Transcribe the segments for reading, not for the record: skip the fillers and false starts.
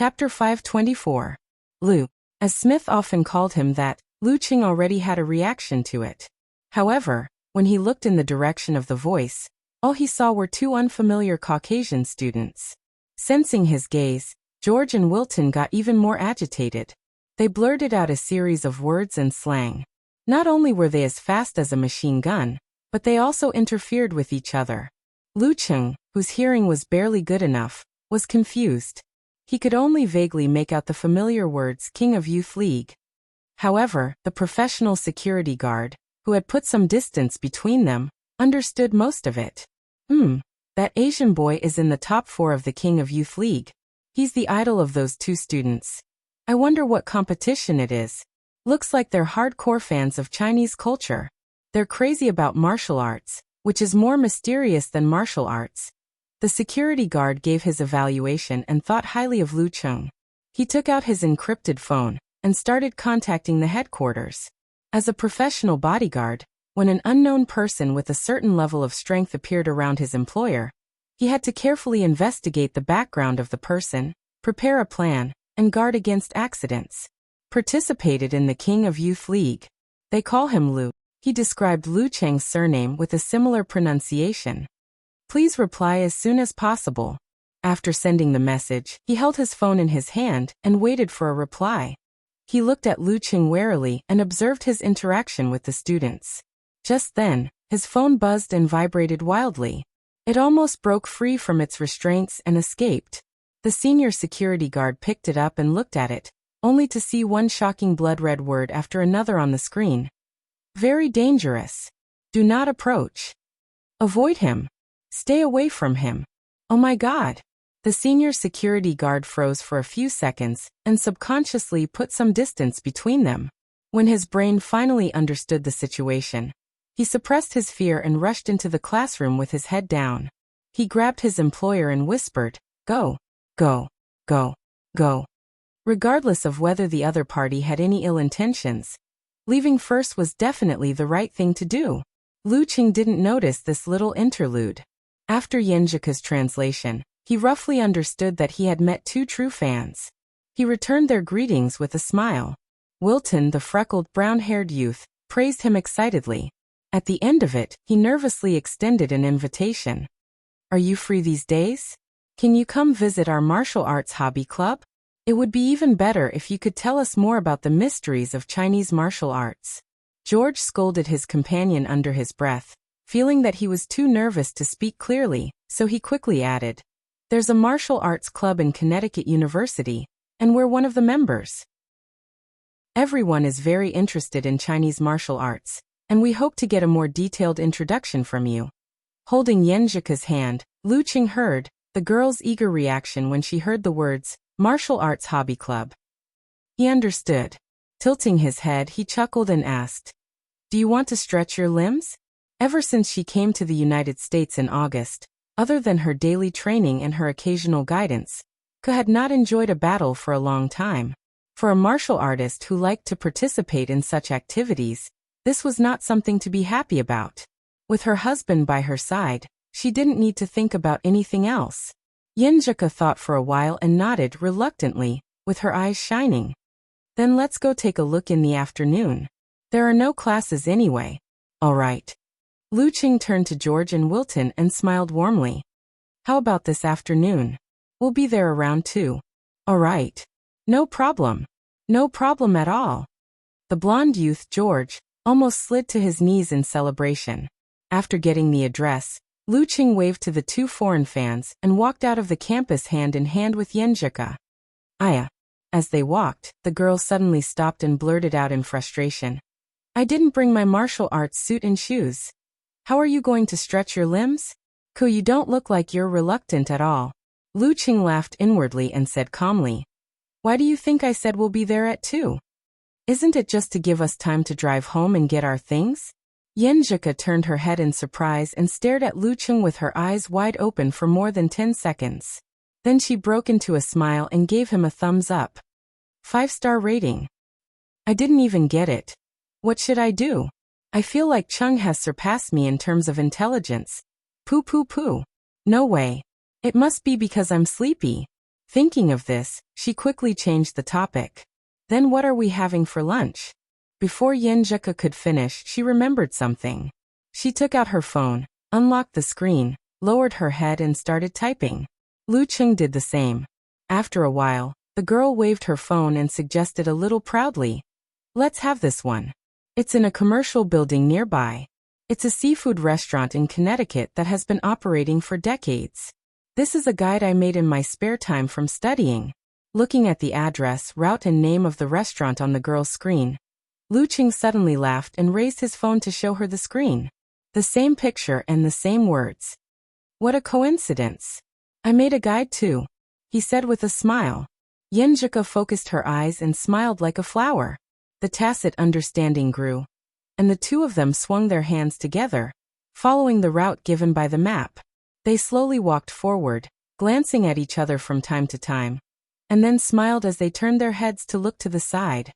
Chapter 524. Lu. As Smith often called him that, Lu Qing already had a reaction to it. However, when he looked in the direction of the voice, all he saw were two unfamiliar Caucasian students. Sensing his gaze, George and Wilton got even more agitated. They blurted out a series of words and slang. Not only were they as fast as a machine gun, but they also interfered with each other. Lu Qing, whose hearing was barely good enough, was confused. He could only vaguely make out the familiar words King of Youth League. However, the professional security guard, who had put some distance between them, understood most of it. That Asian boy is in the top 4 of the King of Youth League. He's the idol of those two students. I wonder what competition it is. Looks like they're hardcore fans of Chinese culture. They're crazy about martial arts, which is more mysterious than martial arts. The security guard gave his evaluation and thought highly of Lu Qing. He took out his encrypted phone and started contacting the headquarters. As a professional bodyguard, when an unknown person with a certain level of strength appeared around his employer, he had to carefully investigate the background of the person, prepare a plan, and guard against accidents. Participated in the King of Youth League. They call him Lu. He described Lu Qing's surname with a similar pronunciation. Please reply as soon as possible. After sending the message, he held his phone in his hand and waited for a reply. He looked at Lu Qing warily and observed his interaction with the students. Just then, his phone buzzed and vibrated wildly. It almost broke free from its restraints and escaped. The senior security guard picked it up and looked at it, only to see one shocking blood-red word after another on the screen. Very dangerous. Do not approach. Avoid him. Stay away from him. Oh my God. The senior security guard froze for a few seconds and subconsciously put some distance between them. When his brain finally understood the situation, he suppressed his fear and rushed into the classroom with his head down. He grabbed his employer and whispered, "Go, go, go, go." Regardless of whether the other party had any ill intentions, leaving first was definitely the right thing to do. Lu Qing didn't notice this little interlude. After Yenjika's translation, he roughly understood that he had met two true fans. He returned their greetings with a smile. Wilton, the freckled brown-haired youth, praised him excitedly. At the end of it, he nervously extended an invitation. Are you free these days? Can you come visit our martial arts hobby club? It would be even better if you could tell us more about the mysteries of Chinese martial arts. George scolded his companion under his breath, feeling that he was too nervous to speak clearly, so he quickly added, "There's a martial arts club in Connecticut University, and we're one of the members. Everyone is very interested in Chinese martial arts, and we hope to get a more detailed introduction from you." Holding Yenjika's hand, Lu Qing heard the girl's eager reaction when she heard the words, "Martial Arts Hobby Club." He understood. Tilting his head, he chuckled and asked, "Do you want to stretch your limbs?" Ever since she came to the United States in August, other than her daily training and her occasional guidance, Ka had not enjoyed a battle for a long time. For a martial artist who liked to participate in such activities, this was not something to be happy about. With her husband by her side, she didn't need to think about anything else. Yenjika thought for a while and nodded reluctantly, with her eyes shining. Then let's go take a look in the afternoon. There are no classes anyway. All right. Lu Qing turned to George and Wilton and smiled warmly. How about this afternoon? We'll be there around 2. All right. No problem. No problem at all. The blonde youth, George, almost slid to his knees in celebration. After getting the address, Lu Qing waved to the two foreign fans and walked out of the campus hand in hand with Yenjika. Aya. As they walked, the girl suddenly stopped and blurted out in frustration. I didn't bring my martial arts suit and shoes. How are you going to stretch your limbs? Ko, you don't look like you're reluctant at all. Lu Qing laughed inwardly and said calmly, Why do you think I said we'll be there at 2? Isn't it just to give us time to drive home and get our things? Yenjika turned her head in surprise and stared at Lu Qing with her eyes wide open for more than 10 seconds. Then she broke into a smile and gave him a thumbs up. 5-star rating. I didn't even get it. What should I do? I feel like Chung has surpassed me in terms of intelligence. Poo poo poo. No way. It must be because I'm sleepy. Thinking of this, she quickly changed the topic. Then what are we having for lunch? Before Yenjika could finish, she remembered something. She took out her phone, unlocked the screen, lowered her head and started typing. Lu Cheng did the same. After a while, the girl waved her phone and suggested a little proudly, "Let's have this one. It's in a commercial building nearby. It's a seafood restaurant in Connecticut that has been operating for decades. This is a guide I made in my spare time from studying." Looking at the address, route and name of the restaurant on the girl's screen, Lu Cheng suddenly laughed and raised his phone to show her the screen. The same picture and the same words. "What a coincidence. I made a guide too," he said with a smile. Yenjika focused her eyes and smiled like a flower. The tacit understanding grew, and the two of them swung their hands together, following the route given by the map. They slowly walked forward, glancing at each other from time to time, and then smiled as they turned their heads to look to the side.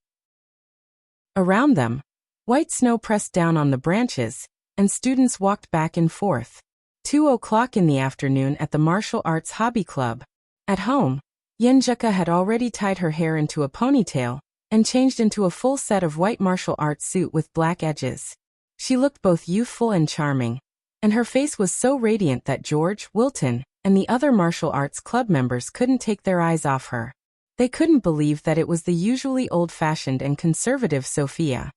Around them, white snow pressed down on the branches, and students walked back and forth. 2:00 in the afternoon at the Martial Arts Hobby Club. At home, Yenjika had already tied her hair into a ponytail and changed into a full set of white martial arts suit with black edges. She looked both youthful and charming, and her face was so radiant that George, Wilton, and the other martial arts club members couldn't take their eyes off her. They couldn't believe that it was the usually old-fashioned and conservative Sophia.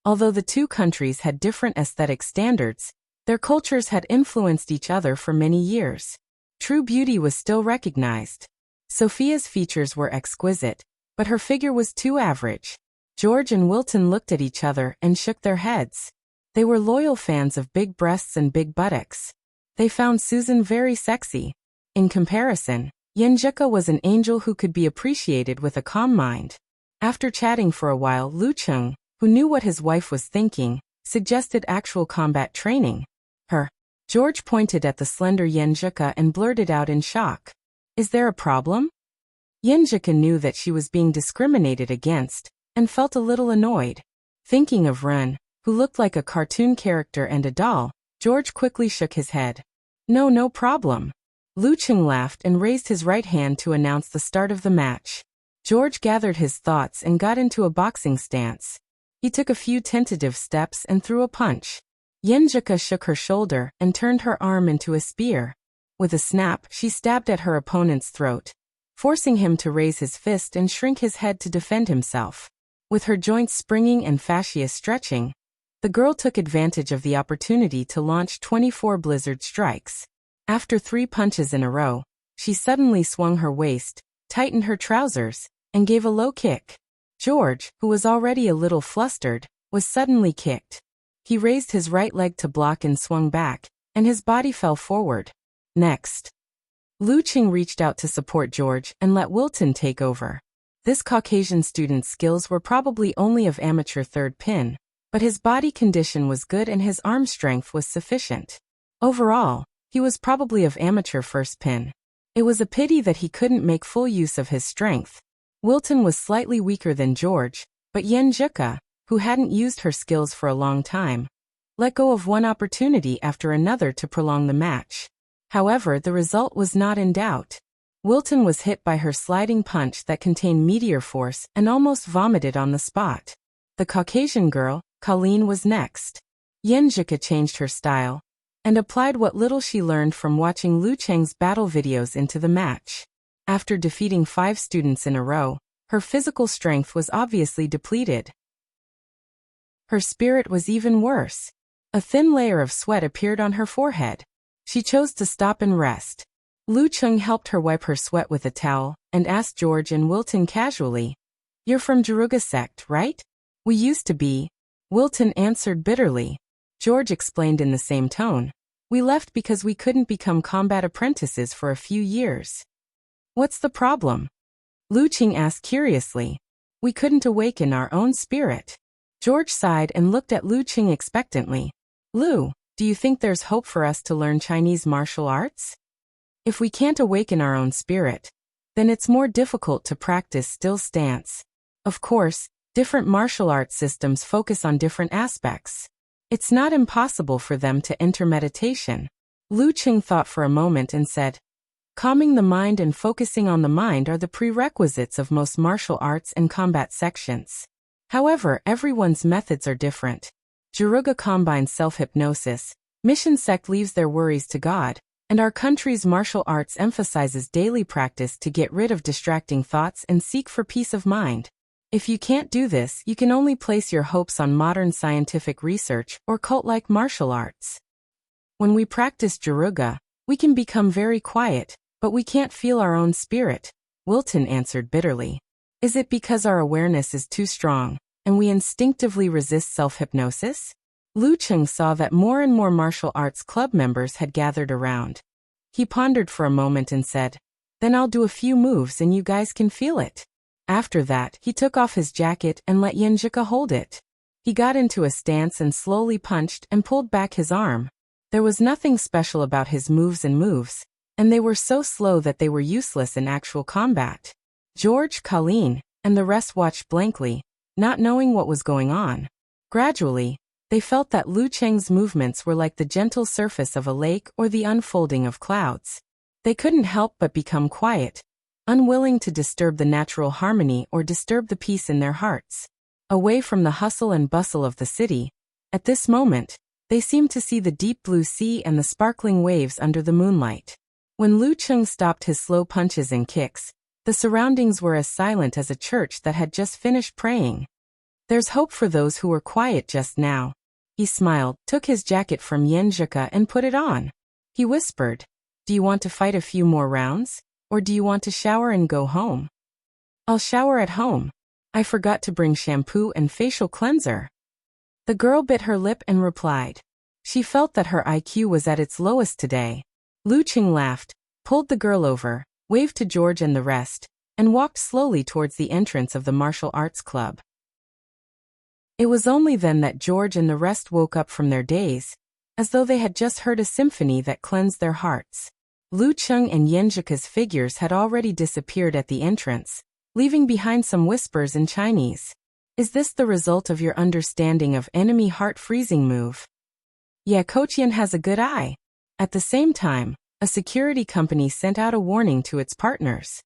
Although the two countries had different aesthetic standards, their cultures had influenced each other for many years. True beauty was still recognized. Sophia's features were exquisite, but her figure was too average. George and Wilton looked at each other and shook their heads. They were loyal fans of big breasts and big buttocks. They found Susan very sexy. In comparison, Yenjika was an angel who could be appreciated with a calm mind. After chatting for a while, Lu Cheng, who knew what his wife was thinking, suggested actual combat training. George pointed at the slender Yenjika and blurted out in shock, "Is there a problem?" Yenjika knew that she was being discriminated against, and felt a little annoyed. Thinking of Ren, who looked like a cartoon character and a doll, George quickly shook his head. No problem." Lu Cheng laughed and raised his right hand to announce the start of the match. George gathered his thoughts and got into a boxing stance. He took a few tentative steps and threw a punch. Yenjika shook her shoulder and turned her arm into a spear. With a snap, she stabbed at her opponent's throat, forcing him to raise his fist and shrink his head to defend himself. With her joints springing and fascia stretching, the girl took advantage of the opportunity to launch 24 blizzard strikes. After 3 punches in a row, she suddenly swung her waist, tightened her trousers, and gave a low kick. George, who was already a little flustered, was suddenly kicked. He raised his right leg to block and swung back, and his body fell forward. Next, Lu Cheng reached out to support George and let Wilton take over. This Caucasian student's skills were probably only of amateur third pin, but his body condition was good and his arm strength was sufficient. Overall, he was probably of amateur first pin. It was a pity that he couldn't make full use of his strength. Wilton was slightly weaker than George, but Yenjika, who hadn't used her skills for a long time, let go of one opportunity after another to prolong the match. However, the result was not in doubt. Wilton was hit by her sliding punch that contained meteor force and almost vomited on the spot. The Caucasian girl, Colleen, was next. Yenjika changed her style and applied what little she learned from watching Lu Cheng's battle videos into the match. After defeating 5 students in a row, her physical strength was obviously depleted. Her spirit was even worse. A thin layer of sweat appeared on her forehead. She chose to stop and rest. Lu Cheng helped her wipe her sweat with a towel and asked George and Wilton casually, "You're from Jaruga sect, right?" "We used to be," Wilton answered bitterly. George explained in the same tone, "We left because we couldn't become combat apprentices for a few years." "What's the problem?" Lu Cheng asked curiously. "We couldn't awaken our own spirit." George sighed and looked at Lu Cheng expectantly. "Lu, do you think there's hope for us to learn Chinese martial arts? If we can't awaken our own spirit, then it's more difficult to practice still stance. Of course, different martial arts systems focus on different aspects. It's not impossible for them to enter meditation." Lu Cheng thought for a moment and said, Calming the mind and focusing on the mind are the prerequisites of most martial arts and combat sections. However, everyone's methods are different. Jiruga combines self-hypnosis, Mission Sect leaves their worries to God, and our country's martial arts emphasizes daily practice to get rid of distracting thoughts and seek for peace of mind. If you can't do this, you can only place your hopes on modern scientific research or cult-like martial arts. When we practice Jiruga, we can become very quiet, but we can't feel our own spirit, Wilton answered bitterly. Is it because our awareness is too strong, and we instinctively resist self-hypnosis? Lu Cheng saw that more and more martial arts club members had gathered around. He pondered for a moment and said, "Then I'll do a few moves and you guys can feel it." After that, he took off his jacket and let Yenjika hold it. He got into a stance and slowly punched and pulled back his arm. There was nothing special about his moves, and they were so slow that they were useless in actual combat. George, Colleen, and the rest watched blankly, not knowing what was going on. Gradually, they felt that Lu Cheng's movements were like the gentle surface of a lake or the unfolding of clouds. They couldn't help but become quiet, unwilling to disturb the natural harmony or disturb the peace in their hearts. Away from the hustle and bustle of the city, at this moment, they seemed to see the deep blue sea and the sparkling waves under the moonlight. When Lu Cheng stopped his slow punches and kicks, the surroundings were as silent as a church that had just finished praying. There's hope for those who were quiet just now. He smiled, took his jacket from Yenjika and put it on. He whispered, "Do you want to fight a few more rounds? Or do you want to shower and go home?" "I'll shower at home. I forgot to bring shampoo and facial cleanser." The girl bit her lip and replied. She felt that her IQ was at its lowest today. Lu Cheng laughed, pulled the girl over, waved to George and the rest, and walked slowly towards the entrance of the martial arts club. It was only then that George and the rest woke up from their daze, as though they had just heard a symphony that cleansed their hearts. Lu Cheng and Yenjika's figures had already disappeared at the entrance, leaving behind some whispers in Chinese. Is this the result of your understanding of enemy heart-freezing move? Yeah, Kochian has a good eye. At the same time, a security company sent out a warning to its partners.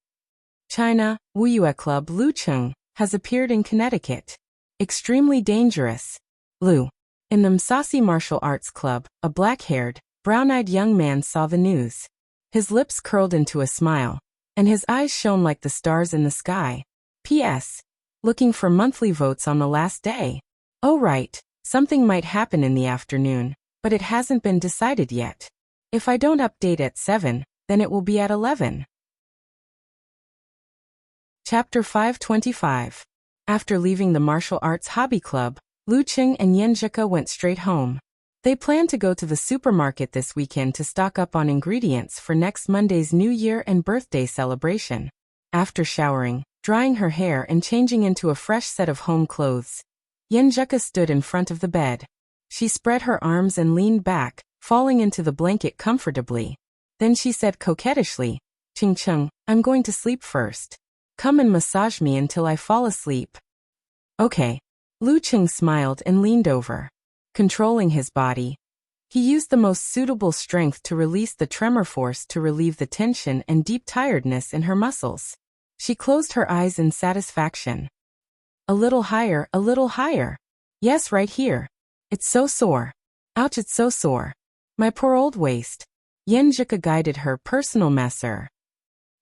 China, Wuyue Club Lu Cheng has appeared in Connecticut. Extremely dangerous. Lu. In the Msasi Martial Arts Club, a black-haired, brown-eyed young man saw the news. His lips curled into a smile, and his eyes shone like the stars in the sky. P.S. Looking for monthly votes on the last day. Oh right, something might happen in the afternoon, but it hasn't been decided yet. If I don't update at 7, then it will be at 11. Chapter 525. After leaving the Martial Arts Hobby Club, Lu Cheng and Yenjika went straight home. They planned to go to the supermarket this weekend to stock up on ingredients for next Monday's New Year and birthday celebration. After showering, drying her hair and changing into a fresh set of home clothes, Yenjika stood in front of the bed. She spread her arms and leaned back, falling into the blanket comfortably. Then she said coquettishly, "Ching Cheng, I'm going to sleep first. Come and massage me until I fall asleep." Okay. Lu Cheng smiled and leaned over. Controlling his body, he used the most suitable strength to release the tremor force to relieve the tension and deep tiredness in her muscles. She closed her eyes in satisfaction. A little higher, a little higher. Yes, right here. It's so sore. Ouch, it's so sore. My poor old waist. Yenjika guided her personal masseur.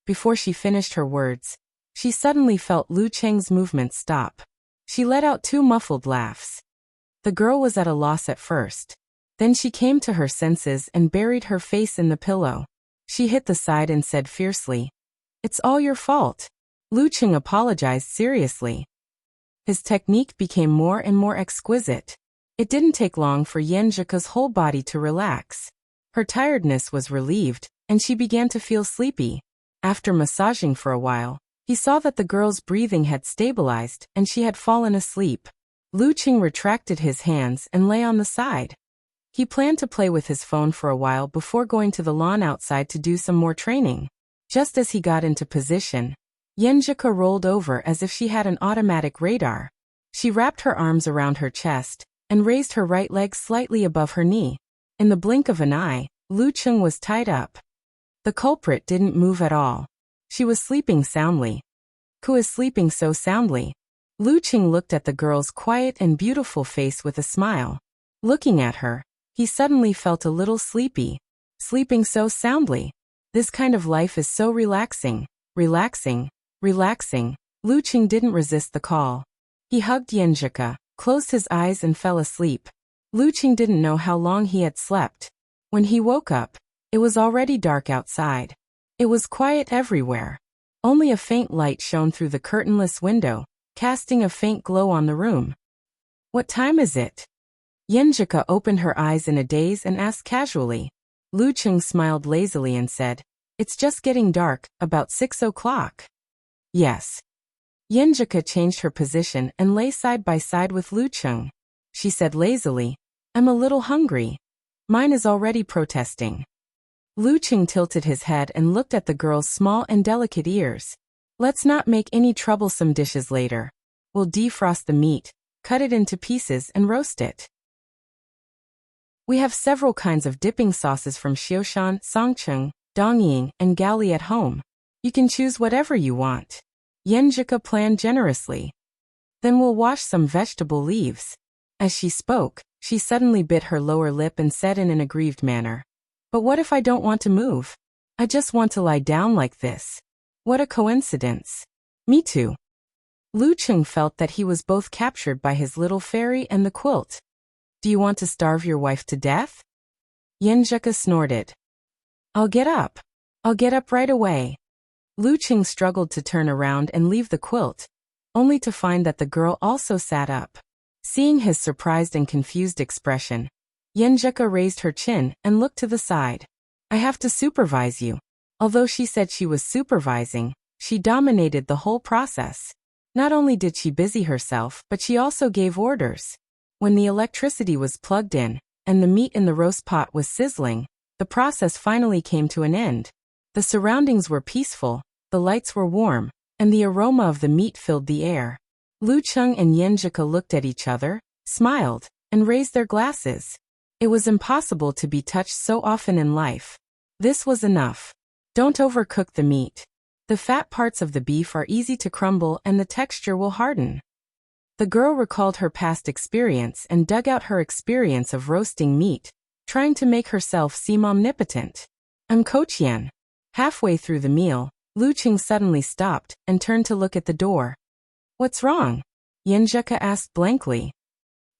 Before she finished her words, she suddenly felt Lu Cheng's movement stop. She let out 2 muffled laughs. The girl was at a loss at first. Then she came to her senses and buried her face in the pillow. She hit the side and said fiercely, "It's all your fault." Lu Cheng apologized seriously. His technique became more and more exquisite. It didn't take long for Yenjika's whole body to relax. Her tiredness was relieved, and she began to feel sleepy. After massaging for a while, he saw that the girl's breathing had stabilized and she had fallen asleep. Lu Cheng retracted his hands and lay on the side. He planned to play with his phone for a while before going to the lawn outside to do some more training. Just as he got into position, Yenjika rolled over as if she had an automatic radar. She wrapped her arms around her chest and raised her right leg slightly above her knee. In the blink of an eye, Lu Cheng was tied up. The culprit didn't move at all. She was sleeping soundly. Who is sleeping so soundly? Lu Qing looked at the girl's quiet and beautiful face with a smile. Looking at her, he suddenly felt a little sleepy. Sleeping so soundly. This kind of life is so relaxing. Relaxing. Relaxing. Lu Qing didn't resist the call. He hugged Yenjika, closed his eyes and fell asleep. Lu Qing didn't know how long he had slept. When he woke up, it was already dark outside. It was quiet everywhere. Only a faint light shone through the curtainless window, casting a faint glow on the room. What time is it? Yenjika opened her eyes in a daze and asked casually. Lu Qing smiled lazily and said, "It's just getting dark, about 6 o'clock. Yes. Yenjika changed her position and lay side by side with Lu Qing. She said lazily, "I'm a little hungry. Mine is already protesting." Lu Qing tilted his head and looked at the girl's small and delicate ears. "Let's not make any troublesome dishes later. We'll defrost the meat, cut it into pieces and roast it. We have several kinds of dipping sauces from Xiaoshan, Songcheng, Dongying, and Gaoli at home. You can choose whatever you want." Yenjika planned generously. "Then we'll wash some vegetable leaves." As she spoke, she suddenly bit her lower lip and said in an aggrieved manner, "But what if I don't want to move? I just want to lie down like this. What a coincidence." "Me too." Lu Qing felt that he was both captured by his little fairy and the quilt. "Do you want to starve your wife to death?" Yenjika snorted. "I'll get up. I'll get up right away." Lu Qing struggled to turn around and leave the quilt, only to find that the girl also sat up. Seeing his surprised and confused expression, Yenjika raised her chin and looked to the side. "I have to supervise you." Although she said she was supervising, she dominated the whole process. Not only did she busy herself, but she also gave orders. When the electricity was plugged in, and the meat in the roast pot was sizzling, the process finally came to an end. The surroundings were peaceful, the lights were warm, and the aroma of the meat filled the air. Lu Qing and Yenjika looked at each other, smiled, and raised their glasses. It was impossible to be touched so often in life. This was enough. Don't overcook the meat. The fat parts of the beef are easy to crumble and the texture will harden. The girl recalled her past experience and dug out her experience of roasting meat, trying to make herself seem omnipotent. "I'm Coach Yan." Halfway through the meal, Lu Qing suddenly stopped and turned to look at the door. "What's wrong?" Yenjika asked blankly.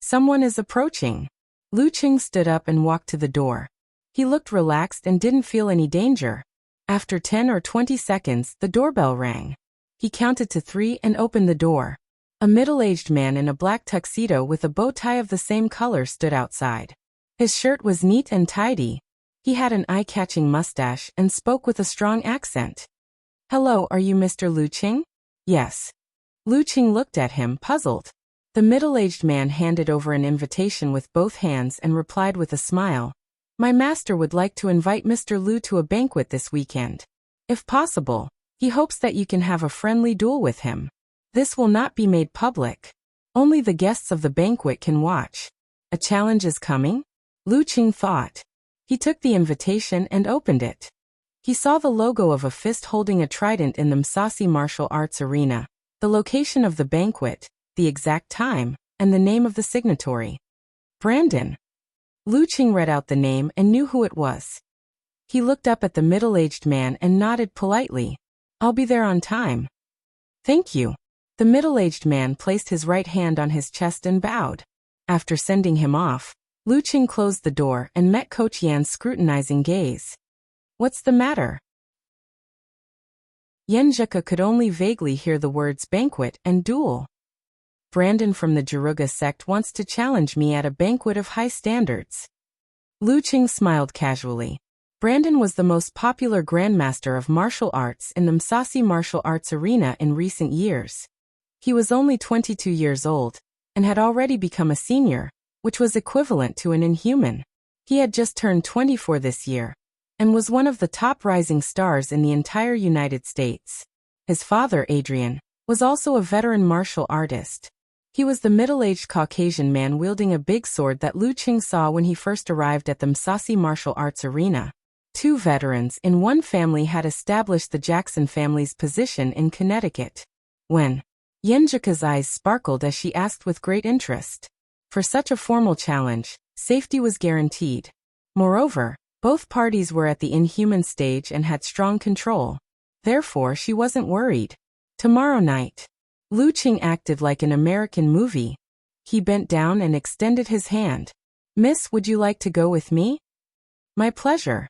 "Someone is approaching." Lu Qing stood up and walked to the door. He looked relaxed and didn't feel any danger. After 10 or 20 seconds, the doorbell rang. He counted to 3 and opened the door. A middle-aged man in a black tuxedo with a bow tie of the same color stood outside. His shirt was neat and tidy. He had an eye-catching mustache and spoke with a strong accent. "Hello, are you Mr. Lu Qing?" "Yes." Lu Qing looked at him, puzzled. The middle-aged man handed over an invitation with both hands and replied with a smile. "My master would like to invite Mr. Lu to a banquet this weekend. If possible, he hopes that you can have a friendly duel with him. This will not be made public. Only the guests of the banquet can watch." "A challenge is coming?" Lu Qing thought. He took the invitation and opened it. He saw the logo of a fist holding a trident in the Msasi Martial Arts Arena, the location of the banquet, the exact time, and the name of the signatory. Brandon. Lu Qing read out the name and knew who it was. He looked up at the middle-aged man and nodded politely. "I'll be there on time." "Thank you." The middle-aged man placed his right hand on his chest and bowed. After sending him off, Lu Qing closed the door and met Coach Yan's scrutinizing gaze. "What's the matter?" Yenjika could only vaguely hear the words banquet and duel. "Brandon from the Jiruga sect wants to challenge me at a banquet of high standards." Lu Qing smiled casually. Brandon was the most popular grandmaster of martial arts in the Msasi Martial Arts Arena in recent years. He was only 22 years old, and had already become a senior, which was equivalent to an inhuman. He had just turned 24 this year, and was one of the top rising stars in the entire United States. His father, Adrian, was also a veteran martial artist. He was the middle-aged Caucasian man wielding a big sword that Lu Qing saw when he first arrived at the Msasi Martial Arts Arena. Two veterans in one family had established the Jackson family's position in Connecticut. When Yenjika's eyes sparkled as she asked with great interest. For such a formal challenge, safety was guaranteed. Moreover, both parties were at the inhuman stage and had strong control. Therefore, she wasn't worried. Tomorrow night. Lu Qing acted like an American movie. He bent down and extended his hand. Miss, would you like to go with me? My pleasure.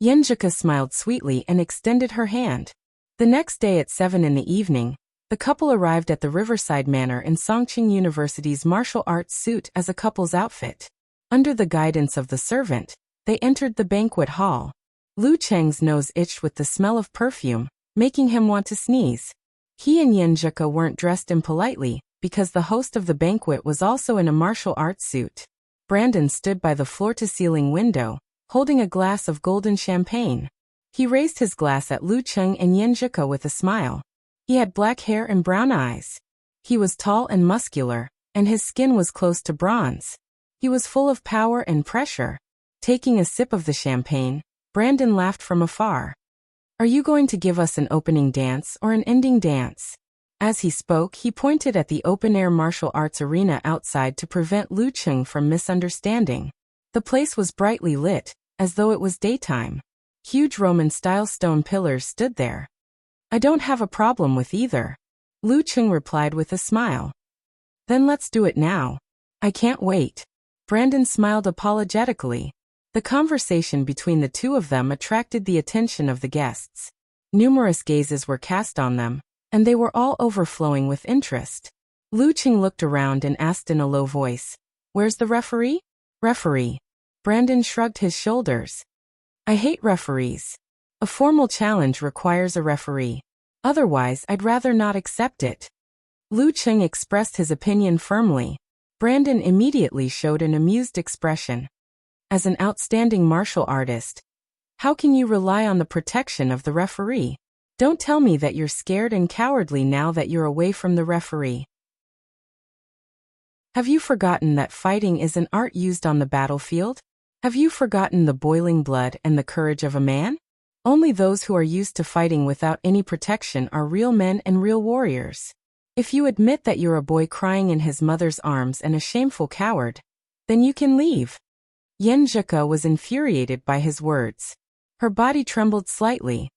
Yenjika smiled sweetly and extended her hand. The next day at 7 in the evening, the couple arrived at the Riverside Manor in Songqing University's martial arts suit as a couple's outfit. Under the guidance of the servant, they entered the banquet hall. Lu Cheng's nose itched with the smell of perfume, making him want to sneeze. He and Yenjika weren't dressed impolitely, because the host of the banquet was also in a martial arts suit. Brandon stood by the floor-to-ceiling window, holding a glass of golden champagne. He raised his glass at Lu Cheng and Yenjika with a smile. He had black hair and brown eyes. He was tall and muscular, and his skin was close to bronze. He was full of power and pressure. Taking a sip of the champagne, Brandon laughed from afar. Are you going to give us an opening dance or an ending dance? As he spoke, he pointed at the open-air martial arts arena outside to prevent Lu Cheng from misunderstanding. The place was brightly lit, as though it was daytime. Huge Roman-style stone pillars stood there. I don't have a problem with either. Lu Cheng replied with a smile. Then let's do it now. I can't wait. Brandon smiled apologetically. The conversation between the two of them attracted the attention of the guests. Numerous gazes were cast on them, and they were all overflowing with interest. Lu Cheng looked around and asked in a low voice, "Where's the referee?" "Referee." Brandon shrugged his shoulders. "I hate referees. A formal challenge requires a referee. Otherwise, I'd rather not accept it." Lu Cheng expressed his opinion firmly. Brandon immediately showed an amused expression. As an outstanding martial artist, how can you rely on the protection of the referee? Don't tell me that you're scared and cowardly now that you're away from the referee. Have you forgotten that fighting is an art used on the battlefield? Have you forgotten the boiling blood and the courage of a man? Only those who are used to fighting without any protection are real men and real warriors. If you admit that you're a boy crying in his mother's arms and a shameful coward, then you can leave. Yenjika was infuriated by his words. Her body trembled slightly.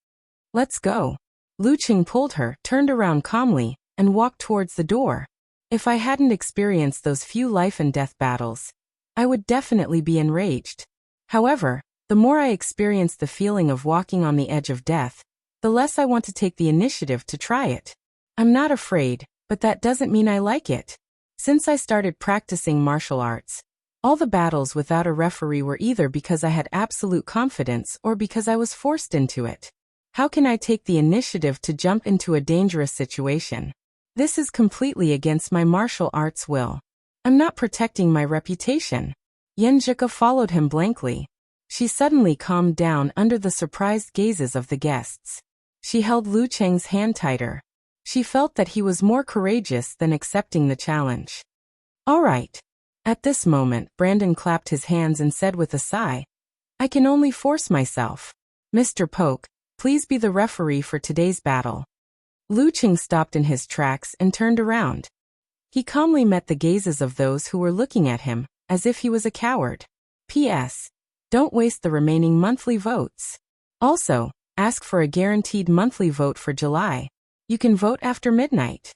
Let's go. Lu Cheng pulled her, turned around calmly, and walked towards the door. If I hadn't experienced those few life-and-death battles, I would definitely be enraged. However, the more I experience the feeling of walking on the edge of death, the less I want to take the initiative to try it. I'm not afraid, but that doesn't mean I like it. Since I started practicing martial arts, all the battles without a referee were either because I had absolute confidence or because I was forced into it. How can I take the initiative to jump into a dangerous situation? This is completely against my martial arts will. I'm not protecting my reputation. Yenjika followed him blankly. She suddenly calmed down under the surprised gazes of the guests. She held Lu Cheng's hand tighter. She felt that he was more courageous than accepting the challenge. All right. At this moment, Brandon clapped his hands and said with a sigh, I can only force myself. Mr. Polk, please be the referee for today's battle. Lu Cheng stopped in his tracks and turned around. He calmly met the gazes of those who were looking at him, as if he was a coward. P.S. Don't waste the remaining monthly votes. Also, ask for a guaranteed monthly vote for July. You can vote after midnight.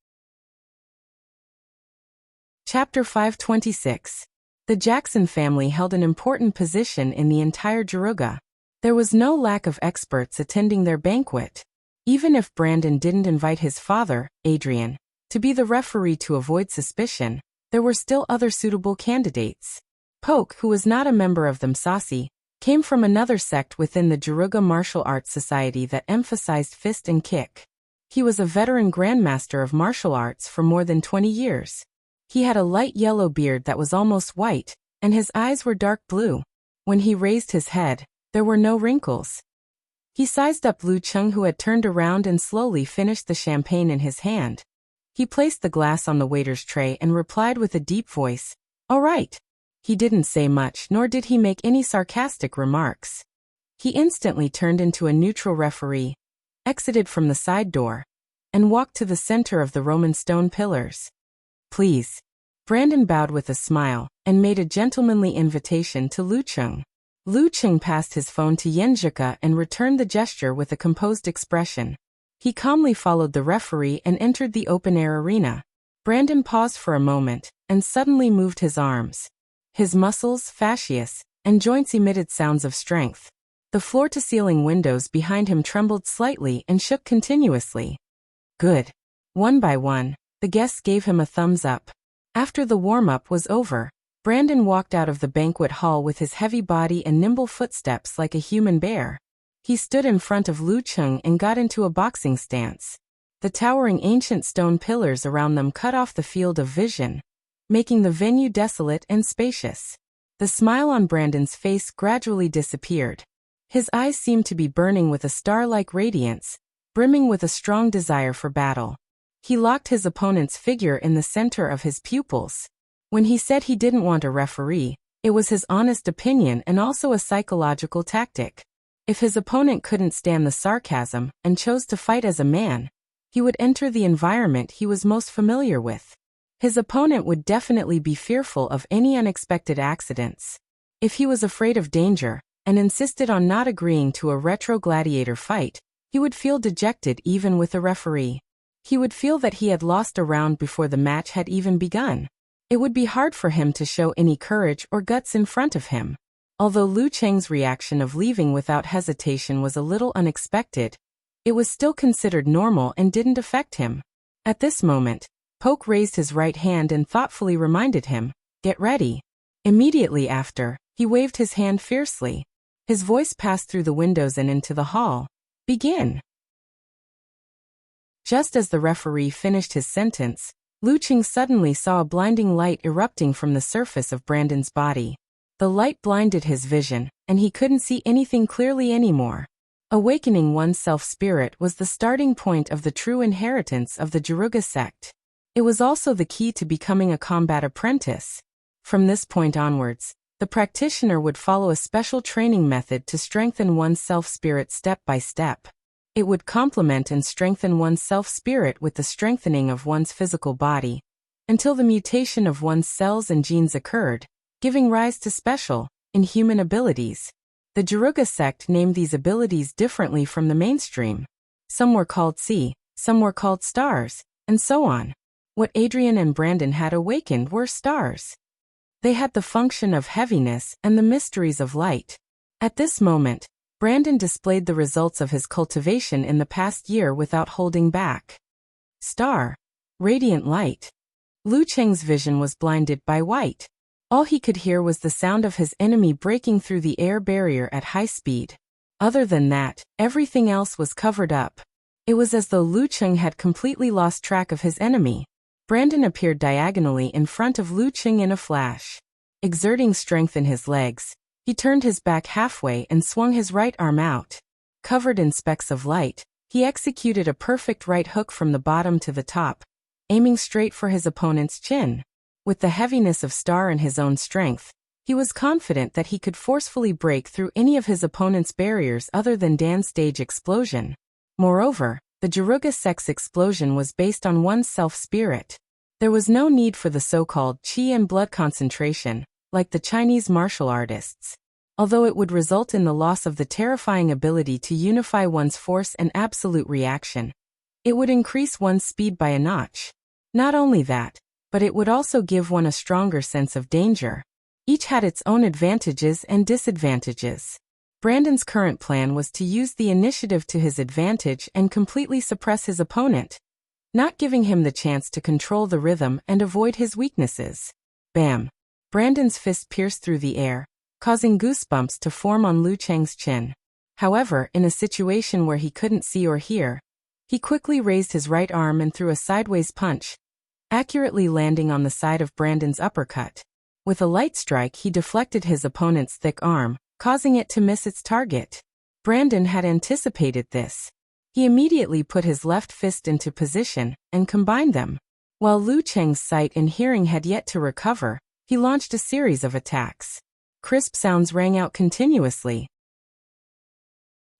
Chapter 526. The Jackson family held an important position in the entire Jaruga. There was no lack of experts attending their banquet. Even if Brandon didn't invite his father, Adrian, to be the referee to avoid suspicion, there were still other suitable candidates. Polk, who was not a member of the Msasi, came from another sect within the Jaruga Martial Arts Society that emphasized fist and kick. He was a veteran grandmaster of martial arts for more than 20 years. He had a light yellow beard that was almost white, and his eyes were dark blue. When he raised his head, there were no wrinkles. He sized up Lu Cheng, who had turned around and slowly finished the champagne in his hand. He placed the glass on the waiter's tray and replied with a deep voice, All right. He didn't say much, nor did he make any sarcastic remarks. He instantly turned into a neutral referee, exited from the side door, and walked to the center of the Roman stone pillars. "Please." Brandon bowed with a smile and made a gentlemanly invitation to Lu Cheng. Lu Cheng passed his phone to Yenjika and returned the gesture with a composed expression. He calmly followed the referee and entered the open-air arena. Brandon paused for a moment and suddenly moved his arms. His muscles, fascias, and joints emitted sounds of strength. The floor-to-ceiling windows behind him trembled slightly and shook continuously. "Good." One by one, the guests gave him a thumbs up. After the warm-up was over, Brandon walked out of the banquet hall with his heavy body and nimble footsteps like a human bear. He stood in front of Lu Cheng and got into a boxing stance. The towering ancient stone pillars around them cut off the field of vision, making the venue desolate and spacious. The smile on Brandon's face gradually disappeared. His eyes seemed to be burning with a star-like radiance, brimming with a strong desire for battle. He locked his opponent's figure in the center of his pupils. When he said he didn't want a referee, it was his honest opinion and also a psychological tactic. If his opponent couldn't stand the sarcasm and chose to fight as a man, he would enter the environment he was most familiar with. His opponent would definitely be fearful of any unexpected accidents. If he was afraid of danger and insisted on not agreeing to a retro gladiator fight, he would feel dejected even with a referee. He would feel that he had lost a round before the match had even begun. It would be hard for him to show any courage or guts in front of him. Although Lu Cheng's reaction of leaving without hesitation was a little unexpected, it was still considered normal and didn't affect him. At this moment, Poke raised his right hand and thoughtfully reminded him, "Get ready." Immediately after, he waved his hand fiercely. His voice passed through the windows and into the hall. "Begin." Just as the referee finished his sentence, Lu Cheng suddenly saw a blinding light erupting from the surface of Brandon's body. The light blinded his vision, and he couldn't see anything clearly anymore. Awakening one's self-spirit was the starting point of the true inheritance of the Jiruga sect. It was also the key to becoming a combat apprentice. From this point onwards, the practitioner would follow a special training method to strengthen one's self-spirit step by step. It would complement and strengthen one's self-spirit with the strengthening of one's physical body, until the mutation of one's cells and genes occurred, giving rise to special, inhuman abilities. The Jiruga sect named these abilities differently from the mainstream. Some were called Sea, some were called stars, and so on. What Adrian and Brandon had awakened were stars. They had the function of heaviness and the mysteries of light. At this moment, Brandon displayed the results of his cultivation in the past year without holding back. Star. Radiant light. Lu Cheng's vision was blinded by white. All he could hear was the sound of his enemy breaking through the air barrier at high speed. Other than that, everything else was covered up. It was as though Lu Cheng had completely lost track of his enemy. Brandon appeared diagonally in front of Lu Cheng in a flash. Exerting strength in his legs, he turned his back halfway and swung his right arm out. Covered in specks of light, he executed a perfect right hook from the bottom to the top, aiming straight for his opponent's chin. With the heaviness of Star and his own strength, he was confident that he could forcefully break through any of his opponent's barriers other than Dan's stage explosion. Moreover, the Jiruga sect's explosion was based on one's self-spirit. There was no need for the so-called qi and blood concentration, like the Chinese martial artists. Although it would result in the loss of the terrifying ability to unify one's force and absolute reaction, it would increase one's speed by a notch. Not only that, but it would also give one a stronger sense of danger. Each had its own advantages and disadvantages. Brandon's current plan was to use the initiative to his advantage and completely suppress his opponent, not giving him the chance to control the rhythm and avoid his weaknesses. Bam! Brandon's fist pierced through the air, causing goosebumps to form on Lu Cheng's chin. However, in a situation where he couldn't see or hear, he quickly raised his right arm and threw a sideways punch, accurately landing on the side of Brandon's uppercut. With a light strike, he deflected his opponent's thick arm, causing it to miss its target. Brandon had anticipated this. He immediately put his left fist into position and combined them. While Lu Cheng's sight and hearing had yet to recover, he launched a series of attacks. Crisp sounds rang out continuously.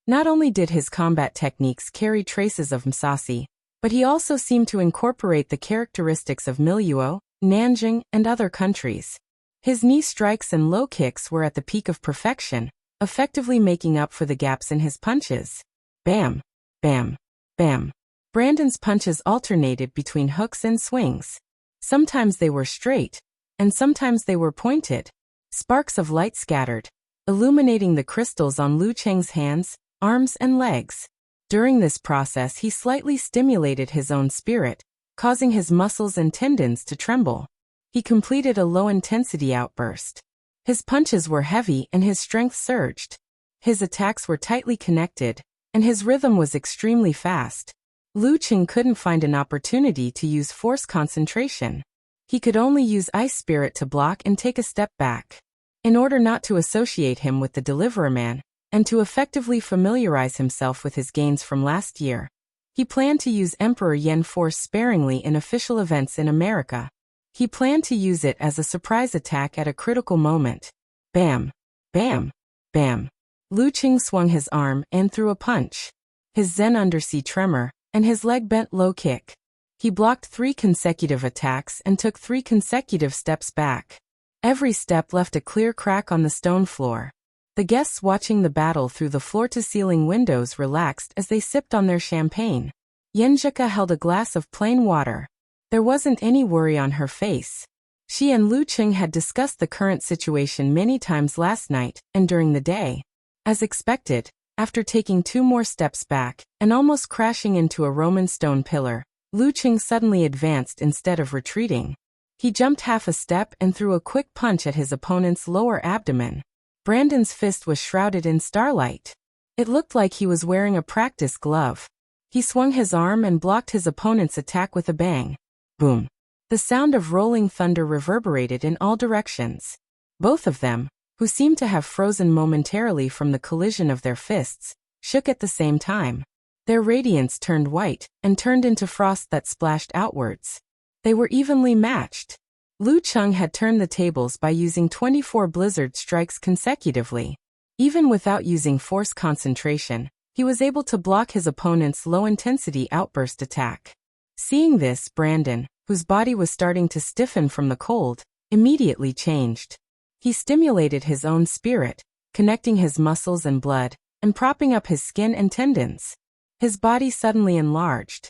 Not only did his combat techniques carry traces of Musashi, but he also seemed to incorporate the characteristics of Miluo, Nanjing, and other countries. His knee strikes and low kicks were at the peak of perfection, effectively making up for the gaps in his punches. Bam! Bam! Bam! Brandon's punches alternated between hooks and swings. Sometimes they were straight, and sometimes they were pointed. Sparks of light scattered, illuminating the crystals on Lu Cheng's hands, arms, and legs. During this process, he slightly stimulated his own spirit, causing his muscles and tendons to tremble. He completed a low-intensity outburst. His punches were heavy and his strength surged. His attacks were tightly connected, and his rhythm was extremely fast. Lu Cheng couldn't find an opportunity to use force concentration. He could only use ice spirit to block and take a step back. In order not to associate him with the Deliverer Man, and to effectively familiarize himself with his gains from last year, he planned to use Emperor Yen force sparingly in official events in America. He planned to use it as a surprise attack at a critical moment. Bam! Bam! Bam! Lu Cheng swung his arm and threw a punch. His Zen undersea tremor, and his leg bent low kick. He blocked 3 consecutive attacks and took 3 consecutive steps back. Every step left a clear crack on the stone floor. The guests watching the battle through the floor-to-ceiling windows relaxed as they sipped on their champagne. Yenjika held a glass of plain water. There wasn't any worry on her face. She and Lu Cheng had discussed the current situation many times last night and during the day. As expected, after taking 2 more steps back and almost crashing into a Roman stone pillar, Lu Cheng suddenly advanced instead of retreating. He jumped half a step and threw a quick punch at his opponent's lower abdomen. Brandon's fist was shrouded in starlight. It looked like he was wearing a practice glove. He swung his arm and blocked his opponent's attack with a bang. Boom! The sound of rolling thunder reverberated in all directions. Both of them, who seemed to have frozen momentarily from the collision of their fists, shook at the same time. Their radiance turned white and turned into frost that splashed outwards. They were evenly matched. Lu Cheng had turned the tables by using 24 blizzard strikes consecutively. Even without using force concentration, he was able to block his opponent's low-intensity outburst attack. Seeing this, Brandon, whose body was starting to stiffen from the cold, immediately changed. He stimulated his own spirit, connecting his muscles and blood, and propping up his skin and tendons. His body suddenly enlarged.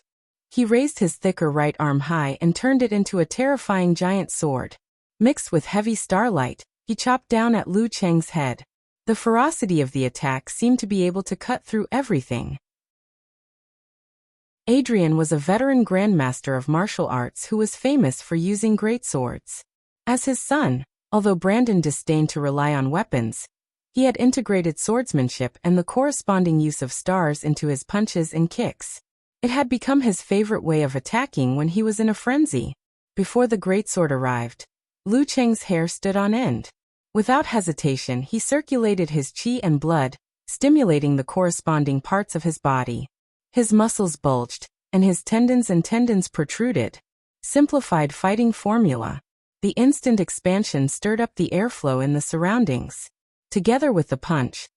He raised his thicker right arm high and turned it into a terrifying giant sword. Mixed with heavy starlight, he chopped down at Lu Cheng's head. The ferocity of the attack seemed to be able to cut through everything. Adrian was a veteran grandmaster of martial arts who was famous for using great swords. As his son, although Brandon disdained to rely on weapons, he had integrated swordsmanship and the corresponding use of stars into his punches and kicks. It had become his favorite way of attacking when he was in a frenzy. Before the greatsword arrived, Lu Cheng's hair stood on end. Without hesitation, he circulated his qi and blood, stimulating the corresponding parts of his body. His muscles bulged, and his tendons protruded. Simplified fighting formula. The instant expansion stirred up the airflow in the surroundings. Together with the punch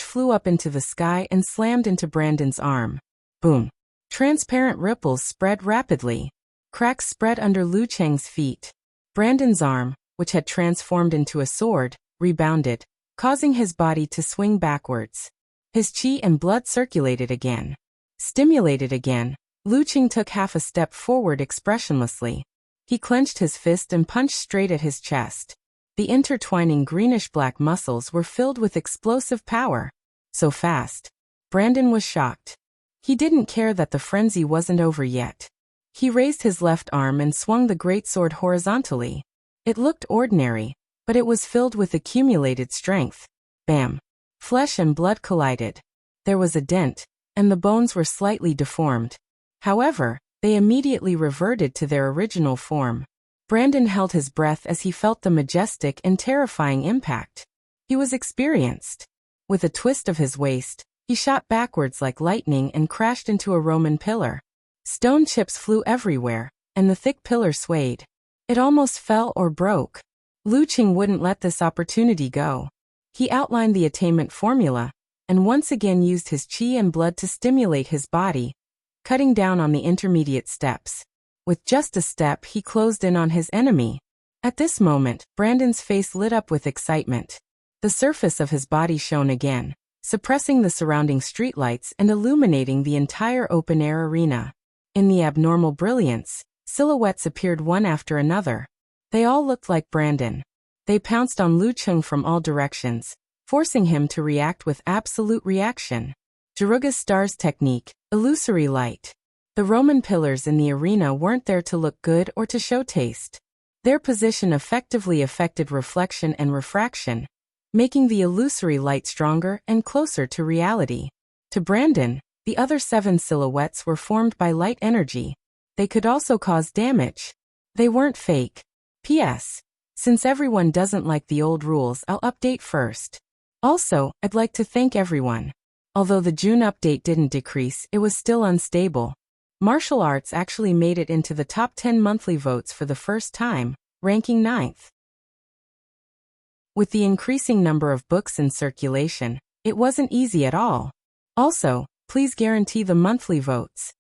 flew up into the sky and slammed into Brandon's arm. Boom! Transparent ripples spread rapidly. Cracks spread under Lu Cheng's feet. Brandon's arm, which had transformed into a sword, rebounded, causing his body to swing backwards. His qi and blood circulated again. Stimulated again, Lu Cheng took half a step forward expressionlessly. He clenched his fist and punched straight at his chest. The intertwining greenish-black muscles were filled with explosive power. So fast. Brandon was shocked. He didn't care that the frenzy wasn't over yet. He raised his left arm and swung the greatsword horizontally. It looked ordinary, but it was filled with accumulated strength. Bam! Flesh and blood collided. There was a dent, and the bones were slightly deformed. However, they immediately reverted to their original form. Brandon held his breath as he felt the majestic and terrifying impact. He was experienced. With a twist of his waist, he shot backwards like lightning and crashed into a Roman pillar. Stone chips flew everywhere, and the thick pillar swayed. It almost fell or broke. Lu Cheng wouldn't let this opportunity go. He outlined the attainment formula, and once again used his chi and blood to stimulate his body, cutting down on the intermediate steps. With just a step, he closed in on his enemy. At this moment, Brandon's face lit up with excitement. The surface of his body shone again, suppressing the surrounding streetlights and illuminating the entire open-air arena. In the abnormal brilliance, silhouettes appeared one after another. They all looked like Brandon. They pounced on Lu Cheng from all directions, forcing him to react with absolute reaction. Jaruga's stars technique, illusory light. The Roman pillars in the arena weren't there to look good or to show taste. Their position effectively affected reflection and refraction, making the illusory light stronger and closer to reality. To Brandon, the other 7 silhouettes were formed by light energy. They could also cause damage. They weren't fake. P.S. Since everyone doesn't like the old rules, I'll update first. Also, I'd like to thank everyone. Although the June update didn't decrease, it was still unstable. Martial arts actually made it into the top 10 monthly votes for the first time, ranking 9th. With the increasing number of books in circulation, it wasn't easy at all. Also, please guarantee the monthly votes.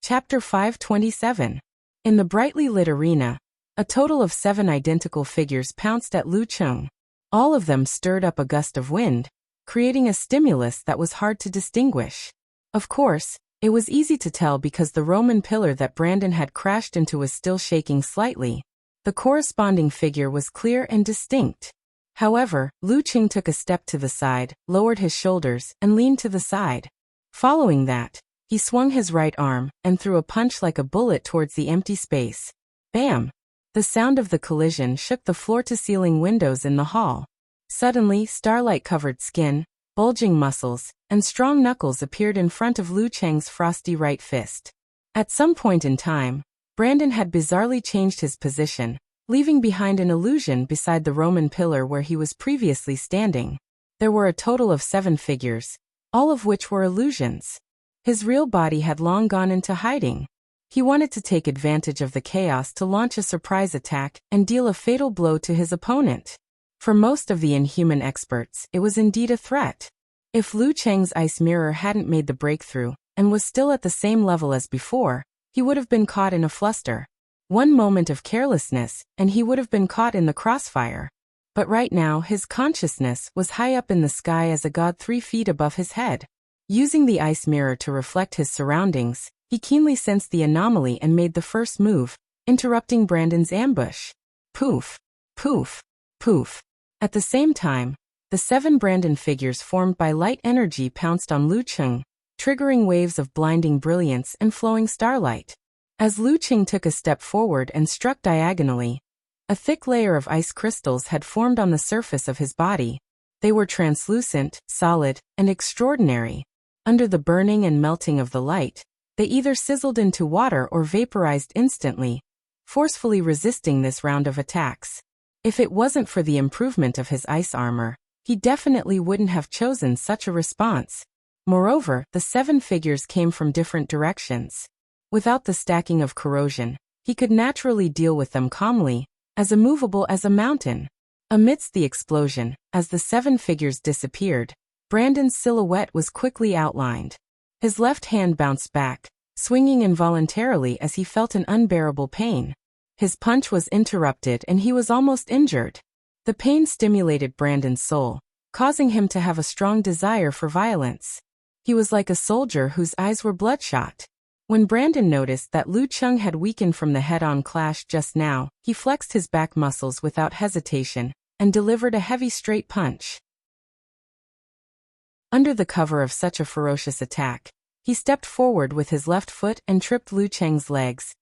Chapter 527. In the brightly lit arena, a total of 7 identical figures pounced at Lu Cheng. All of them stirred up a gust of wind, creating a stimulus that was hard to distinguish. Of course, it was easy to tell because the Roman pillar that Brandon had crashed into was still shaking slightly. The corresponding figure was clear and distinct. However, Lu Cheng took a step to the side, lowered his shoulders, and leaned to the side. Following that, he swung his right arm and threw a punch like a bullet towards the empty space. Bam! The sound of the collision shook the floor-to-ceiling windows in the hall. Suddenly, starlight-covered skin, bulging muscles, and strong knuckles appeared in front of Lu Cheng's frosty right fist. At some point in time, Brandon had bizarrely changed his position, leaving behind an illusion beside the Roman pillar where he was previously standing. There were a total of 7 figures, all of which were illusions. His real body had long gone into hiding. He wanted to take advantage of the chaos to launch a surprise attack and deal a fatal blow to his opponent. For most of the Inhuman experts, it was indeed a threat. If Lu Cheng's ice mirror hadn't made the breakthrough and was still at the same level as before, he would have been caught in a fluster. One moment of carelessness, and he would have been caught in the crossfire. But right now, his consciousness was high up in the sky as a god 3 feet above his head. Using the ice mirror to reflect his surroundings, he keenly sensed the anomaly and made the first move, interrupting Brandon's ambush. Poof! Poof! Poof! At the same time, the 7 Brandon figures formed by light energy pounced on Lu Cheng, triggering waves of blinding brilliance and flowing starlight. As Lu Cheng took a step forward and struck diagonally, a thick layer of ice crystals had formed on the surface of his body. They were translucent, solid, and extraordinary. Under the burning and melting of the light, they either sizzled into water or vaporized instantly, forcefully resisting this round of attacks. If it wasn't for the improvement of his ice armor, he definitely wouldn't have chosen such a response. Moreover, the 7 figures came from different directions. Without the stacking of corrosion, he could naturally deal with them calmly, as immovable as a mountain. Amidst the explosion, as the 7 figures disappeared, Brandon's silhouette was quickly outlined. His left hand bounced back, swinging involuntarily as he felt an unbearable pain. His punch was interrupted and he was almost injured. The pain stimulated Brandon's soul, causing him to have a strong desire for violence. He was like a soldier whose eyes were bloodshot. When Brandon noticed that Lu Cheng had weakened from the head-on clash just now, he flexed his back muscles without hesitation and delivered a heavy straight punch. Under the cover of such a ferocious attack, he stepped forward with his left foot and tripped Lu Cheng's legs,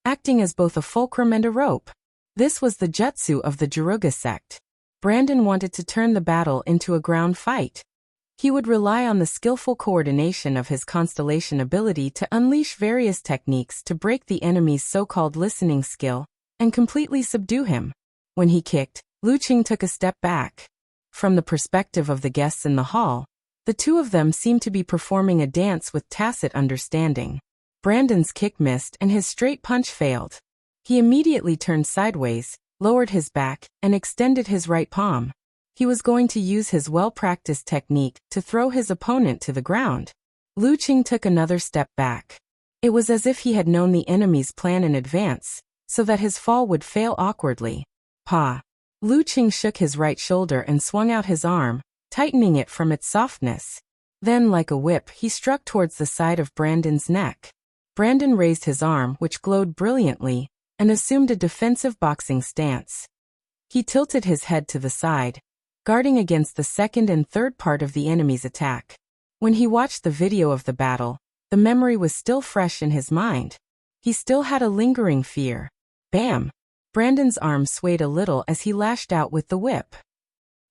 acting as both a fulcrum and a rope. This was the jutsu of the Jaruga sect. Brandon wanted to turn the battle into a ground fight. He would rely on the skillful coordination of his constellation ability to unleash various techniques to break the enemy's so-called listening skill and completely subdue him. When he kicked, Lu Cheng took a step back. From the perspective of the guests in the hall, the two of them seemed to be performing a dance with tacit understanding. Brandon's kick missed and his straight punch failed. He immediately turned sideways, lowered his back, and extended his right palm. He was going to use his well-practiced technique to throw his opponent to the ground. Lu Qing took another step back. It was as if he had known the enemy's plan in advance, so that his fall would fail awkwardly. Pa! Lu Qing shook his right shoulder and swung out his arm, tightening it from its softness. Then, like a whip, he struck towards the side of Brandon's neck. Brandon raised his arm, which glowed brilliantly, and assumed a defensive boxing stance. He tilted his head to the side, guarding against the second and third part of the enemy's attack. When he watched the video of the battle, the memory was still fresh in his mind. He still had a lingering fear. Bam! Brandon's arm swayed a little as he lashed out with the whip.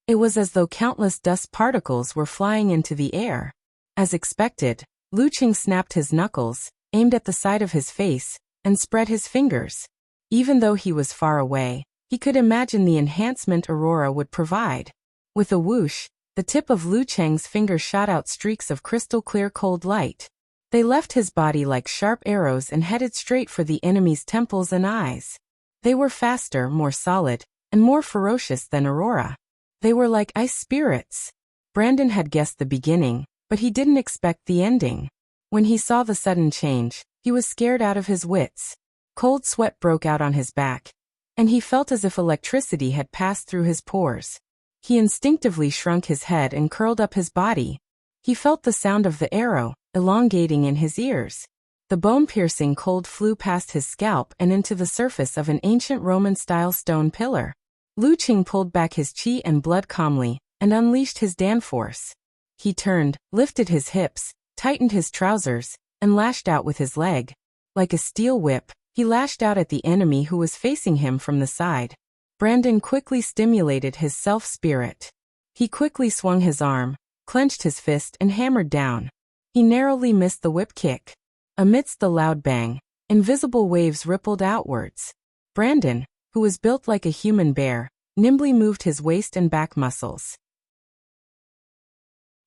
It was as though countless dust particles were flying into the air. As expected, Lu Qing snapped his knuckles, aimed at the side of his face, and spread his fingers. Even though he was far away, he could imagine the enhancement Aurora would provide. With a whoosh, the tip of Lu Cheng's finger shot out streaks of crystal-clear cold light. They left his body like sharp arrows and headed straight for the enemy's temples and eyes. They were faster, more solid, and more ferocious than Aurora. They were like ice spirits. Brandon had guessed the beginning, but he didn't expect the ending. When he saw the sudden change, he was scared out of his wits. Cold sweat broke out on his back, and he felt as if electricity had passed through his pores. He instinctively shrunk his head and curled up his body. He felt the sound of the arrow, elongating in his ears. The bone-piercing cold flew past his scalp and into the surface of an ancient Roman-style stone pillar. Lu Qing pulled back his qi and blood calmly, and unleashed his Danforce. He turned, lifted his hips, tightened his trousers, and lashed out with his leg. Like a steel whip, he lashed out at the enemy who was facing him from the side. Brandon quickly stimulated his self-spirit. He quickly swung his arm, clenched his fist and hammered down. He narrowly missed the whip kick. Amidst the loud bang, invisible waves rippled outwards. Brandon, who was built like a human bear, nimbly moved his waist and back muscles.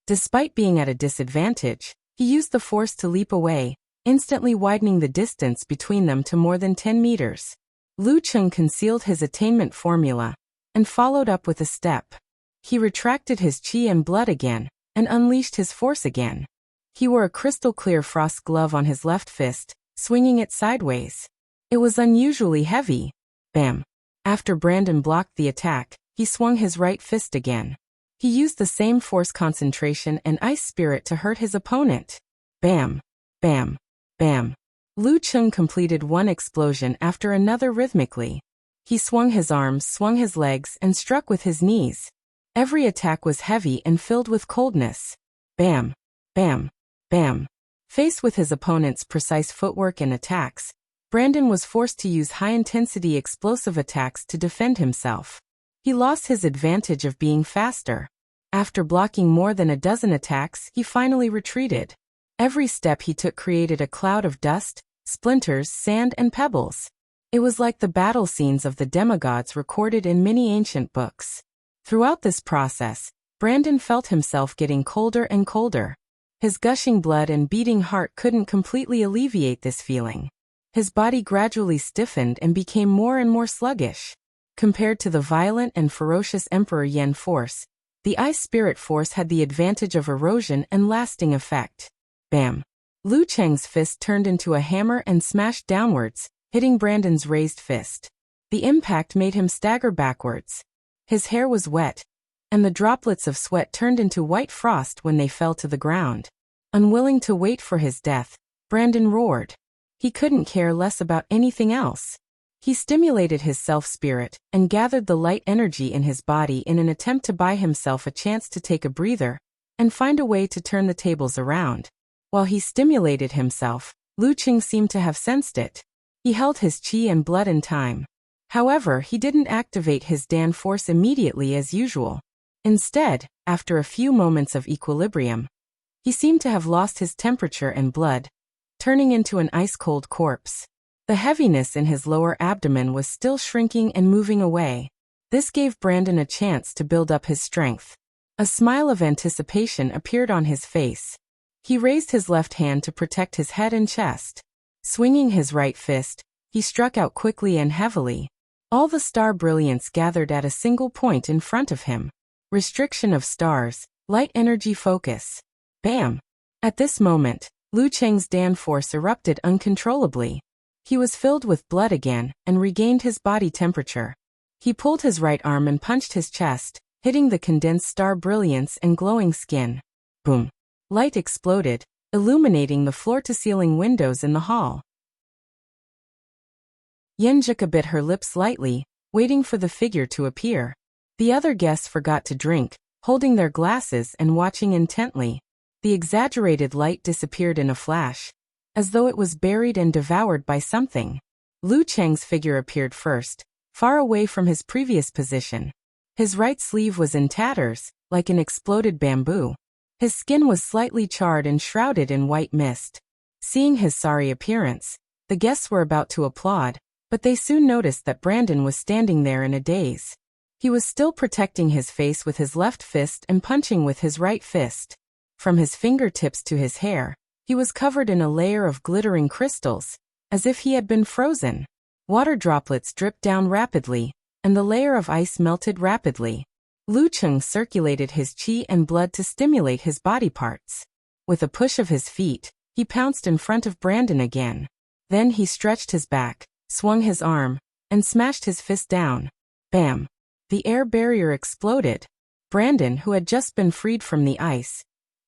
Despite being at a disadvantage, he used the force to leap away, instantly widening the distance between them to more than 10 meters. Lu Qing concealed his attainment formula, and followed up with a step. He retracted his qi and blood again, and unleashed his force again. He wore a crystal-clear frost glove on his left fist, swinging it sideways. It was unusually heavy. Bam! After Brandon blocked the attack, he swung his right fist again. He used the same force concentration and ice spirit to hurt his opponent. Bam! Bam! Bam! Lu Qing completed one explosion after another rhythmically. He swung his arms, swung his legs, and struck with his knees. Every attack was heavy and filled with coldness. Bam! Bam! Bam! Faced with his opponent's precise footwork and attacks, Brandon was forced to use high-intensity explosive attacks to defend himself. He lost his advantage of being faster. After blocking more than a dozen attacks, he finally retreated. Every step he took created a cloud of dust, splinters, sand, and pebbles. It was like the battle scenes of the demigods recorded in many ancient books. Throughout this process, Brandon felt himself getting colder and colder. His gushing blood and beating heart couldn't completely alleviate this feeling. His body gradually stiffened and became more and more sluggish. Compared to the violent and ferocious Emperor Yen force, the Ice Spirit force had the advantage of erosion and lasting effect. Bam! Lu Cheng's fist turned into a hammer and smashed downwards, hitting Brandon's raised fist. The impact made him stagger backwards. His hair was wet, and the droplets of sweat turned into white frost when they fell to the ground. Unwilling to wait for his death, Brandon roared. He couldn't care less about anything else. He stimulated his self-spirit and gathered the light energy in his body in an attempt to buy himself a chance to take a breather and find a way to turn the tables around. While he stimulated himself, Lu Qing seemed to have sensed it. He held his qi and blood in time. However, he didn't activate his Dan force immediately as usual. Instead, after a few moments of equilibrium, he seemed to have lost his temperature and blood, turning into an ice-cold corpse. The heaviness in his lower abdomen was still shrinking and moving away. This gave Brandon a chance to build up his strength. A smile of anticipation appeared on his face. He raised his left hand to protect his head and chest. Swinging his right fist, he struck out quickly and heavily. All the star brilliance gathered at a single point in front of him. Restriction of stars, light energy focus. Bam! At this moment, Lu Cheng's Dan force erupted uncontrollably. He was filled with blood again and regained his body temperature. He pulled his right arm and punched his chest, hitting the condensed star brilliance and glowing skin. Boom! Light exploded, illuminating the floor-to-ceiling windows in the hall. Yenjika bit her lips lightly, waiting for the figure to appear. The other guests forgot to drink, holding their glasses and watching intently. The exaggerated light disappeared in a flash, as though it was buried and devoured by something. Lu Cheng's figure appeared first, far away from his previous position. His right sleeve was in tatters, like an exploded bamboo. His skin was slightly charred and shrouded in white mist. Seeing his sorry appearance, the guests were about to applaud, but they soon noticed that Brandon was standing there in a daze. He was still protecting his face with his left fist and punching with his right fist. From his fingertips to his hair, he was covered in a layer of glittering crystals, as if he had been frozen. Water droplets dripped down rapidly, and the layer of ice melted rapidly. Lu Cheng circulated his qi and blood to stimulate his body parts. With a push of his feet, he pounced in front of Brandon again. Then he stretched his back, swung his arm, and smashed his fist down. Bam! The air barrier exploded. Brandon, who had just been freed from the ice,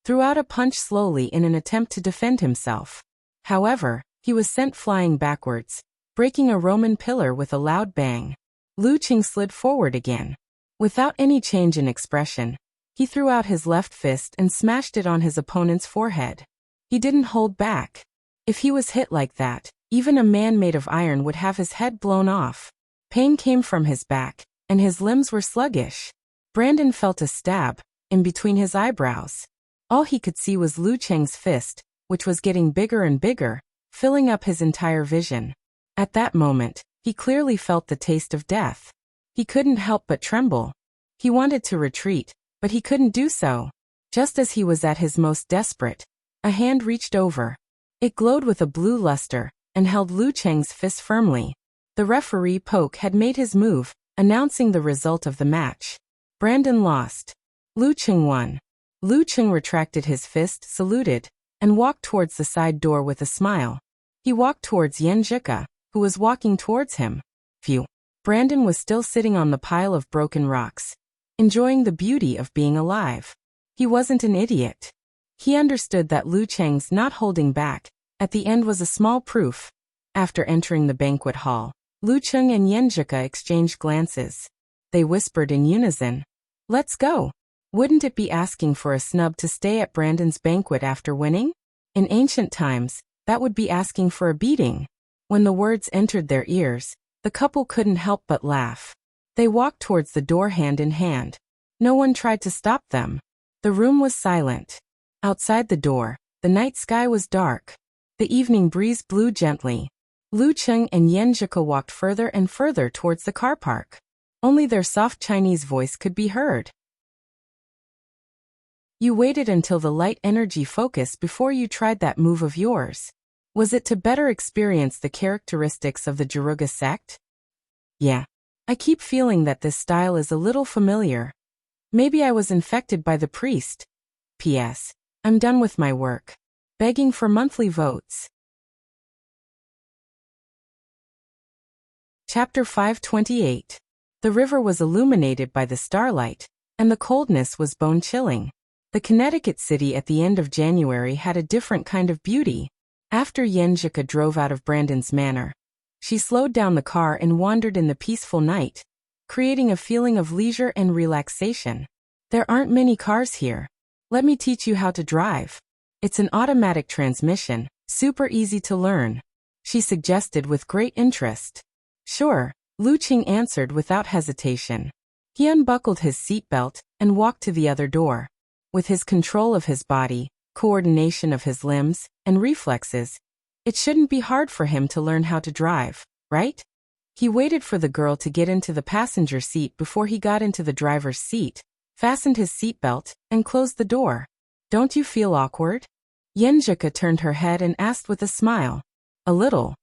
threw out a punch slowly in an attempt to defend himself. However, he was sent flying backwards, breaking a Roman pillar with a loud bang. Lu Cheng slid forward again. Without any change in expression, he threw out his left fist and smashed it on his opponent's forehead. He didn't hold back. If he was hit like that, even a man made of iron would have his head blown off. Pain came from his back, and his limbs were sluggish. Brandon felt a stab in between his eyebrows. All he could see was Lu Cheng's fist, which was getting bigger and bigger, filling up his entire vision. At that moment, he clearly felt the taste of death. He couldn't help but tremble. He wanted to retreat, but he couldn't do so. Just as he was at his most desperate, a hand reached over. It glowed with a blue luster and held Lu Cheng's fist firmly. The referee Poke had made his move, announcing the result of the match. Brandon lost. Lu Cheng won. Lu Cheng retracted his fist, saluted, and walked towards the side door with a smile. He walked towards Yenjika, who was walking towards him. Phew. Brandon was still sitting on the pile of broken rocks, enjoying the beauty of being alive. He wasn't an idiot. He understood that Lu Cheng's not holding back at the end was a small proof. After entering the banquet hall, Lu Cheng and Yenjika exchanged glances. They whispered in unison, "Let's go." Wouldn't it be asking for a snub to stay at Brandon's banquet after winning? In ancient times, that would be asking for a beating. When the words entered their ears, the couple couldn't help but laugh. They walked towards the door hand in hand. No one tried to stop them. The room was silent. Outside the door, the night sky was dark. The evening breeze blew gently. Lu Cheng and Yenjika walked further and further towards the car park. Only their soft Chinese voice could be heard. You waited until the light energy focus before you tried that move of yours. Was it to better experience the characteristics of the Jiruga sect? Yeah. I keep feeling that this style is a little familiar. Maybe I was infected by the priest. P.S. I'm done with my work. Begging for monthly votes. Chapter 528. The river was illuminated by the starlight, and the coldness was bone-chilling. The Connecticut city at the end of January had a different kind of beauty. After Yenjika drove out of Brandon's manor, she slowed down the car and wandered in the peaceful night, creating a feeling of leisure and relaxation. There aren't many cars here. Let me teach you how to drive. It's an automatic transmission, super easy to learn, she suggested with great interest. Sure, Lu Cheng answered without hesitation. He unbuckled his seatbelt and walked to the other door. With his control of his body, coordination of his limbs, and reflexes, it shouldn't be hard for him to learn how to drive, right? He waited for the girl to get into the passenger seat before he got into the driver's seat, fastened his seatbelt, and closed the door. Don't you feel awkward? Yenjika turned her head and asked with a smile. A little.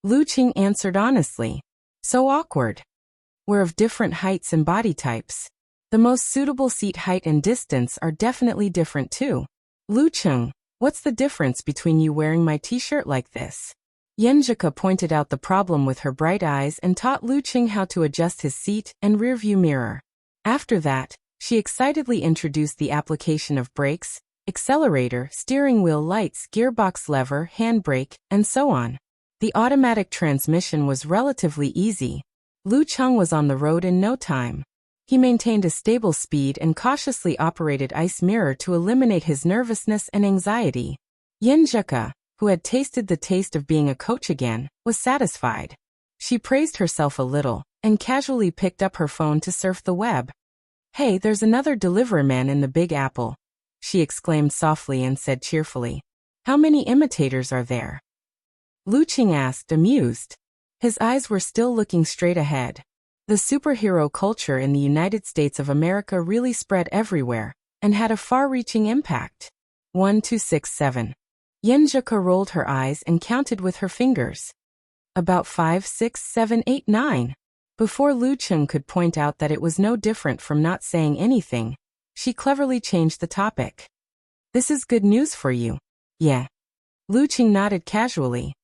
Lu Cheng answered honestly. So awkward. We're of different heights and body types. The most suitable seat height and distance are definitely different too. Lu Cheng, what's the difference between you wearing my t-shirt like this? Yenjika pointed out the problem with her bright eyes and taught Lu Cheng how to adjust his seat and rearview mirror. After that, she excitedly introduced the application of brakes, accelerator, steering wheel lights, gearbox lever, handbrake, and so on. The automatic transmission was relatively easy. Lu Cheng was on the road in no time. He maintained a stable speed and cautiously operated ice mirror to eliminate his nervousness and anxiety. Yenjika, who had tasted the taste of being a coach again, was satisfied. She praised herself a little, and casually picked up her phone to surf the web. "Hey, there's another deliveryman in the Big Apple," she exclaimed softly and said cheerfully. "How many imitators are there?" Lu Cheng asked, amused. His eyes were still looking straight ahead. The superhero culture in the United States of America really spread everywhere, and had a far-reaching impact. 1, 2, 6, 7. Yenjika rolled her eyes and counted with her fingers. About 5, 6, 7, 8, 9. Before Lu Cheng could point out that it was no different from not saying anything, she cleverly changed the topic. "This is good news for you." "Yeah." Lu Cheng nodded casually.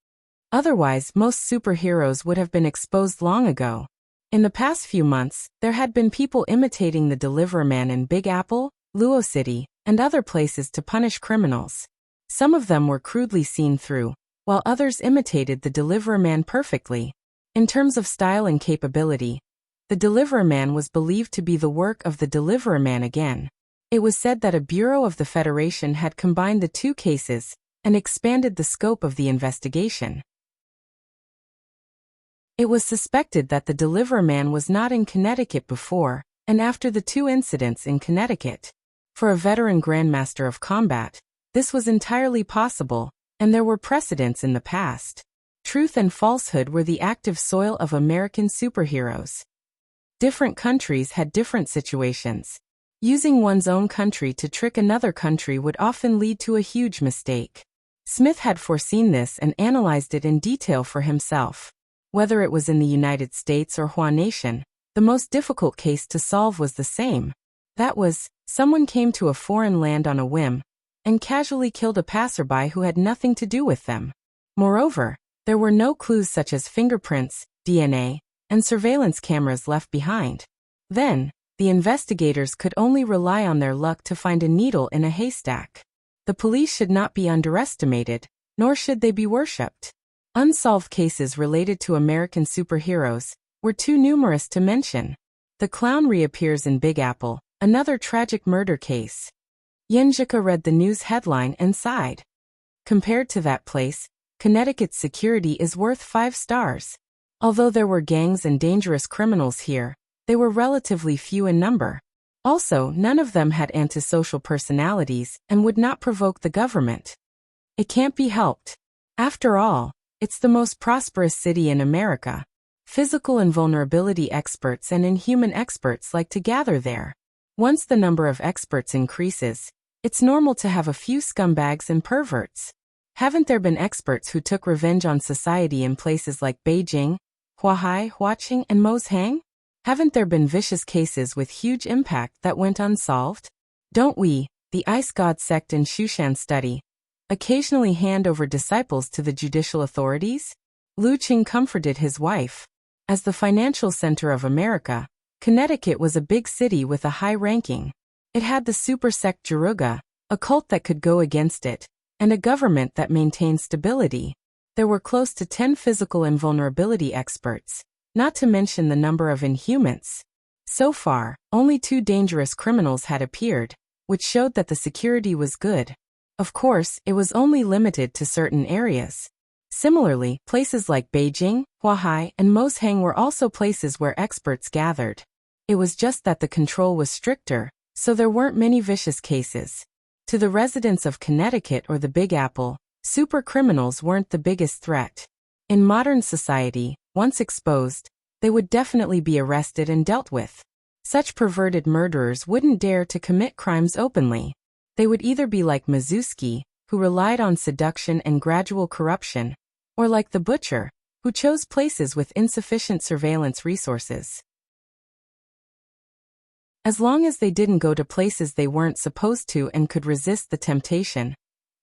Otherwise, most superheroes would have been exposed long ago. In the past few months, there had been people imitating the Deliverman in Big Apple, Luo City, and other places to punish criminals. Some of them were crudely seen through, while others imitated the Deliverman perfectly. In terms of style and capability, the Deliverman was believed to be the work of the Deliverman again. It was said that a bureau of the Federation had combined the two cases and expanded the scope of the investigation. It was suspected that the Deliverman was not in Connecticut before and after the two incidents in Connecticut. For a veteran Grandmaster of Combat, this was entirely possible, and there were precedents in the past. Truth and falsehood were the active soil of American superheroes. Different countries had different situations. Using one's own country to trick another country would often lead to a huge mistake. Smith had foreseen this and analyzed it in detail for himself. Whether it was in the United States or Hua Nation, the most difficult case to solve was the same. That was, someone came to a foreign land on a whim and casually killed a passerby who had nothing to do with them. Moreover, there were no clues such as fingerprints, DNA, and surveillance cameras left behind. Then, the investigators could only rely on their luck to find a needle in a haystack. The police should not be underestimated, nor should they be worshipped. Unsolved cases related to American superheroes were too numerous to mention. The clown reappears in Big Apple, another tragic murder case. Yenjika read the news headline and sighed. Compared to that place, Connecticut's security is worth 5 stars. Although there were gangs and dangerous criminals here, they were relatively few in number. Also, none of them had antisocial personalities and would not provoke the government. It can't be helped. After all, it's the most prosperous city in America. Physical invulnerability experts and inhuman experts like to gather there. Once the number of experts increases, it's normal to have a few scumbags and perverts. Haven't there been experts who took revenge on society in places like Beijing, Huahai, Huaqing, and Moshang? Haven't there been vicious cases with huge impact that went unsolved? Don't we, the Ice God sect in Shushan study, occasionally hand over disciples to the judicial authorities? Lu Cheng comforted his wife. As the financial center of America, Connecticut was a big city with a high ranking. It had the super sect Jaruga, a cult that could go against it, and a government that maintained stability. There were close to 10 physical invulnerability experts, not to mention the number of inhumans. So far, only 2 dangerous criminals had appeared, which showed that the security was good. Of course, it was only limited to certain areas. Similarly, places like Beijing, Huahai, and Moshang were also places where experts gathered. It was just that the control was stricter, so there weren't many vicious cases. To the residents of Connecticut or the Big Apple, super criminals weren't the biggest threat. In modern society, once exposed, they would definitely be arrested and dealt with. Such perverted murderers wouldn't dare to commit crimes openly. They would either be like Mizuki, who relied on seduction and gradual corruption, or like the butcher, who chose places with insufficient surveillance resources. As long as they didn't go to places they weren't supposed to and could resist the temptation,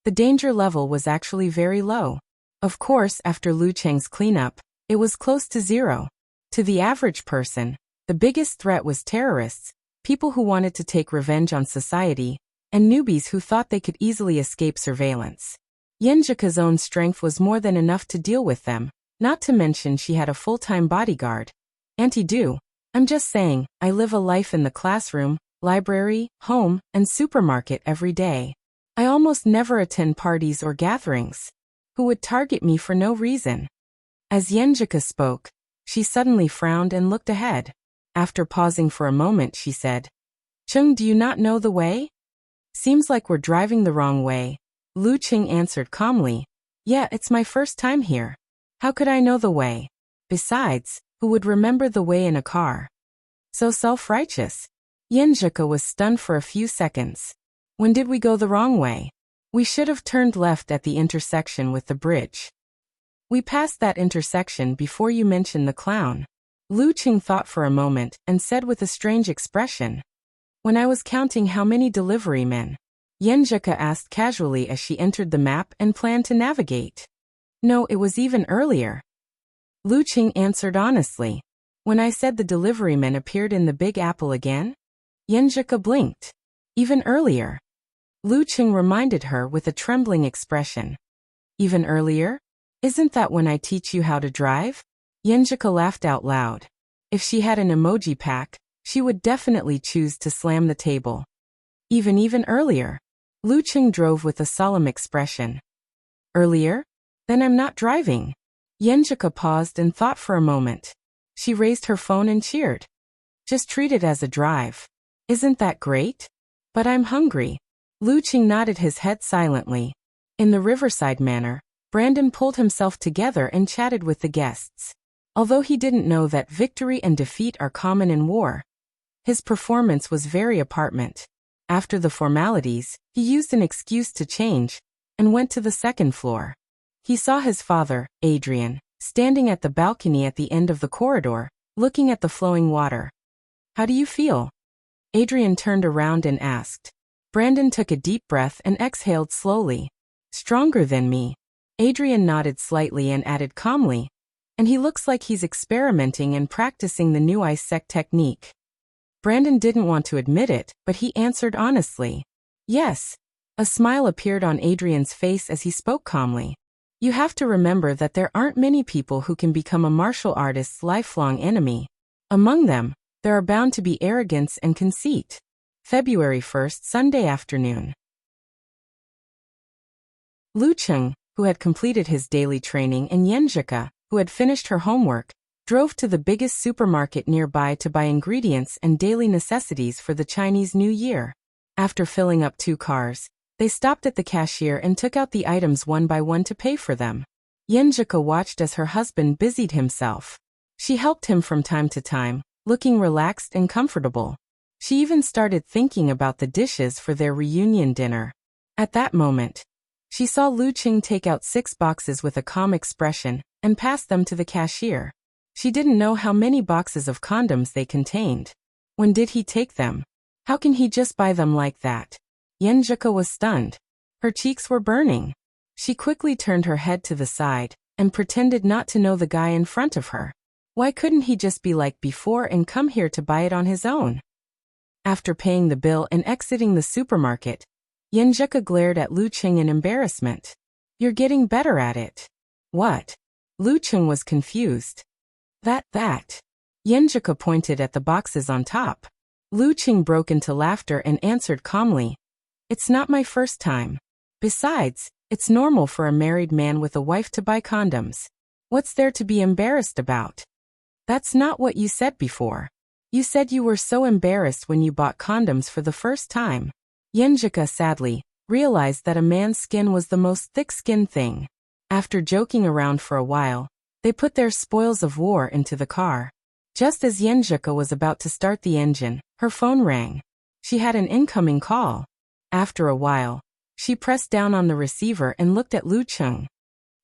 the danger level was actually very low. Of course, after Lu Cheng's cleanup, it was close to zero. To the average person, the biggest threat was terrorists, people who wanted to take revenge on society, and newbies who thought they could easily escape surveillance. Yenjika's own strength was more than enough to deal with them, not to mention she had a full-time bodyguard. Auntie do. I'm just saying, I live a life in the classroom, library, home, and supermarket every day. I almost never attend parties or gatherings. Who would target me for no reason? As Yenjika spoke, she suddenly frowned and looked ahead. After pausing for a moment, she said, "Chung, do you not know the way? Seems like we're driving the wrong way." Lu Cheng answered calmly, "Yeah, it's my first time here. How could I know the way? Besides, who would remember the way in a car?" So self-righteous. Yenjika was stunned for a few seconds. When did we go the wrong way? We should have turned left at the intersection with the bridge. We passed that intersection before you mentioned the clown. Lu Cheng thought for a moment and said with a strange expression, "When I was counting how many delivery men?" Yenjika asked casually as she entered the map and planned to navigate. "No, it was even earlier." Lu Cheng answered honestly. "When I said the delivery men appeared in the Big Apple again?" Yenjika blinked. "Even earlier?" Lu Cheng reminded her with a trembling expression. "Even earlier? Isn't that when I teach you how to drive?" Yenjika laughed out loud. If she had an emoji pack, she would definitely choose to slam the table. Even earlier? Lu Cheng drove with a solemn expression. "Earlier? Then I'm not driving." Yenjika paused and thought for a moment. She raised her phone and cheered. "Just treat it as a drive. Isn't that great? But I'm hungry." Lu Cheng nodded his head silently. In the riverside manner, Brandon pulled himself together and chatted with the guests. Although he didn't know that victory and defeat are common in war, his performance was very apartment. After the formalities, he used an excuse to change and went to the second floor. He saw his father, Adrian, standing at the balcony at the end of the corridor, looking at the flowing water. "How do you feel?" Adrian turned around and asked. Brandon took a deep breath and exhaled slowly. "Stronger than me." Adrian nodded slightly and added calmly, "And he looks like he's experimenting and practicing the new ice sec technique." Brandon didn't want to admit it, but he answered honestly. "Yes." A smile appeared on Adrian's face as he spoke calmly. "You have to remember that there aren't many people who can become a martial artist's lifelong enemy. Among them, there are bound to be arrogance and conceit." February 1st, Sunday afternoon. Lu Cheng, who had completed his daily training, and Yenjika, who had finished her homework, drove to the biggest supermarket nearby to buy ingredients and daily necessities for the Chinese New Year. After filling up 2 cars, they stopped at the cashier and took out the items one by one to pay for them. Yenjika watched as her husband busied himself. She helped him from time to time, looking relaxed and comfortable. She even started thinking about the dishes for their reunion dinner. At that moment, she saw Lu Cheng take out 6 boxes with a calm expression and pass them to the cashier. She didn't know how many boxes of condoms they contained. When did he take them? How can he just buy them like that? Yenjika was stunned. Her cheeks were burning. She quickly turned her head to the side and pretended not to know the guy in front of her. Why couldn't he just be like before and come here to buy it on his own? After paying the bill and exiting the supermarket, Yenjika glared at Lu Cheng in embarrassment. "You're getting better at it." "What?" Lu Cheng was confused. That. Yenjika pointed at the boxes on top. Lu Cheng broke into laughter and answered calmly. "It's not my first time. Besides, it's normal for a married man with a wife to buy condoms. What's there to be embarrassed about?" "That's not what you said before. You said you were so embarrassed when you bought condoms for the first time." Yenjika sadly realized that a man's skin was the most thick-skinned thing. After joking around for a while, they put their spoils of war into the car. Just as Yenjika was about to start the engine, her phone rang. She had an incoming call. After a while, she pressed down on the receiver and looked at Lu Cheng.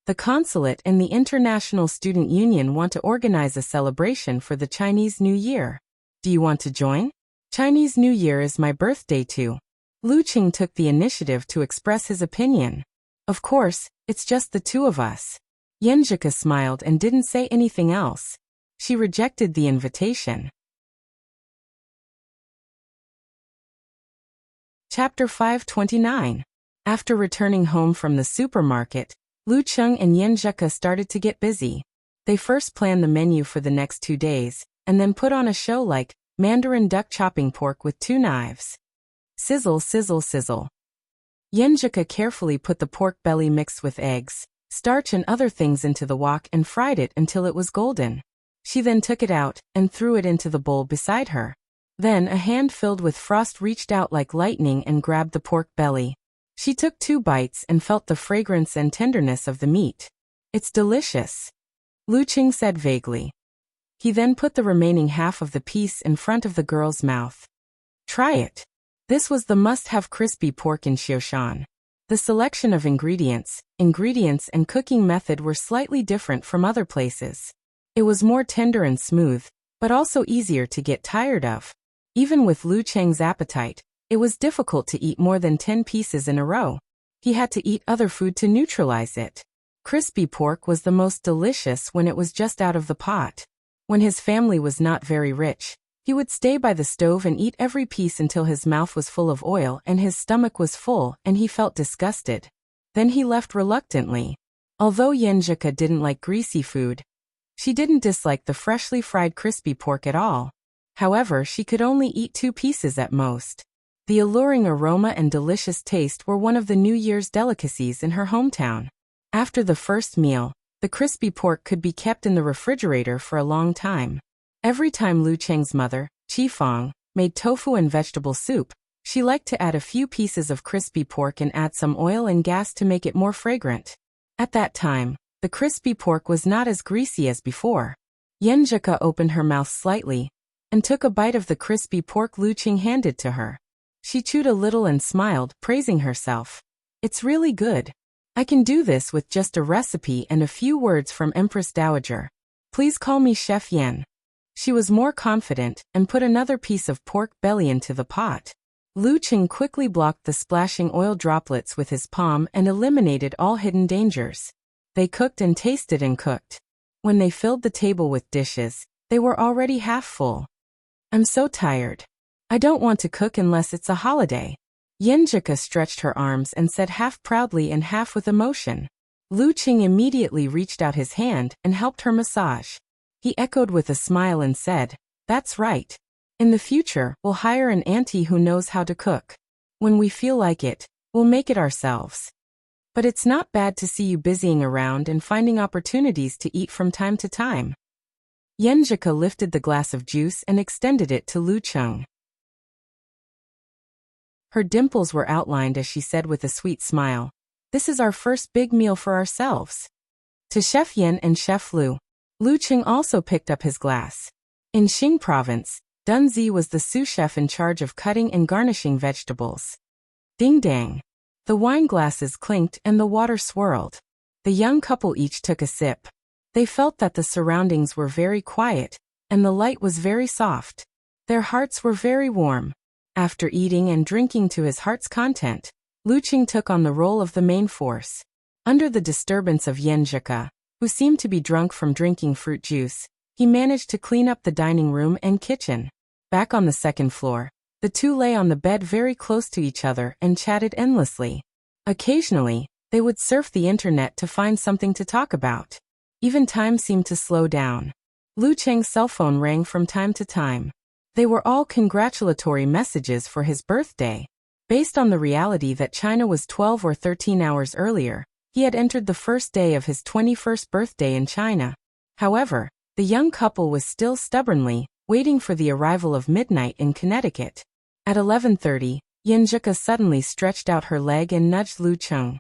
"The consulate and the International Student Union want to organize a celebration for the Chinese New Year. Do you want to join?" Chinese New Year is my birthday too. Lu Qing took the initiative to express his opinion. Of course, it's just the two of us. Yenjika smiled and didn't say anything else. She rejected the invitation. Chapter 529. After returning home from the supermarket, Lu Qing and Yenjika started to get busy. They first planned the menu for the next 2 days, and then put on a show like Mandarin duck chopping pork with 2 knives. Sizzle, sizzle, sizzle. Yenjika carefully put the pork belly mixed with eggs, starch and other things into the wok and fried it until it was golden. She then took it out and threw it into the bowl beside her. Then a hand filled with frost reached out like lightning and grabbed the pork belly. She took 2 bites and felt the fragrance and tenderness of the meat. It's delicious, Lu Qing said vaguely. He then put the remaining half of the piece in front of the girl's mouth. Try it. This was the must-have crispy pork in Xiaoshan. The selection of ingredients and cooking method were slightly different from other places. It was more tender and smooth, but also easier to get tired of. Even with Lu Qing's appetite, it was difficult to eat more than 10 pieces in a row. He had to eat other food to neutralize it. Crispy pork was the most delicious when it was just out of the pot. When his family was not very rich, he would stay by the stove and eat every piece until his mouth was full of oil and his stomach was full and he felt disgusted. Then he left reluctantly. Although Yenjika didn't like greasy food, she didn't dislike the freshly fried crispy pork at all. However, she could only eat 2 pieces at most. The alluring aroma and delicious taste were one of the New Year's delicacies in her hometown. After the first meal, the crispy pork could be kept in the refrigerator for a long time. Every time Lu Qing's mother, Qifang, made tofu and vegetable soup, she liked to add a few pieces of crispy pork and add some oil and gas to make it more fragrant. At that time, the crispy pork was not as greasy as before. Yenjika opened her mouth slightly and took a bite of the crispy pork Lu Qing handed to her. She chewed a little and smiled, praising herself. It's really good. I can do this with just a recipe and a few words from Empress Dowager. Please call me Chef Yen. She was more confident and put another piece of pork belly into the pot. Lu Qing quickly blocked the splashing oil droplets with his palm and eliminated all hidden dangers. They cooked and tasted and cooked. When they filled the table with dishes, they were already half full. I'm so tired. I don't want to cook unless it's a holiday. Yenjika stretched her arms and said half proudly and half with emotion. Lu Qing immediately reached out his hand and helped her massage. He echoed with a smile and said, That's right. In the future, we'll hire an auntie who knows how to cook. When we feel like it, we'll make it ourselves. But it's not bad to see you busying around and finding opportunities to eat from time to time. Yenjika lifted the glass of juice and extended it to Lu Qing. Her dimples were outlined as she said with a sweet smile, This is our first big meal for ourselves. To Chef Yen and Chef Lu, Lu Qing also picked up his glass. In Xing province, Dunzi was the sous chef in charge of cutting and garnishing vegetables. Ding dang. The wine glasses clinked and the water swirled. The young couple each took a sip. They felt that the surroundings were very quiet, and the light was very soft. Their hearts were very warm. After eating and drinking to his heart's content, Lu Qing took on the role of the main force. Under the disturbance of Yenjika, who seemed to be drunk from drinking fruit juice, he managed to clean up the dining room and kitchen. Back on the second floor, the two lay on the bed very close to each other and chatted endlessly. Occasionally, they would surf the internet to find something to talk about. Even time seemed to slow down. Lu Qing's cell phone rang from time to time. They were all congratulatory messages for his birthday. Based on the reality that China was 12 or 13 hours earlier, he had entered the first day of his 21st birthday in China. However, the young couple was still stubbornly waiting for the arrival of midnight in Connecticut. At 11:30, Yenjika suddenly stretched out her leg and nudged Lu Qing.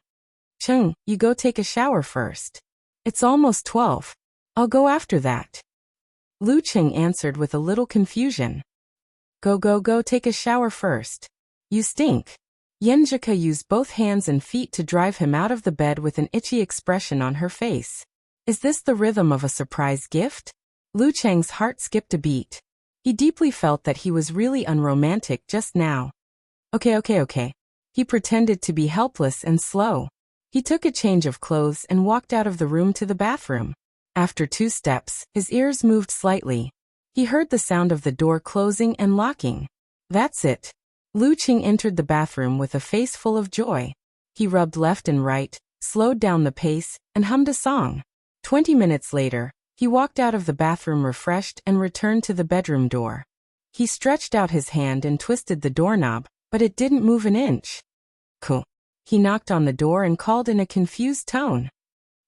Qing, you go take a shower first. It's almost 12. I'll go after that. Lu Qing answered with a little confusion. Go take a shower first. You stink. Yenjika used both hands and feet to drive him out of the bed with an itchy expression on her face. Is this the rhythm of a surprise gift? Lu Cheng's heart skipped a beat. He deeply felt that he was really unromantic just now. Okay. He pretended to be helpless and slow. He took a change of clothes and walked out of the room to the bathroom. After 2 steps, his ears moved slightly. He heard the sound of the door closing and locking. That's it. Lu Qing entered the bathroom with a face full of joy. He rubbed left and right, slowed down the pace, and hummed a song. 20 minutes later, he walked out of the bathroom refreshed and returned to the bedroom door. He stretched out his hand and twisted the doorknob, but it didn't move an inch. Cool. He knocked on the door and called in a confused tone.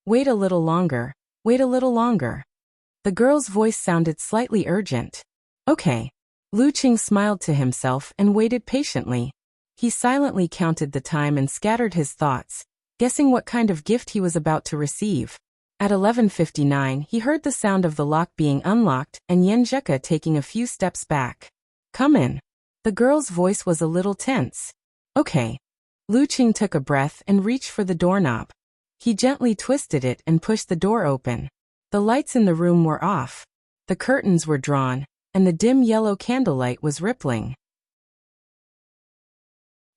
Wait a little longer. Wait a little longer. The girl's voice sounded slightly urgent. Okay. Lu Qing smiled to himself and waited patiently. He silently counted the time and scattered his thoughts, guessing what kind of gift he was about to receive. At 11:59, he heard the sound of the lock being unlocked and Yen Zheka taking a few steps back. Come in. The girl's voice was a little tense. Okay. Lu Qing took a breath and reached for the doorknob. He gently twisted it and pushed the door open. The lights in the room were off. The curtains were drawn, and the dim yellow candlelight was rippling.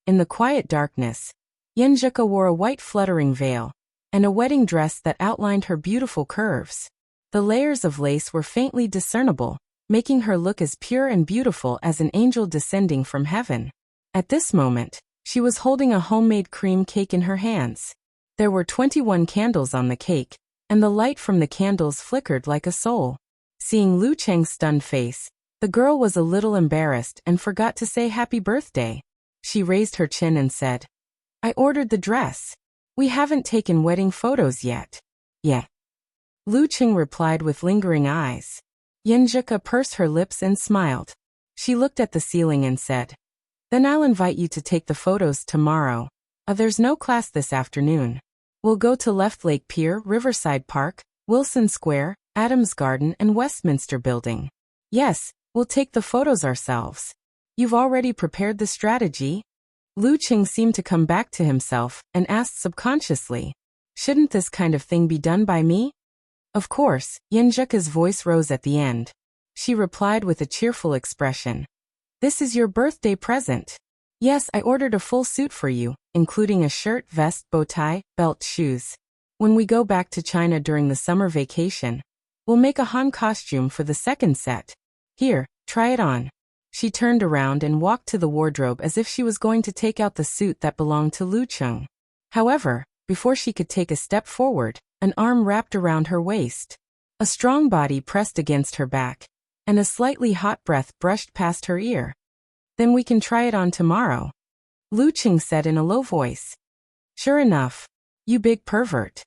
In the quiet darkness, Yen Zheka wore a white fluttering veil and a wedding dress that outlined her beautiful curves. The layers of lace were faintly discernible, making her look as pure and beautiful as an angel descending from heaven. At this moment, she was holding a homemade cream cake in her hands. There were 21 candles on the cake, and the light from the candles flickered like a soul. Seeing Lu Cheng's stunned face, the girl was a little embarrassed and forgot to say happy birthday. She raised her chin and said, I ordered the dress. We haven't taken wedding photos yet. Yeah. Lu Qing replied with lingering eyes. Yen Zheka pursed her lips and smiled. She looked at the ceiling and said, Then I'll invite you to take the photos tomorrow. There's no class this afternoon. We'll go to Left Lake Pier, Riverside Park, Wilson Square, Adams Garden and Westminster Building. Yes, we'll take the photos ourselves. You've already prepared the strategy? Lu Qing seemed to come back to himself and asked subconsciously, Shouldn't this kind of thing be done by me? Of course, Yen Zheka's voice rose at the end. She replied with a cheerful expression. This is your birthday present. Yes, I ordered a full suit for you, including a shirt, vest, bow tie, belt, shoes. When we go back to China during the summer vacation, we'll make a Han costume for the second set. Here, try it on. She turned around and walked to the wardrobe as if she was going to take out the suit that belonged to Lu Qing. However, before she could take a step forward, an arm wrapped around her waist. A strong body pressed against her back, and a slightly hot breath brushed past her ear. Then we can try it on tomorrow, Lu Qing said in a low voice. Sure enough. You big pervert.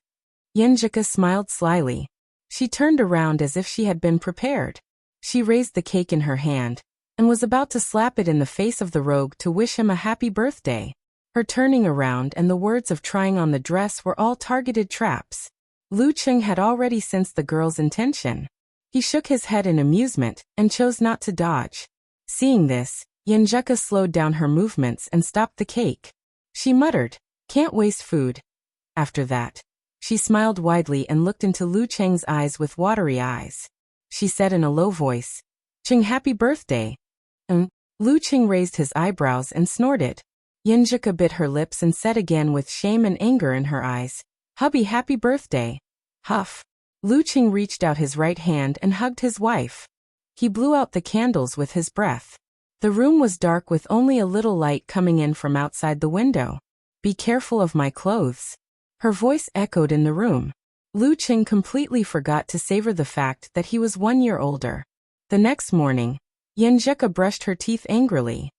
Yen Zheka smiled slyly. She turned around as if she had been prepared. She raised the cake in her hand, and was about to slap it in the face of the rogue to wish him a happy birthday. Her turning around and the words of trying on the dress were all targeted traps. Lu Qing had already sensed the girl's intention. He shook his head in amusement and chose not to dodge. Seeing this, Yen Zheka slowed down her movements and stopped the cake. She muttered, Can't waste food. After that, she smiled widely and looked into Lu Cheng's eyes with watery eyes. She said in a low voice, Qing, happy birthday. Lu Qing raised his eyebrows and snorted. Yen Zheka bit her lips and said again with shame and anger in her eyes, Hubby, happy birthday. Huff. Lu Qing reached out his right hand and hugged his wife. He blew out the candles with his breath. The room was dark with only a little light coming in from outside the window. Be careful of my clothes. Her voice echoed in the room. Lu Qing completely forgot to savor the fact that he was 1 year older. The next morning, Yen Zheka brushed her teeth angrily.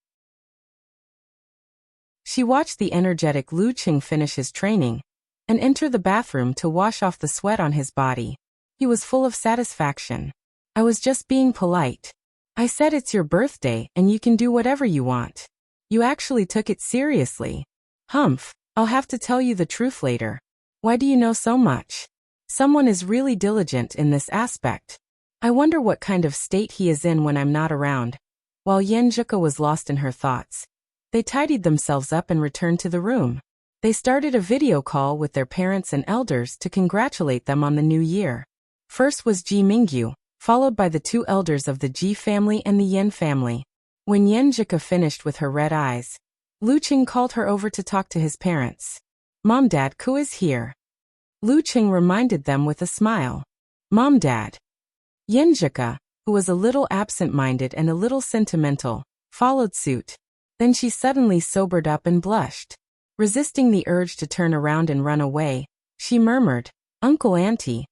She watched the energetic Lu Qing finish his training and enter the bathroom to wash off the sweat on his body. He was full of satisfaction. I was just being polite. I said it's your birthday and you can do whatever you want. You actually took it seriously. Humph, I'll have to tell you the truth later. Why do you know so much? Someone is really diligent in this aspect. I wonder what kind of state he is in when I'm not around. While Yen Zheka was lost in her thoughts, they tidied themselves up and returned to the room. They started a video call with their parents and elders to congratulate them on the new year. First was Ji Mingyu, followed by the two elders of the Ji family and the Yen family. When Yenjika finished with her red eyes, Lu Qing called her over to talk to his parents. Mom, Dad, Ku is here. Lu Qing reminded them with a smile. Mom, Dad. Yenjika, who was a little absent-minded and a little sentimental, followed suit. Then she suddenly sobered up and blushed. Resisting the urge to turn around and run away, she murmured, Uncle, Auntie.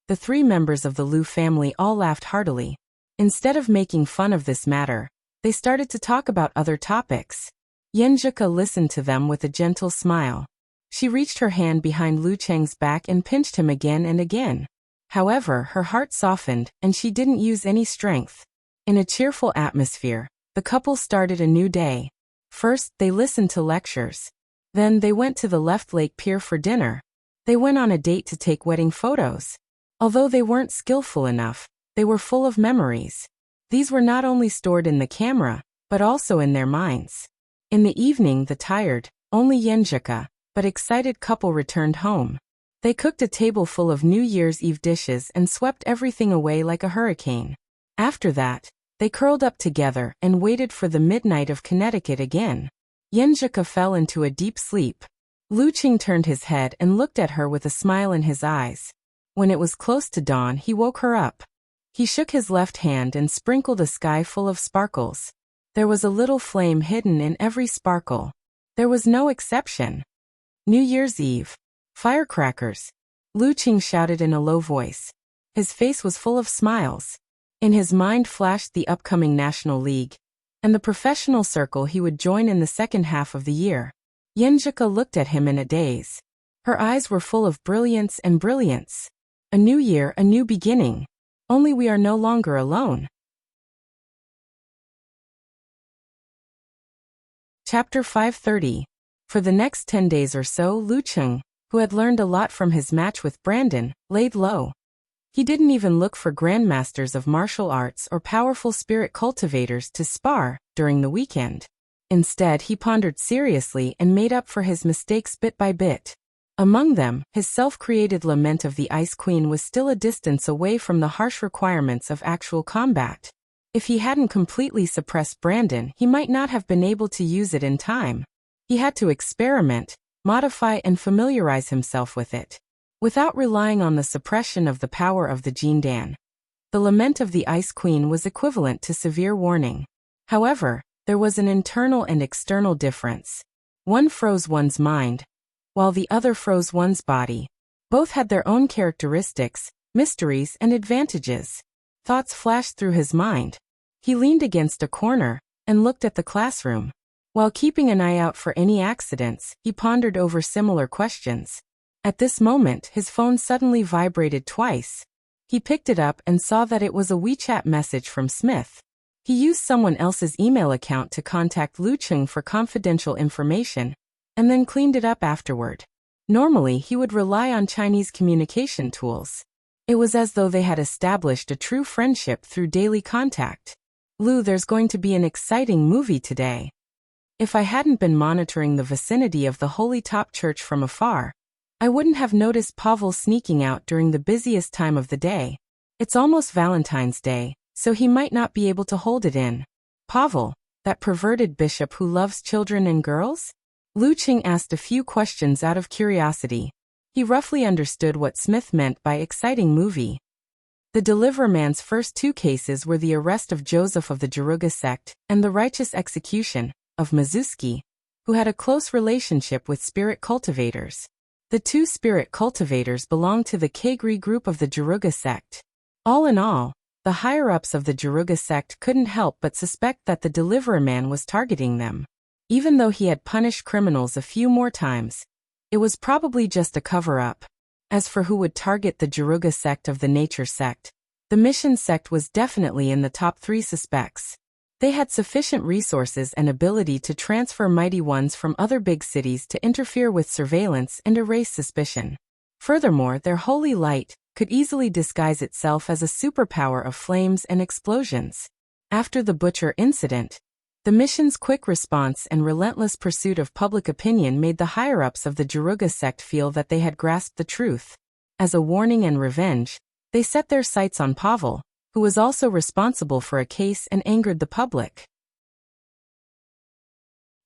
The three members of the Lu family all laughed heartily. Instead of making fun of this matter, they started to talk about other topics. Yenjika listened to them with a gentle smile. She reached her hand behind Lu Cheng's back and pinched him again and again. However, her heart softened, and she didn't use any strength. In a cheerful atmosphere, the couple started a new day. First, they listened to lectures. Then they went to the Left Lake Pier for dinner. They went on a date to take wedding photos. Although they weren't skillful enough, they were full of memories. These were not only stored in the camera, but also in their minds. In the evening, the tired, only Yenjika, but excited couple returned home. They cooked a table full of New Year's Eve dishes and swept everything away like a hurricane. After that, they curled up together and waited for the midnight of Connecticut again. Yenjika fell into a deep sleep. Lu Qing turned his head and looked at her with a smile in his eyes. When it was close to dawn, he woke her up. He shook his left hand and sprinkled a sky full of sparkles. There was a little flame hidden in every sparkle. There was no exception. New Year's Eve. Firecrackers. Lu Qing shouted in a low voice. His face was full of smiles. In his mind flashed the upcoming National League, and the professional circle he would join in the second half of the year. Yenjika looked at him in a daze. Her eyes were full of brilliance and brilliance. A new year, a new beginning. Only we are no longer alone. Chapter 530. For the next 10 days or so, Lu Qing, who had learned a lot from his match with Brandon, laid low. He didn't even look for grandmasters of martial arts or powerful spirit cultivators to spar during the weekend. Instead, he pondered seriously and made up for his mistakes bit by bit. Among them, his self-created lament of the Ice Queen was still a distance away from the harsh requirements of actual combat. If he hadn't completely suppressed Brandon, he might not have been able to use it in time. He had to experiment, modify and familiarize himself with it, without relying on the suppression of the power of the Jindan. The lament of the Ice Queen was equivalent to severe warning. However, there was an internal and external difference. One froze one's mind, while the other froze one's body. Both had their own characteristics, mysteries, and advantages. Thoughts flashed through his mind. He leaned against a corner and looked at the classroom. While keeping an eye out for any accidents, he pondered over similar questions. At this moment, his phone suddenly vibrated twice. He picked it up and saw that it was a WeChat message from Smith. He used someone else's email account to contact Lu Qing for confidential information, and then cleaned it up afterward. Normally, he would rely on Chinese communication tools. It was as though they had established a true friendship through daily contact. Lu, there's going to be an exciting movie today. If I hadn't been monitoring the vicinity of the Holy Top Church from afar, I wouldn't have noticed Pavel sneaking out during the busiest time of the day. It's almost Valentine's Day, so he might not be able to hold it in. Pavel, that perverted bishop who loves children and girls? Lu Qing asked a few questions out of curiosity. He roughly understood what Smith meant by exciting movie. The Deliver Man's first two cases were the arrest of Joseph of the Jeruga sect and the righteous execution of Mizuski, who had a close relationship with spirit cultivators. The two spirit cultivators belonged to the Kagri group of the Jeruga sect. All in all, the higher-ups of the Jeruga sect couldn't help but suspect that the Deliverer Man was targeting them. Even though he had punished criminals a few more times, it was probably just a cover-up. As for who would target the Jeruga sect of the Nature sect, the Mission sect was definitely in the top 3 suspects. They had sufficient resources and ability to transfer mighty ones from other big cities to interfere with surveillance and erase suspicion. Furthermore, their holy light could easily disguise itself as a superpower of flames and explosions. After the Butcher incident, the mission's quick response and relentless pursuit of public opinion made the higher-ups of the Jeruga sect feel that they had grasped the truth. As a warning and revenge, they set their sights on Pavel, who was also responsible for a case and angered the public.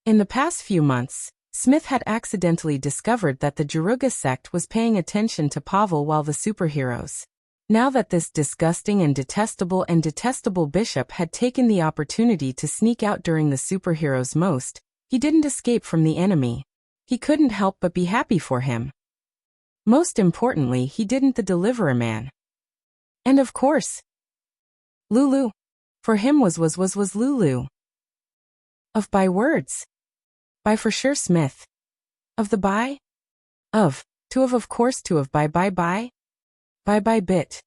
In the past few months, Smith had accidentally discovered that the Jaruga sect was paying attention to Pavel while the superheroes. Now that this disgusting and detestable bishop had taken the opportunity to sneak out during the superheroes' most, he didn't escape from the enemy. He couldn't help but be happy for him. Most importantly, he didn't the deliverer man. And of course, Lulu. For him was Lulu. Of by words. By for sure Smith. Of the by? Of. To of course to of by. Bye bit.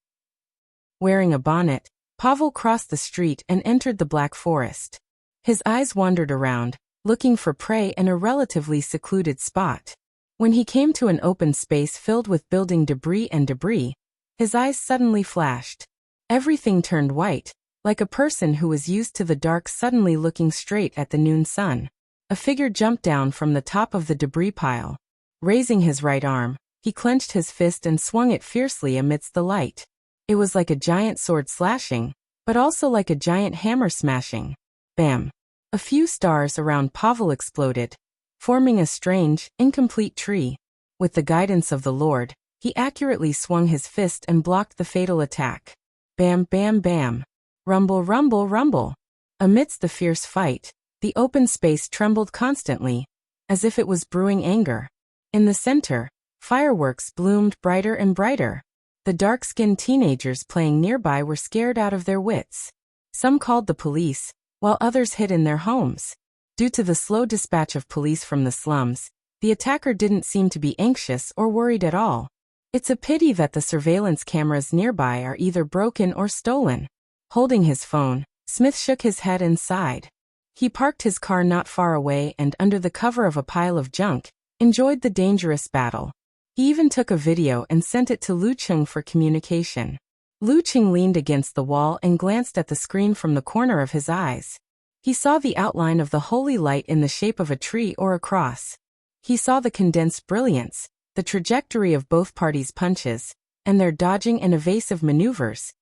Wearing a bonnet, Pavel crossed the street and entered the Black Forest. His eyes wandered around, looking for prey in a relatively secluded spot. When he came to an open space filled with building debris, his eyes suddenly flashed. Everything turned white, like a person who was used to the dark suddenly looking straight at the noon sun. A figure jumped down from the top of the debris pile. Raising his right arm, he clenched his fist and swung it fiercely amidst the light. It was like a giant sword slashing, but also like a giant hammer smashing. Bam! A few stars around Pavel exploded, forming a strange, incomplete tree. With the guidance of the Lord, he accurately swung his fist and blocked the fatal attack. Bam, bam, bam. Rumble, rumble, rumble. Amidst the fierce fight, the open space trembled constantly, as if it was brewing anger. In the center, fireworks bloomed brighter and brighter. The dark-skinned teenagers playing nearby were scared out of their wits. Some called the police, while others hid in their homes. Due to the slow dispatch of police from the slums, the attacker didn't seem to be anxious or worried at all. It's a pity that the surveillance cameras nearby are either broken or stolen. Holding his phone, Smith shook his head and sighed. He parked his car not far away and, under the cover of a pile of junk, enjoyed the dangerous battle. He even took a video and sent it to Lu Cheng for communication. Lu Cheng leaned against the wall and glanced at the screen from the corner of his eyes. He saw the outline of the holy light in the shape of a tree or a cross. He saw the condensed brilliance, the trajectory of both parties' punches, and their dodging and evasive maneuvers.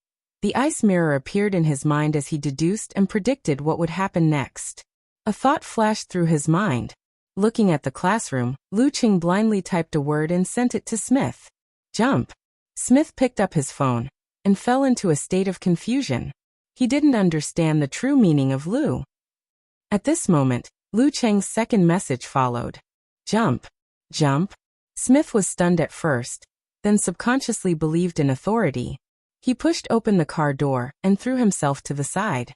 The ice mirror appeared in his mind as he deduced and predicted what would happen next. A thought flashed through his mind. Looking at the classroom, Lu Cheng blindly typed a word and sent it to Smith. Jump. Smith picked up his phone and fell into a state of confusion. He didn't understand the true meaning of Lu. At this moment, Lu Cheng's second message followed. Jump. Jump. Smith was stunned at first, then subconsciously believed in authority. He pushed open the car door and threw himself to the side.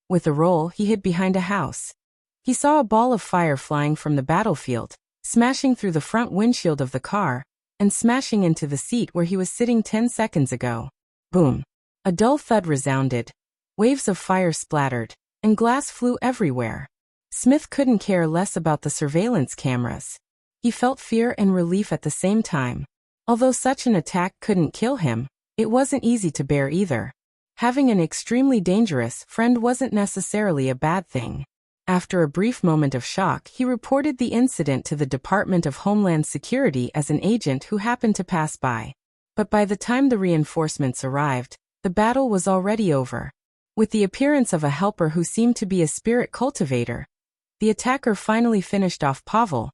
With a roll, he hid behind a house. He saw a ball of fire flying from the battlefield, smashing through the front windshield of the car, and smashing into the seat where he was sitting 10 seconds ago. Boom! A dull thud resounded. Waves of fire splattered, and glass flew everywhere. Smith couldn't care less about the surveillance cameras. He felt fear and relief at the same time. Although such an attack couldn't kill him, it wasn't easy to bear either. Having an extremely dangerous friend wasn't necessarily a bad thing. After a brief moment of shock, he reported the incident to the Department of Homeland Security as an agent who happened to pass by. But by the time the reinforcements arrived, the battle was already over. With the appearance of a helper who seemed to be a spirit cultivator, the attacker finally finished off Pavel,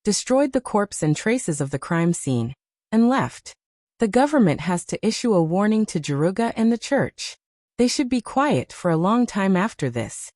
destroyed the corpse and traces of the crime scene, and left. The government has to issue a warning to Jaruga and the church. They should be quiet for a long time after this.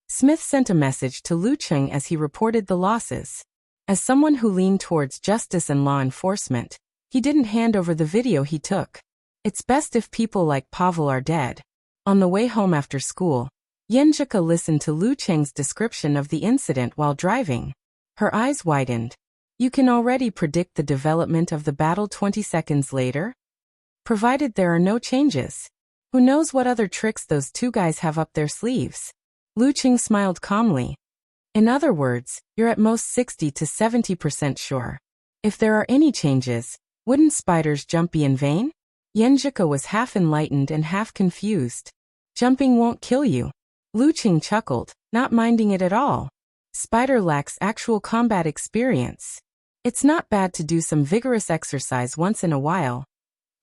Smith sent a message to Lu Cheng as he reported the losses. As someone who leaned towards justice and law enforcement, he didn't hand over the video he took. It's best if people like Pavel are dead. On the way home after school, Yenjika listened to Lu Cheng's description of the incident while driving. Her eyes widened. You can already predict the development of the battle 20 seconds later? Provided there are no changes. Who knows what other tricks those two guys have up their sleeves? Lu Cheng smiled calmly. In other words, you're at most 60 to 70% sure. If there are any changes, wouldn't Spider's jump be in vain? Yenjika was half enlightened and half confused. Jumping won't kill you. Lu Cheng chuckled, not minding it at all. Spider lacks actual combat experience. It's not bad to do some vigorous exercise once in a while.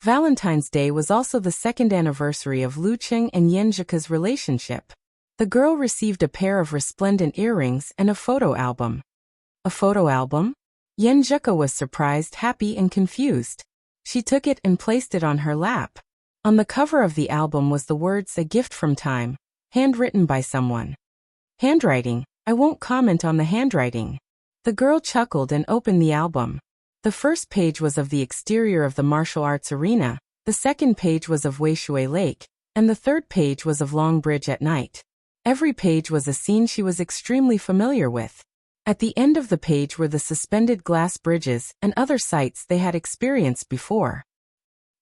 Valentine's Day was also the second anniversary of Lu Qing and Yenjika's relationship. The girl received a pair of resplendent earrings and a photo album. A photo album? Yenjika was surprised, happy, and confused. She took it and placed it on her lap. On the cover of the album was the words "A gift from time," handwritten by someone. Handwriting? I won't comment on the handwriting. The girl chuckled and opened the album. The first page was of the exterior of the martial arts arena, the second page was of Weishui Lake, and the third page was of Long Bridge at night. Every page was a scene she was extremely familiar with. At the end of the page were the suspended glass bridges and other sights they had experienced before.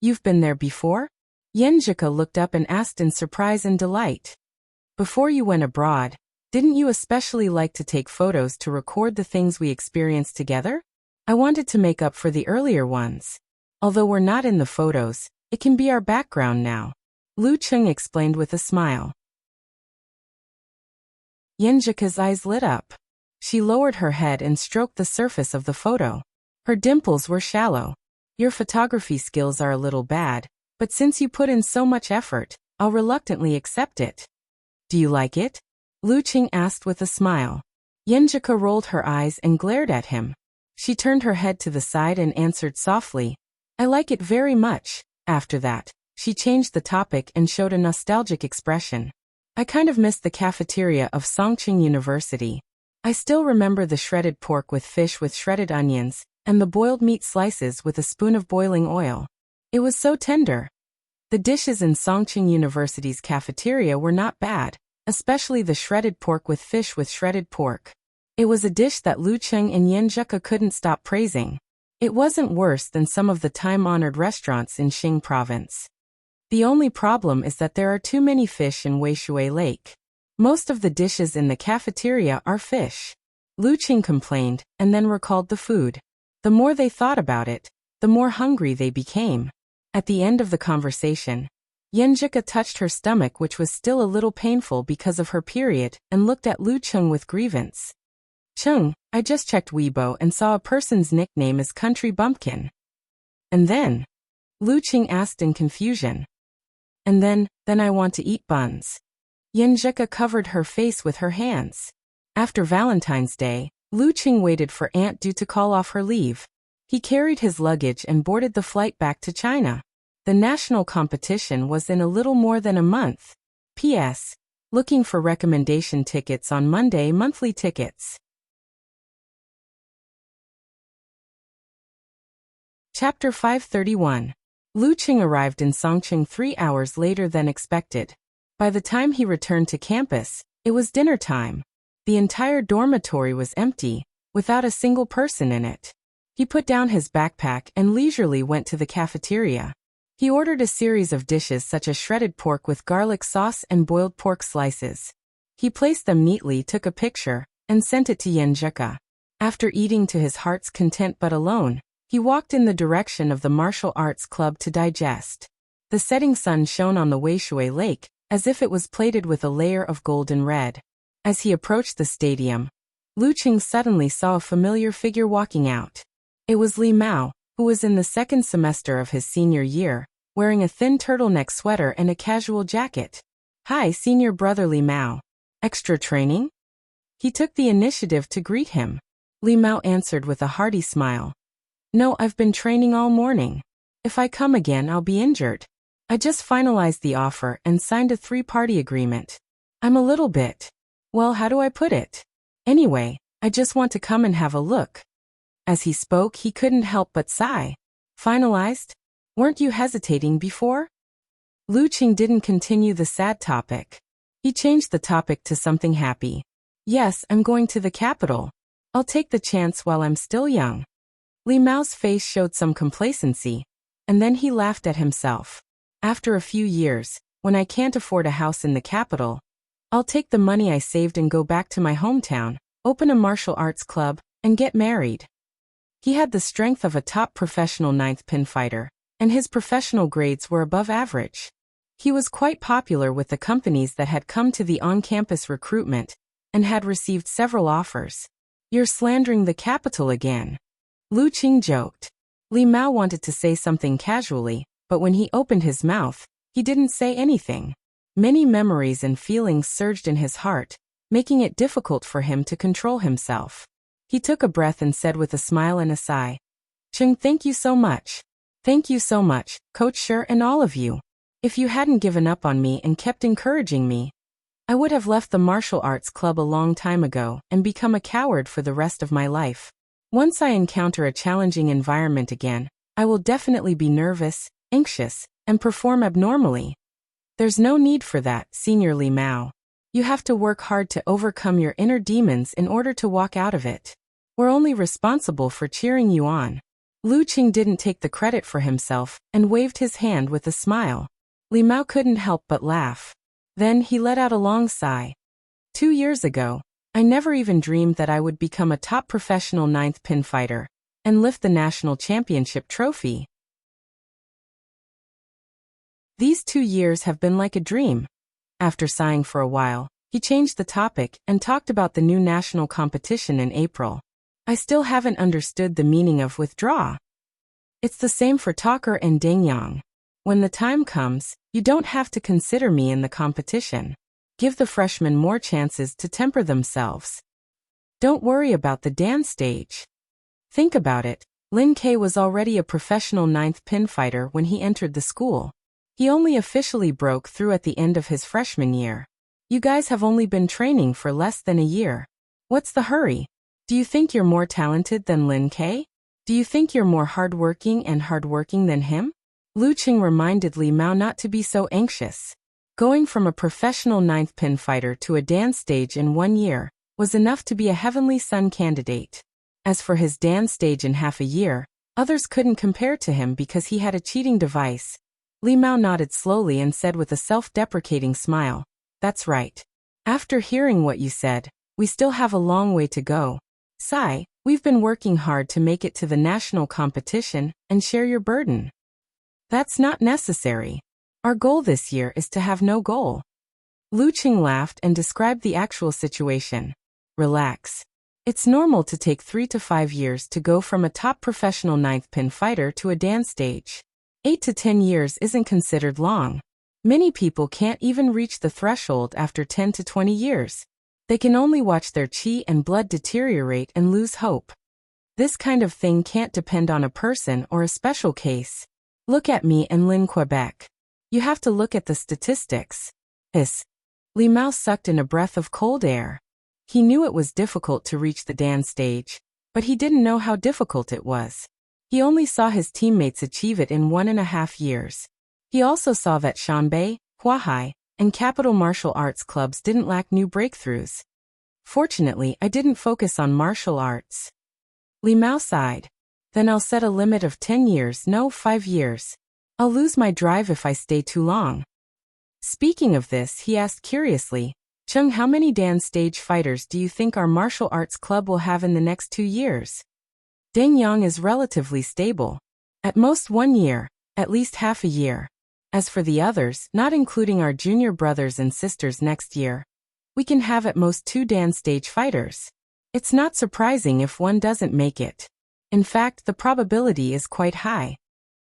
You've been there before? Yenjika looked up and asked in surprise and delight. Before you went abroad, didn't you especially like to take photos to record the things we experienced together? I wanted to make up for the earlier ones. Although we're not in the photos, it can be our background now. Lu Qing explained with a smile. Yenjika's eyes lit up. She lowered her head and stroked the surface of the photo. Her dimples were shallow. Your photography skills are a little bad, but since you put in so much effort, I'll reluctantly accept it. Do you like it? Lu Qing asked with a smile. Yenjika rolled her eyes and glared at him. She turned her head to the side and answered softly, I like it very much. After that, she changed the topic and showed a nostalgic expression. I kind of missed the cafeteria of Songqing University. I still remember the shredded pork with fish with shredded onions, and the boiled meat slices with a spoon of boiling oil. It was so tender. The dishes in Songqing University's cafeteria were not bad, especially the shredded pork with fish with shredded pork. It was a dish that Lu Qing and Yenjika couldn't stop praising. It wasn't worse than some of the time-honored restaurants in Xing province. The only problem is that there are too many fish in Weishui Lake. Most of the dishes in the cafeteria are fish. Lu Qing complained, and then recalled the food. The more they thought about it, the more hungry they became. At the end of the conversation, Yenjika touched her stomach, which was still a little painful because of her period, and looked at Lu Qing with grievance. Chung, I just checked Weibo and saw a person's nickname is Country Bumpkin. And then? Lu Qing asked in confusion. And then I want to eat buns. Yenjika covered her face with her hands. After Valentine's Day, Lu Qing waited for Aunt Du to call off her leave. He carried his luggage and boarded the flight back to China. The national competition was in a little more than a month. P.S. Looking for recommendation tickets on Monday. Monthly tickets. Chapter 531. Lu Qing arrived in Songqing 3 hours later than expected. By the time he returned to campus, it was dinner time. The entire dormitory was empty, without a single person in it. He put down his backpack and leisurely went to the cafeteria. He ordered a series of dishes such as shredded pork with garlic sauce and boiled pork slices. He placed them neatly, took a picture, and sent it to Yenjika. After eating to his heart's content but alone, he walked in the direction of the martial arts club to digest. The setting sun shone on the Weishui Lake, as if it was plated with a layer of golden red. As he approached the stadium, Lu Qing suddenly saw a familiar figure walking out. It was Li Mao, who was in the second semester of his senior year, wearing a thin turtleneck sweater and a casual jacket. Hi, senior brother Li Mao. Extra training? He took the initiative to greet him. Li Mao answered with a hearty smile. No, I've been training all morning. If I come again, I'll be injured. I just finalized the offer and signed a 3-party agreement. I'm a little bit, well, how do I put it? Anyway, I just want to come and have a look. As he spoke, he couldn't help but sigh. Finalized? Weren't you hesitating before? Lu Qing didn't continue the sad topic. He changed the topic to something happy. Yes, I'm going to the capital. I'll take the chance while I'm still young. Li Mao's face showed some complacency, and then he laughed at himself. After a few years, when I can't afford a house in the capital, I'll take the money I saved and go back to my hometown, open a martial arts club, and get married. He had the strength of a top professional 9th pin fighter, and his professional grades were above average. He was quite popular with the companies that had come to the on-campus recruitment, and had received several offers. You're slandering the capital again. Lu Qing joked. Li Mao wanted to say something casually, but when he opened his mouth, he didn't say anything. Many memories and feelings surged in his heart, making it difficult for him to control himself. He took a breath and said with a smile and a sigh, "Chung, thank you so much. Thank you so much, Coach Sher and all of you. If you hadn't given up on me and kept encouraging me, I would have left the martial arts club a long time ago and become a coward for the rest of my life. Once I encounter a challenging environment again, I will definitely be nervous, anxious, and perform abnormally. There's no need for that, Senior Li Mao. You have to work hard to overcome your inner demons in order to walk out of it. We're only responsible for cheering you on." Lu Qing didn't take the credit for himself and waved his hand with a smile. Li Mao couldn't help but laugh. Then he let out a long sigh. 2 years ago, I never even dreamed that I would become a top professional 9th pin fighter and lift the national championship trophy. These 2 years have been like a dream. After sighing for a while, he changed the topic and talked about the new national competition in April. I still haven't understood the meaning of withdraw. It's the same for Talker and Ding Yang. When the time comes, you don't have to consider me in the competition. Give the freshmen more chances to temper themselves. Don't worry about the dance stage. Think about it, Lin K was already a professional 9th pin fighter when he entered the school. He only officially broke through at the end of his freshman year. You guys have only been training for less than a year. What's the hurry? Do you think you're more talented than Lin K? Do you think you're more hardworking than him? Lu Qing reminded Li Mao not to be so anxious. Going from a professional 9th pin fighter to a dance stage in 1 year was enough to be a Heavenly Sun candidate. As for his dance stage in half a year, others couldn't compare to him because he had a cheating device. Li Mao nodded slowly and said with a self-deprecating smile, "That's right. After hearing what you said, we still have a long way to go. Sai, we've been working hard to make it to the national competition and share your burden. That's not necessary. Our goal this year is to have no goal." Lu Qing laughed and described the actual situation. "Relax. It's normal to take 3 to 5 years to go from a top professional 9th pin fighter to a dance stage. 8 to 10 years isn't considered long. Many people can't even reach the threshold after 10 to 20 years. They can only watch their qi and blood deteriorate and lose hope. This kind of thing can't depend on a person or a special case. Look at me and Lin Quebec. You have to look at the statistics." Li Mao sucked in a breath of cold air. He knew it was difficult to reach the dance stage, but he didn't know how difficult it was. He only saw his teammates achieve it in 1.5 years. He also saw that Shanbei, Huahai, and Capital Martial Arts clubs didn't lack new breakthroughs. "Fortunately, I didn't focus on martial arts." Li Mao sighed. "Then I'll set a limit of 10 years, no, 5 years. I'll lose my drive if I stay too long." Speaking of this, he asked curiously, "Chung, how many dance stage fighters do you think our martial arts club will have in the next 2 years?" Ding Yang is relatively stable. At most 1 year, at least half a year. As for the others, not including our junior brothers and sisters next year, we can have at most 2 dance stage fighters. It's not surprising if one doesn't make it. In fact, the probability is quite high.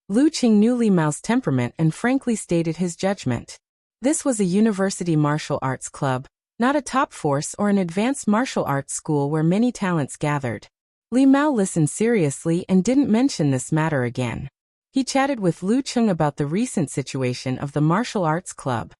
Lu Qing knew Li Mao's temperament and frankly stated his judgment. This was a university martial arts club, not a top force or an advanced martial arts school where many talents gathered. Li Mao listened seriously and didn't mention this matter again. He chatted with Lu Qing about the recent situation of the martial arts club.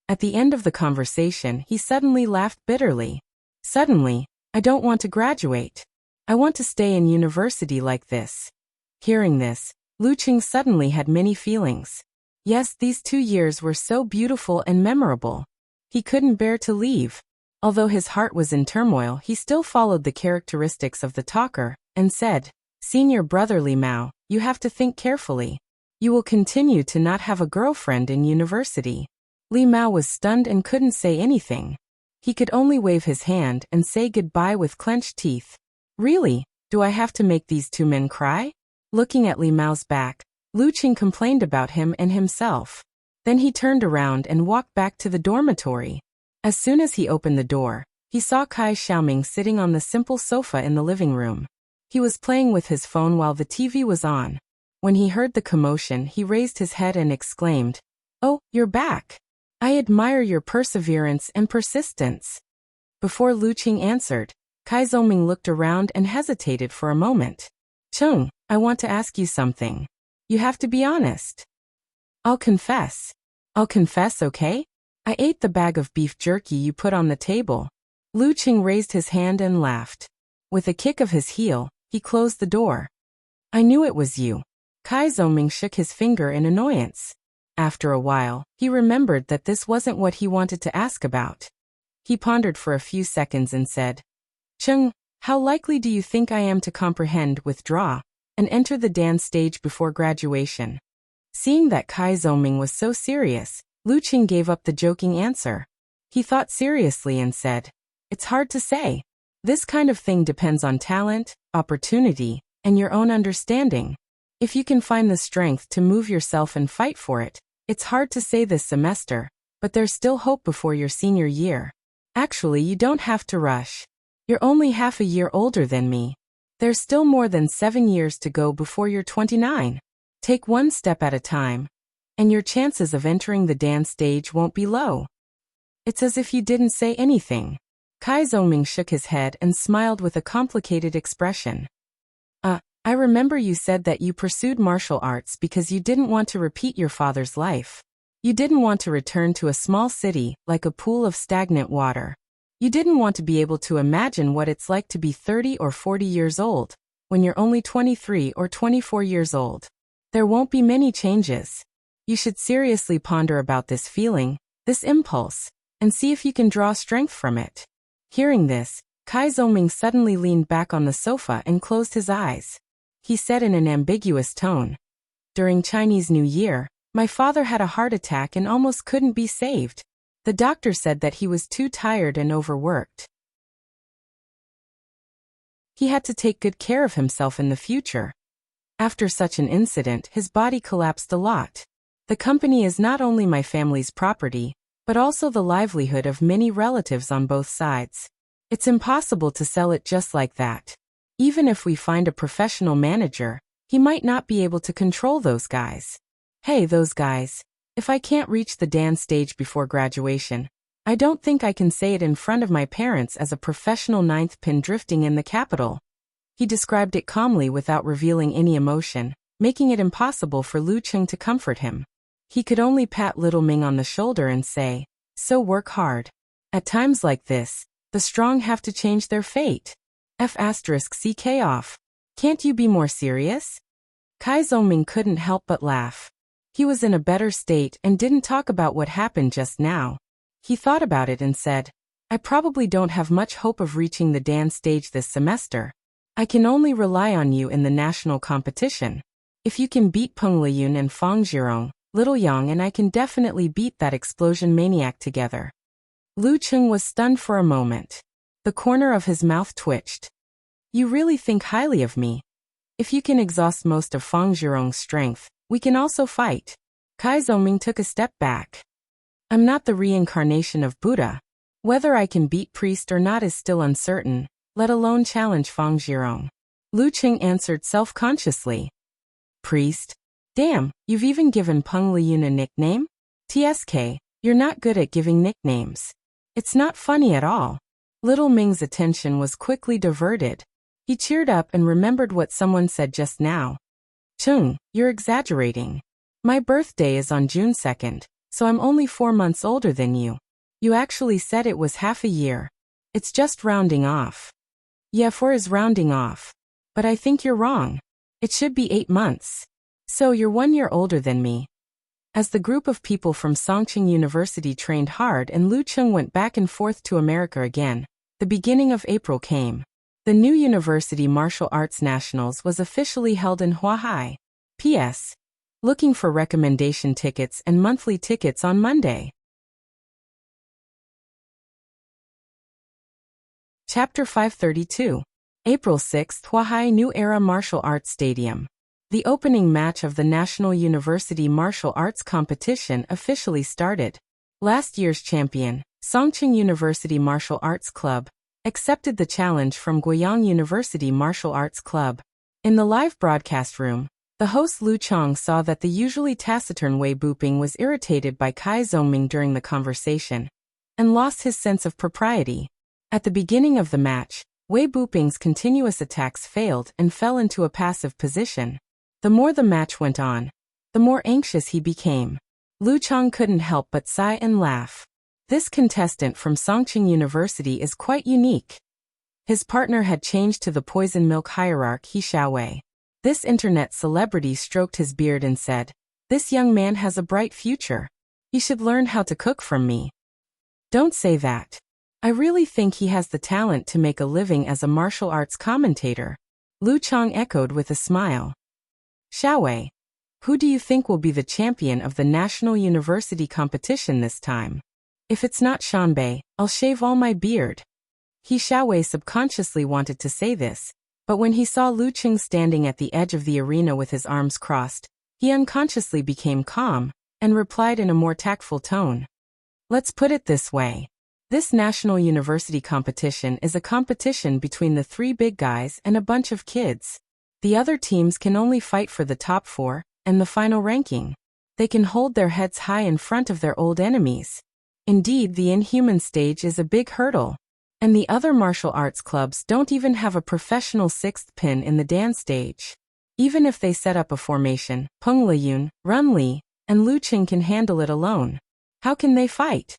At the end of the conversation, he suddenly laughed bitterly. "Suddenly, I don't want to graduate. I want to stay in university like this." Hearing this, Lu Qing suddenly had many feelings. Yes, these 2 years were so beautiful and memorable. He couldn't bear to leave. Although his heart was in turmoil, he still followed the characteristics of the talker and said, "Senior brother Li Mao, you have to think carefully. You will continue to not have a girlfriend in university." Li Mao was stunned and couldn't say anything. He could only wave his hand and say goodbye with clenched teeth. "Really? Do I have to make these 2 men cry?" Looking at Li Mao's back, Lu Qing complained about him and himself. Then he turned around and walked back to the dormitory. As soon as he opened the door, he saw Kai Xiaoming sitting on the simple sofa in the living room. He was playing with his phone while the TV was on. When he heard the commotion, he raised his head and exclaimed, "Oh, you're back. I admire your perseverance and persistence." Before Lu Qing answered, Kai Zhongming looked around and hesitated for a moment. "Chung, I want to ask you something. You have to be honest." I'll confess, okay? I ate the bag of beef jerky you put on the table." Lu Qing raised his hand and laughed. With a kick of his heel, he closed the door. "I knew it was you." Kai Zhongming shook his finger in annoyance. After a while, he remembered that this wasn't what he wanted to ask about. He pondered for a few seconds and said, "Chung, how likely do you think I am to comprehend, withdraw, and enter the dance stage before graduation?" Seeing that Kai Zhongming was so serious, Lu Qing gave up the joking answer. He thought seriously and said, "It's hard to say. This kind of thing depends on talent, opportunity, and your own understanding. If you can find the strength to move yourself and fight for it, it's hard to say this semester, but there's still hope before your senior year. Actually, you don't have to rush. You're only half a year older than me. There's still more than 7 years to go before you're 29. Take one step at a time, and your chances of entering the dance stage won't be low." It's as if you didn't say anything. Kai Zhongming shook his head and smiled with a complicated expression. I remember you said that you pursued martial arts because you didn't want to repeat your father's life. You didn't want to return to a small city like a pool of stagnant water. You didn't want to be able to imagine what it's like to be 30 or 40 years old, when you're only 23 or 24 years old. There won't be many changes. You should seriously ponder about this feeling, this impulse, and see if you can draw strength from it." Hearing this, Kai Zhongming suddenly leaned back on the sofa and closed his eyes. He said in an ambiguous tone, "During Chinese New Year, my father had a heart attack and almost couldn't be saved. The doctor said that he was too tired and overworked. He had to take good care of himself in the future. After such an incident, his body collapsed a lot. The company is not only my family's property, but also the livelihood of many relatives on both sides. It's impossible to sell it just like that. Even if we find a professional manager, he might not be able to control those guys. Hey, those guys. If I can't reach the dance stage before graduation, I don't think I can say it in front of my parents as a professional ninth pin drifting in the capital." He described it calmly without revealing any emotion, making it impossible for Lu Qing to comfort him. He could only pat little Ming on the shoulder and say, "So work hard. At times like this, the strong have to change their fate. F***ck off. Can't you be more serious?" Kai Zhongming couldn't help but laugh. He was in a better state and didn't talk about what happened just now. He thought about it and said, "I probably don't have much hope of reaching the dance stage this semester. I can only rely on you in the national competition. If you can beat Peng Liyun and Fang Zhirong, Little Yang and I can definitely beat that explosion maniac together." Lu Qing was stunned for a moment. The corner of his mouth twitched. "You really think highly of me? If you can exhaust most of Fang Zhirong's strength, we can also fight." Kai Zhongming took a step back. "I'm not the reincarnation of Buddha. Whether I can beat priest or not is still uncertain, let alone challenge Fang Zhirong." Lu Qing answered self-consciously. "Priest? Damn, you've even given Peng Liyun a nickname? TSK, you're not good at giving nicknames. It's not funny at all." Little Ming's attention was quickly diverted. He cheered up and remembered what someone said just now. "Chung, you're exaggerating. My birthday is on June 2nd, so I'm only 4 months older than you. You actually said it was half a year. It's just rounding off." "Yeah, 4 is rounding off. But I think you're wrong. It should be 8 months. So you're 1 year older than me." As the group of people from Songqing University trained hard and Lu Qing went back and forth to America again, the beginning of April came. The new University Martial Arts Nationals was officially held in Huahai. P.S. Looking for recommendation tickets and monthly tickets on Monday. Chapter 532. April 6, Huahai New Era Martial Arts Stadium. The opening match of the National University Martial Arts Competition officially started. Last year's champion, Songqing University Martial Arts Club, accepted the challenge from Guiyang University Martial Arts Club. In the live broadcast room, The host Lu Chang saw that the usually taciturn Wei Buping was irritated by Kai Zhongming during the conversation and lost his sense of propriety. At the beginning of the match, Wei Buping's continuous attacks failed and fell into a passive position. The more the match went on, the more anxious he became. Lu Chang couldn't help but sigh and laugh. This contestant from Songqing University is quite unique. His partner had changed to the poison milk hierarch He Xiaowei. This internet celebrity stroked his beard and said, "This young man has a bright future. He should learn how to cook from me." Don't say that. I really think he has the talent to make a living as a martial arts commentator. Lu Chang echoed with a smile. Xiaowei, who do you think will be the champion of the national university competition this time? If it's not Shanbei, I'll shave all my beard. He Xiaowei subconsciously wanted to say this, but when he saw Lu Chang standing at the edge of the arena with his arms crossed, he unconsciously became calm and replied in a more tactful tone. Let's put it this way. This national university competition is a competition between the three big guys and a bunch of kids. The other teams can only fight for the top 4 and the final ranking. They can hold their heads high in front of their old enemies. Indeed, the inhuman stage is a big hurdle. And the other martial arts clubs don't even have a professional 6th pin in the Dan stage. Even if they set up a formation, Peng Liyun, Run Li, and Lu Chang can handle it alone. How can they fight?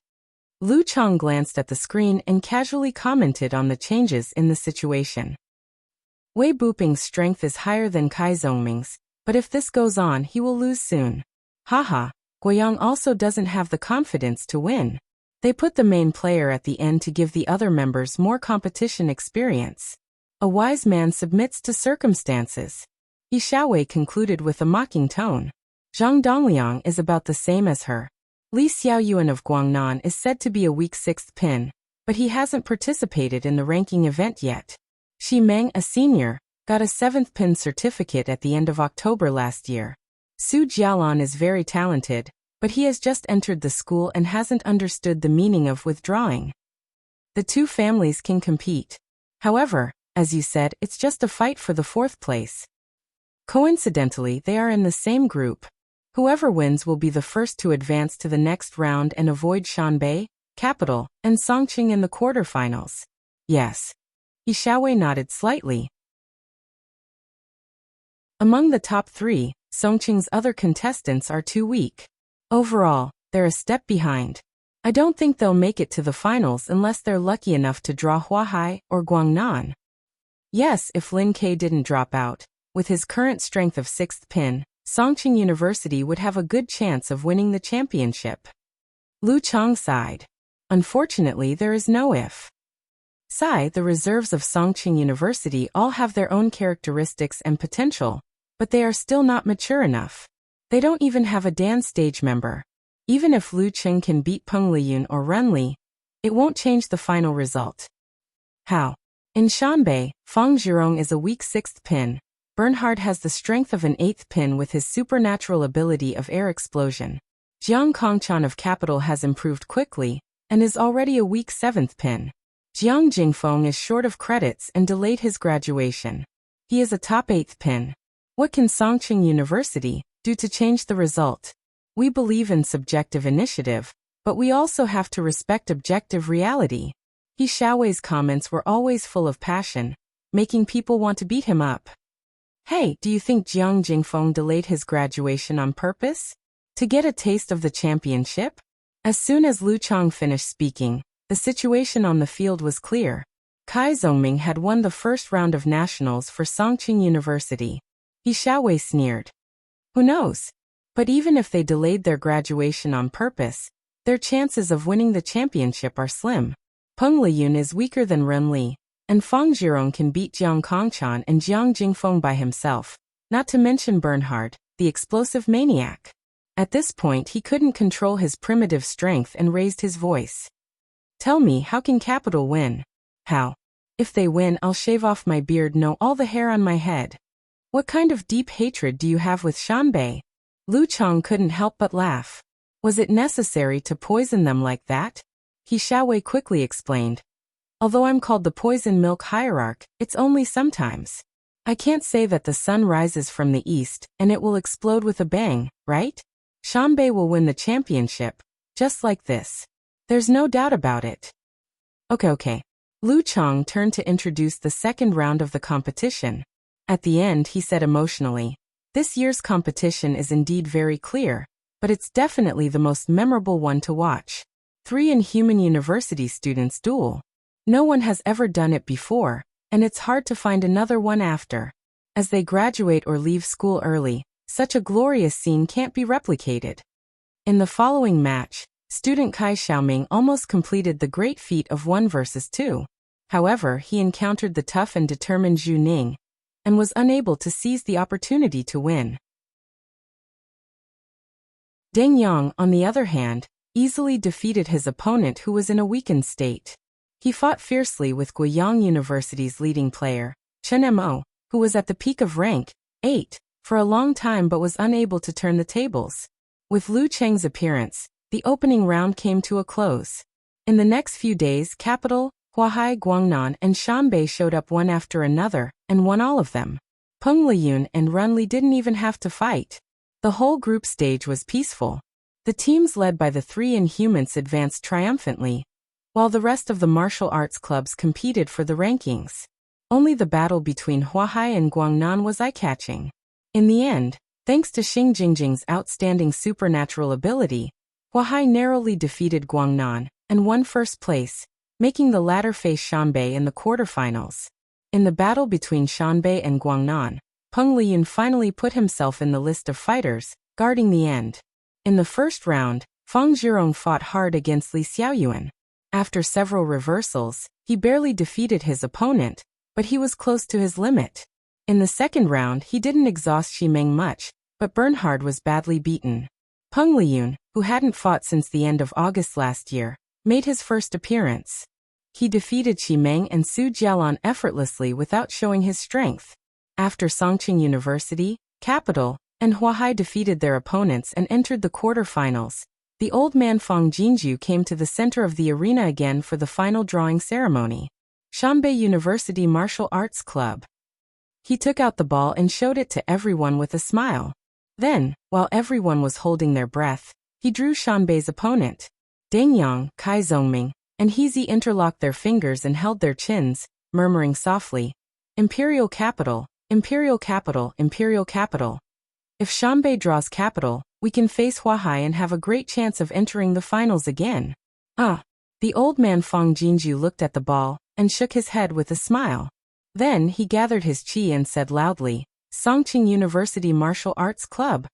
Lu Chang glanced at the screen and casually commented on the changes in the situation. Wei Buping's strength is higher than Kai Zhongming's, but if this goes on he will lose soon. Haha, Guiyang also doesn't have the confidence to win. They put the main player at the end to give the other members more competition experience. A wise man submits to circumstances. He Xiaowei concluded with a mocking tone. Zhang Dongliang is about the same as her. Li Xiaoyuan of Guangnan is said to be a weak 6th pin, but he hasn't participated in the ranking event yet. Xi Meng, a senior, got a 7th pin certificate at the end of October last year. Su Jialan is very talented, but he has just entered the school and hasn't understood the meaning of withdrawing. The two families can compete. However, as you said, it's just a fight for the 4th place. Coincidentally, they are in the same group. Whoever wins will be the first to advance to the next round and avoid Shanbei, Capital, and Songqing in the quarterfinals. Yes. He Xiaowei nodded slightly. Among the top 3, Songqing's other contestants are too weak. Overall, they're a step behind. I don't think they'll make it to the finals unless they're lucky enough to draw Huahai or Guangnan. Yes, if Lin Ke didn't drop out, with his current strength of 6th pin, Songqing University would have a good chance of winning the championship. Lu Chang sighed. Unfortunately, there is no if. The reserves of Songqing University all have their own characteristics and potential, but they are still not mature enough. They don't even have a Dan stage member. Even if Lu Chang can beat Peng Liyun or Ren Li, it won't change the final result. How? In Shanbei, Fang Zhirong is a weak 6th pin. Bernhard has the strength of an 8th pin with his supernatural ability of air explosion. Jiang Kongchan of Capital has improved quickly, and is already a weak 7th pin. Jiang Jingfeng is short of credits and delayed his graduation. He is a top 8th pin. What can Songqing University do to change the result? We believe in subjective initiative, but we also have to respect objective reality. He Xiaowei's comments were always full of passion, making people want to beat him up. Hey, do you think Jiang Jingfeng delayed his graduation on purpose? To get a taste of the championship? As soon as Lu Chang finished speaking, the situation on the field was clear. Kai Zhongming had won the first round of nationals for Songqing University. He Xiaowei sneered. Who knows? But even if they delayed their graduation on purpose, their chances of winning the championship are slim. Peng Liyun is weaker than Ren Li, and Fang Zhirong can beat Jiang Kongchan and Jiang Jingfeng by himself, not to mention Bernhard, the explosive maniac. At this point he couldn't control his primitive strength and raised his voice. Tell me, how can Capital win? How? If they win, I'll shave off my beard, no, all the hair on my head. What kind of deep hatred do you have with Shanbei? Lu Chang couldn't help but laugh. Was it necessary to poison them like that? He Xiaowei quickly explained. Although I'm called the poison milk hierarch, it's only sometimes. I can't say that the sun rises from the east and it will explode with a bang, right? Xianbei will win the championship, just like this. There's no doubt about it. Okay. Lu Chang turned to introduce the second round of the competition. At the end, he said emotionally, "This year's competition is indeed very clear, but it's definitely the most memorable one to watch. 3 Inhuman University students duel. No one has ever done it before, and it's hard to find another one after. As they graduate or leave school early, such a glorious scene can't be replicated." In the following match, student Kai Xiaoming almost completed the great feat of 1 versus 2. However, he encountered the tough and determined Zhu Ning, and was unable to seize the opportunity to win. Deng Yang, on the other hand, easily defeated his opponent who was in a weakened state. He fought fiercely with Guiyang University's leading player, Chen Mo, who was at the peak of rank 8 for a long time but was unable to turn the tables. With Lu Cheng's appearance, the opening round came to a close. In the next few days, Capital, Huahai, Guangnan, and Xianbei showed up one after another, and won all of them. Peng Liyun and Runli didn't even have to fight. The whole group stage was peaceful. The teams led by the 3 Inhumans advanced triumphantly, while the rest of the martial arts clubs competed for the rankings. Only the battle between Huahai and Guangnan was eye-catching. In the end, thanks to Xing Jingjing's outstanding supernatural ability, Huahai narrowly defeated Guangnan and won first place, making the latter face Xianbei in the quarterfinals. In the battle between Xianbei and Guangnan, Peng Liyun finally put himself in the list of fighters, guarding the end. In the first round, Fang Zhirong fought hard against Li Xiaoyuan. After several reversals, he barely defeated his opponent, but he was close to his limit. In the second round, he didn't exhaust Ximeng much, but Bernhard was badly beaten. Peng Liyun, who hadn't fought since the end of August last year, made his first appearance. He defeated Ximeng and Su Jialan effortlessly without showing his strength. After Songqing University, Capital, and Huahai defeated their opponents and entered the quarterfinals, the old man Fang Jinju came to the center of the arena again for the final drawing ceremony. Xianbei University Martial Arts Club. He took out the ball and showed it to everyone with a smile. Then, while everyone was holding their breath, he drew Xianbei's opponent. Deng Yang, Kai Zhongming, and Heezy interlocked their fingers and held their chins, murmuring softly, "Imperial Capital, Imperial Capital, Imperial Capital. If Xianbei draws Capital, we can face Huahai and have a great chance of entering the finals again." The old man Fang Jinju looked at the ball and shook his head with a smile. Then he gathered his chi and said loudly, "Songqing University Martial Arts Club.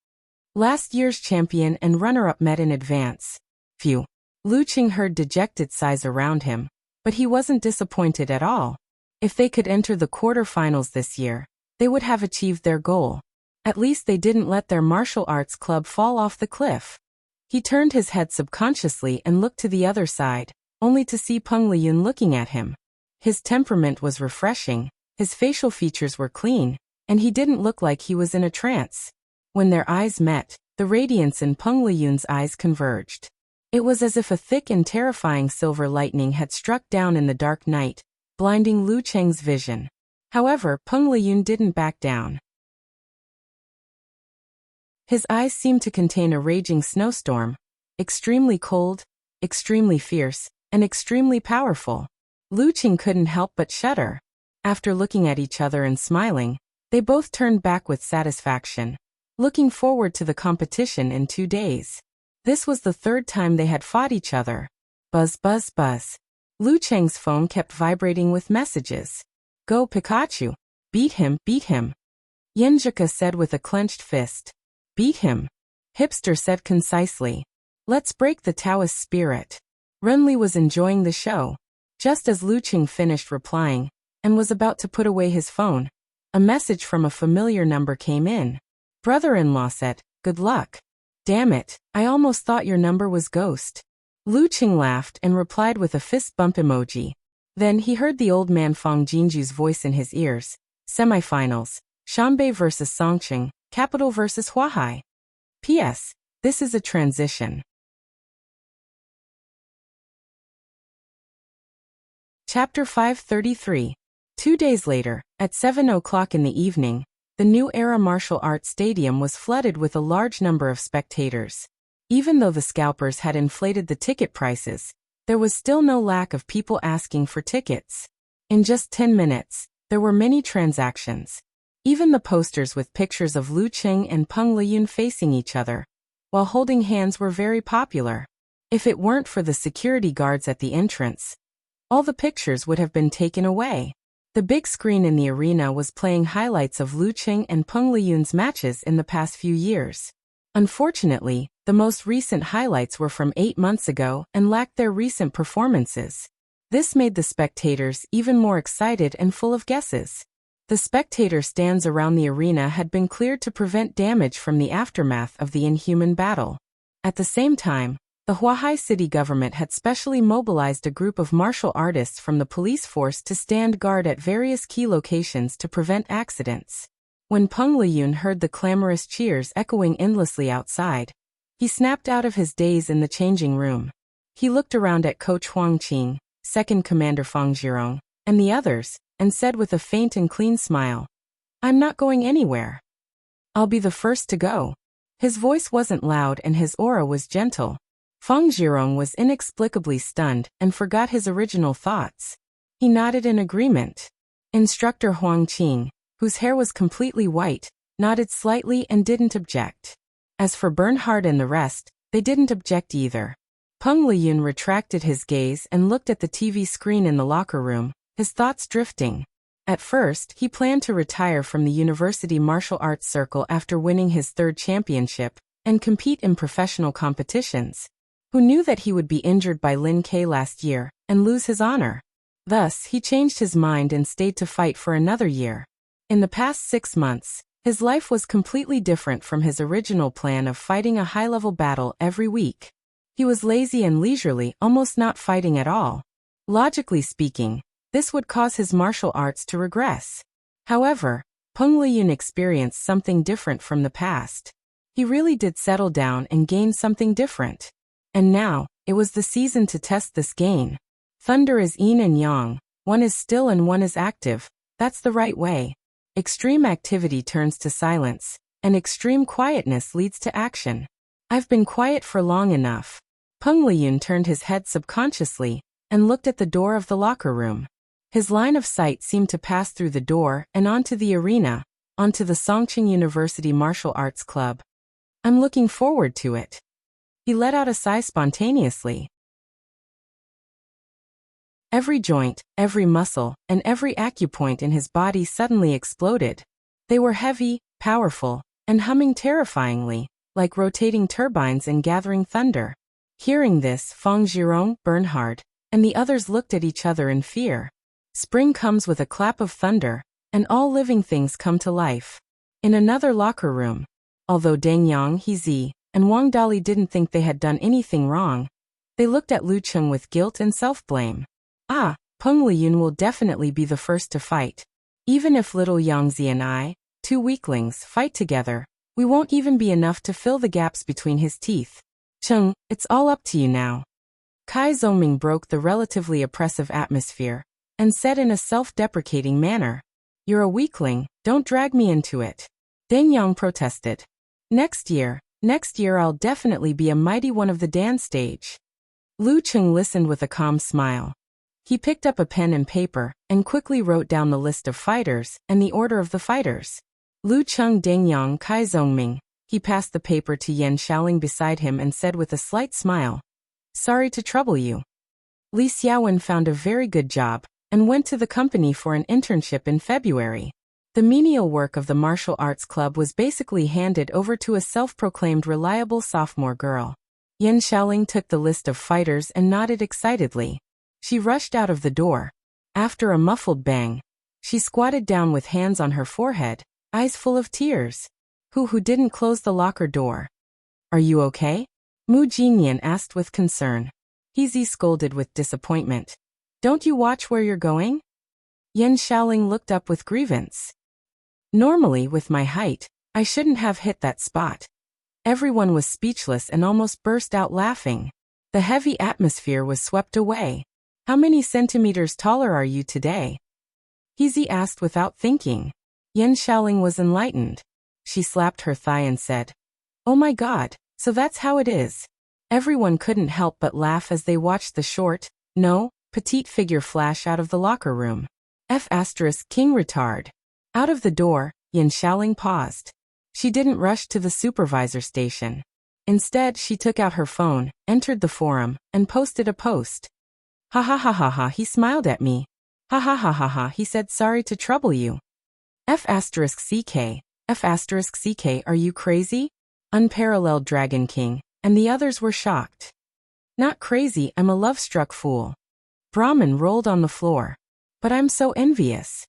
Last year's champion and runner-up met in advance." Phew. Lu Qing heard dejected sighs around him, but he wasn't disappointed at all. If they could enter the quarterfinals this year, they would have achieved their goal. At least they didn't let their martial arts club fall off the cliff. He turned his head subconsciously and looked to the other side, only to see Peng Liyun looking at him. His temperament was refreshing, his facial features were clean, and he didn't look like he was in a trance. When their eyes met, the radiance in Peng Liyun's eyes converged. It was as if a thick and terrifying silver lightning had struck down in the dark night, blinding Lu Cheng's vision. However, Peng Liyun didn't back down. His eyes seemed to contain a raging snowstorm, extremely cold, extremely fierce, and extremely powerful. Lu Qing couldn't help but shudder. After looking at each other and smiling, they both turned back with satisfaction, looking forward to the competition in 2 days. This was the 3rd time they had fought each other. Buzz, buzz, buzz. Lu Cheng's phone kept vibrating with messages. "Go Pikachu! Beat him, beat him!" Yenjika said with a clenched fist. "Beat him!" Hipster said concisely. "Let's break the Taoist spirit." Renli was enjoying the show. Just as Lu Qing finished replying, and was about to put away his phone, a message from a familiar number came in. Brother-in-law said, "Good luck." "Damn it, I almost thought your number was ghost." Lu Qing laughed and replied with a fist bump emoji. Then he heard the old man Fang Jinju's voice in his ears. Semifinals, Xianbei versus Songqing, Capital versus Huahai. P.S. This is a transition. Chapter 533. 2 days later, at 7 o'clock in the evening, the New Era Martial Arts Stadium was flooded with a large number of spectators. Even though the scalpers had inflated the ticket prices, there was still no lack of people asking for tickets. In just 10 minutes, there were many transactions. Even the posters with pictures of Lu Qing and Peng Liyun facing each other, while holding hands, were very popular. If it weren't for the security guards at the entrance, all the pictures would have been taken away. The big screen in the arena was playing highlights of Lu Qing and Peng Liyun's matches in the past few years. Unfortunately, the most recent highlights were from 8 months ago and lacked their recent performances. This made the spectators even more excited and full of guesses. The spectator stands around the arena had been cleared to prevent damage from the aftermath of the inhuman battle. At the same time, the Huahai city government had specially mobilized a group of martial artists from the police force to stand guard at various key locations to prevent accidents. When Peng Liyun heard the clamorous cheers echoing endlessly outside, he snapped out of his daze in the changing room. He looked around at Coach Huang Qing, Second Commander Fang Zhirong, and the others, and said with a faint and clean smile, "I'm not going anywhere. I'll be the first to go." His voice wasn't loud and his aura was gentle. Fang Zhirong was inexplicably stunned and forgot his original thoughts. He nodded in agreement. Instructor Huang Qing, whose hair was completely white, nodded slightly and didn't object. As for Bernhard and the rest, they didn't object either. Peng Liyun retracted his gaze and looked at the TV screen in the locker room, his thoughts drifting. At first, he planned to retire from the university martial arts circle after winning his 3rd championship and compete in professional competitions. Who knew that he would be injured by Lin Ke last year and lose his honor? Thus, he changed his mind and stayed to fight for another year. In the past 6 months, his life was completely different from his original plan of fighting a high-level battle every week. He was lazy and leisurely, almost not fighting at all. Logically speaking, this would cause his martial arts to regress. However, Peng Liyun experienced something different from the past. He really did settle down and gain something different. And now, it was the season to test this gain. Thunder is yin and yang, one is still and one is active. That's the right way. Extreme activity turns to silence, and extreme quietness leads to action. I've been quiet for long enough. Peng Liyun turned his head subconsciously and looked at the door of the locker room. His line of sight seemed to pass through the door and onto the arena, onto the Songqing University Martial Arts Club. I'm looking forward to it. He let out a sigh spontaneously. Every joint, every muscle, and every acupoint in his body suddenly exploded. They were heavy, powerful, and humming terrifyingly, like rotating turbines and gathering thunder. Hearing this, Fang Zhirong, Bernhard, and the others looked at each other in fear. Spring comes with a clap of thunder, and all living things come to life. In another locker room, although Deng Yang, He and Wang Dali didn't think they had done anything wrong, they looked at Lu Cheng with guilt and self-blame. Peng Liyun will definitely be the first to fight. Even if little Yangzi and I, 2 weaklings, fight together, we won't even be enough to fill the gaps between his teeth. Cheng, it's all up to you now. Kai Zongming broke the relatively oppressive atmosphere and said in a self-deprecating manner, "You're a weakling, don't drag me into it." Deng Yang protested. Next year I'll definitely be a mighty one of the dance stage." Lu Cheng listened with a calm smile. He picked up a pen and paper and quickly wrote down the list of fighters and the order of the fighters. Lu Cheng, Deng Yang, Kai Zongming. He passed the paper to Yan Shaoling beside him and said with a slight smile, "Sorry to trouble you." Li Xiaowen found a very good job and went to the company for an internship in February. The menial work of the martial arts club was basically handed over to a self-proclaimed reliable sophomore girl. Yan Shaoling took the list of fighters and nodded excitedly. She rushed out of the door. After a muffled bang, she squatted down with hands on her forehead, eyes full of tears. Who didn't close the locker door? "Are you okay?" Mu Jinyan asked with concern. He scolded with disappointment. "Don't you watch where you're going?" Yan Shaoling looked up with grievance. "Normally, with my height, I shouldn't have hit that spot." Everyone was speechless and almost burst out laughing. The heavy atmosphere was swept away. "How many centimeters taller are you today?" He asked without thinking. Yan Xiaoling was enlightened. She slapped her thigh and said, "Oh my God, so that's how it is." Everyone couldn't help but laugh as they watched the short, no, petite figure flash out of the locker room. King retard. Out of the door, Yan Xiaoling paused. She didn't rush to the supervisor station. Instead, she took out her phone, entered the forum, and posted a post. "Ha ha ha ha ha, he smiled at me. Ha ha ha ha ha, he said sorry to trouble you. F***CK, are you crazy?" Unparalleled Dragon King, and the others were shocked. "Not crazy, I'm a love-struck fool." Brahmin rolled on the floor. "But I'm so envious."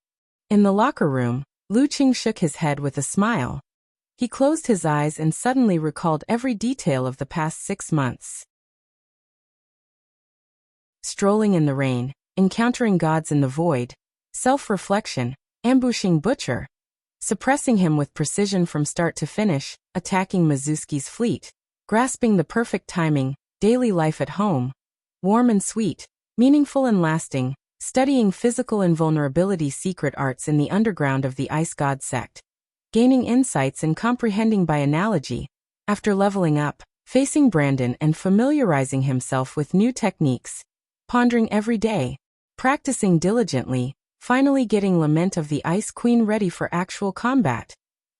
In the locker room, Lu Qing shook his head with a smile. He closed his eyes and suddenly recalled every detail of the past 6 months. Strolling in the rain, encountering gods in the void, self-reflection, ambushing Butcher, suppressing him with precision from start to finish, attacking Mizuki's fleet, grasping the perfect timing, daily life at home, warm and sweet, meaningful and lasting, studying physical invulnerability secret arts in the underground of the Ice God sect, gaining insights and comprehending by analogy, after leveling up, facing Brandon and familiarizing himself with new techniques, pondering every day, practicing diligently, finally getting Lament of the Ice Queen ready for actual combat.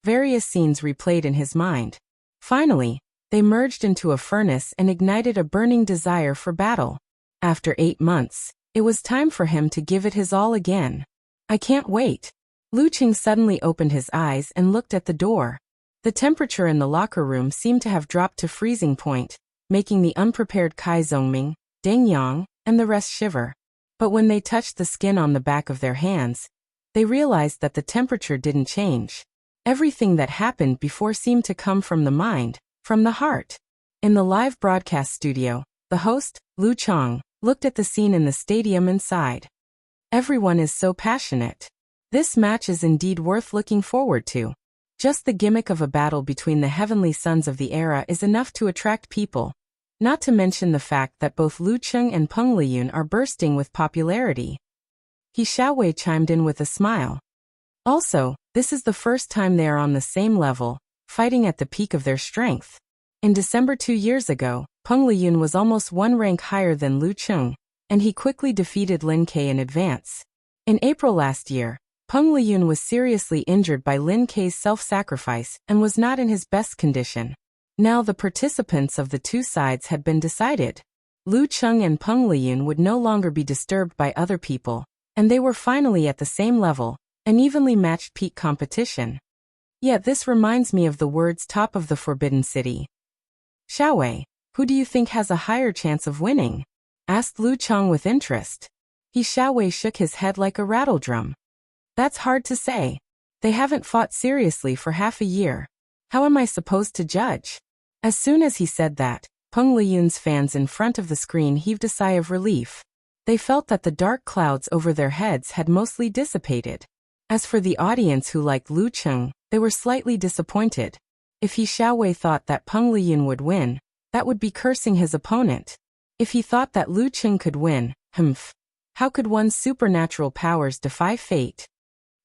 Various scenes replayed in his mind. Finally, they merged into a furnace and ignited a burning desire for battle. After 8 months, it was time for him to give it his all again. "I can't wait." Lu Qing suddenly opened his eyes and looked at the door. The temperature in the locker room seemed to have dropped to freezing point, making the unprepared Kai Zhongming, Deng Yang, and the rest shiver. But when they touched the skin on the back of their hands, they realized that the temperature didn't change. Everything that happened before seemed to come from the mind, from the heart. In the live broadcast studio, the host, Lu Chang, looked at the scene in the stadium and sighed. Everyone is so passionate. This match is indeed worth looking forward to. Just the gimmick of a battle between the heavenly sons of the era is enough to attract people. Not to mention the fact that both Lu Cheng and Peng Liyun are bursting with popularity. He Xiaowei chimed in with a smile. Also, this is the first time they are on the same level, fighting at the peak of their strength. In December 2 years ago, Peng Liyun was almost 1 rank higher than Lu Cheng, and he quickly defeated Lin Ke in advance. In April last year, Peng Liyun was seriously injured by Lin Ke's self-sacrifice and was not in his best condition. Now the participants of the two sides had been decided. Lu Cheng and Peng Liyun would no longer be disturbed by other people, and they were finally at the same level, an evenly matched peak competition. Yet this reminds me of the words top of the Forbidden City. "Xiaowei, who do you think has a higher chance of winning?" asked Lu Cheng with interest. Xiaowei shook his head like a rattledrum. "That's hard to say. They haven't fought seriously for half a year. How am I supposed to judge?" As soon as he said that, Peng Liyun's fans in front of the screen heaved a sigh of relief. They felt that the dark clouds over their heads had mostly dissipated. As for the audience who liked Lu Cheng, they were slightly disappointed. If Xiaowei thought that Peng Liyun would win, that would be cursing his opponent. If he thought that Lu Cheng could win, how could one's supernatural powers defy fate?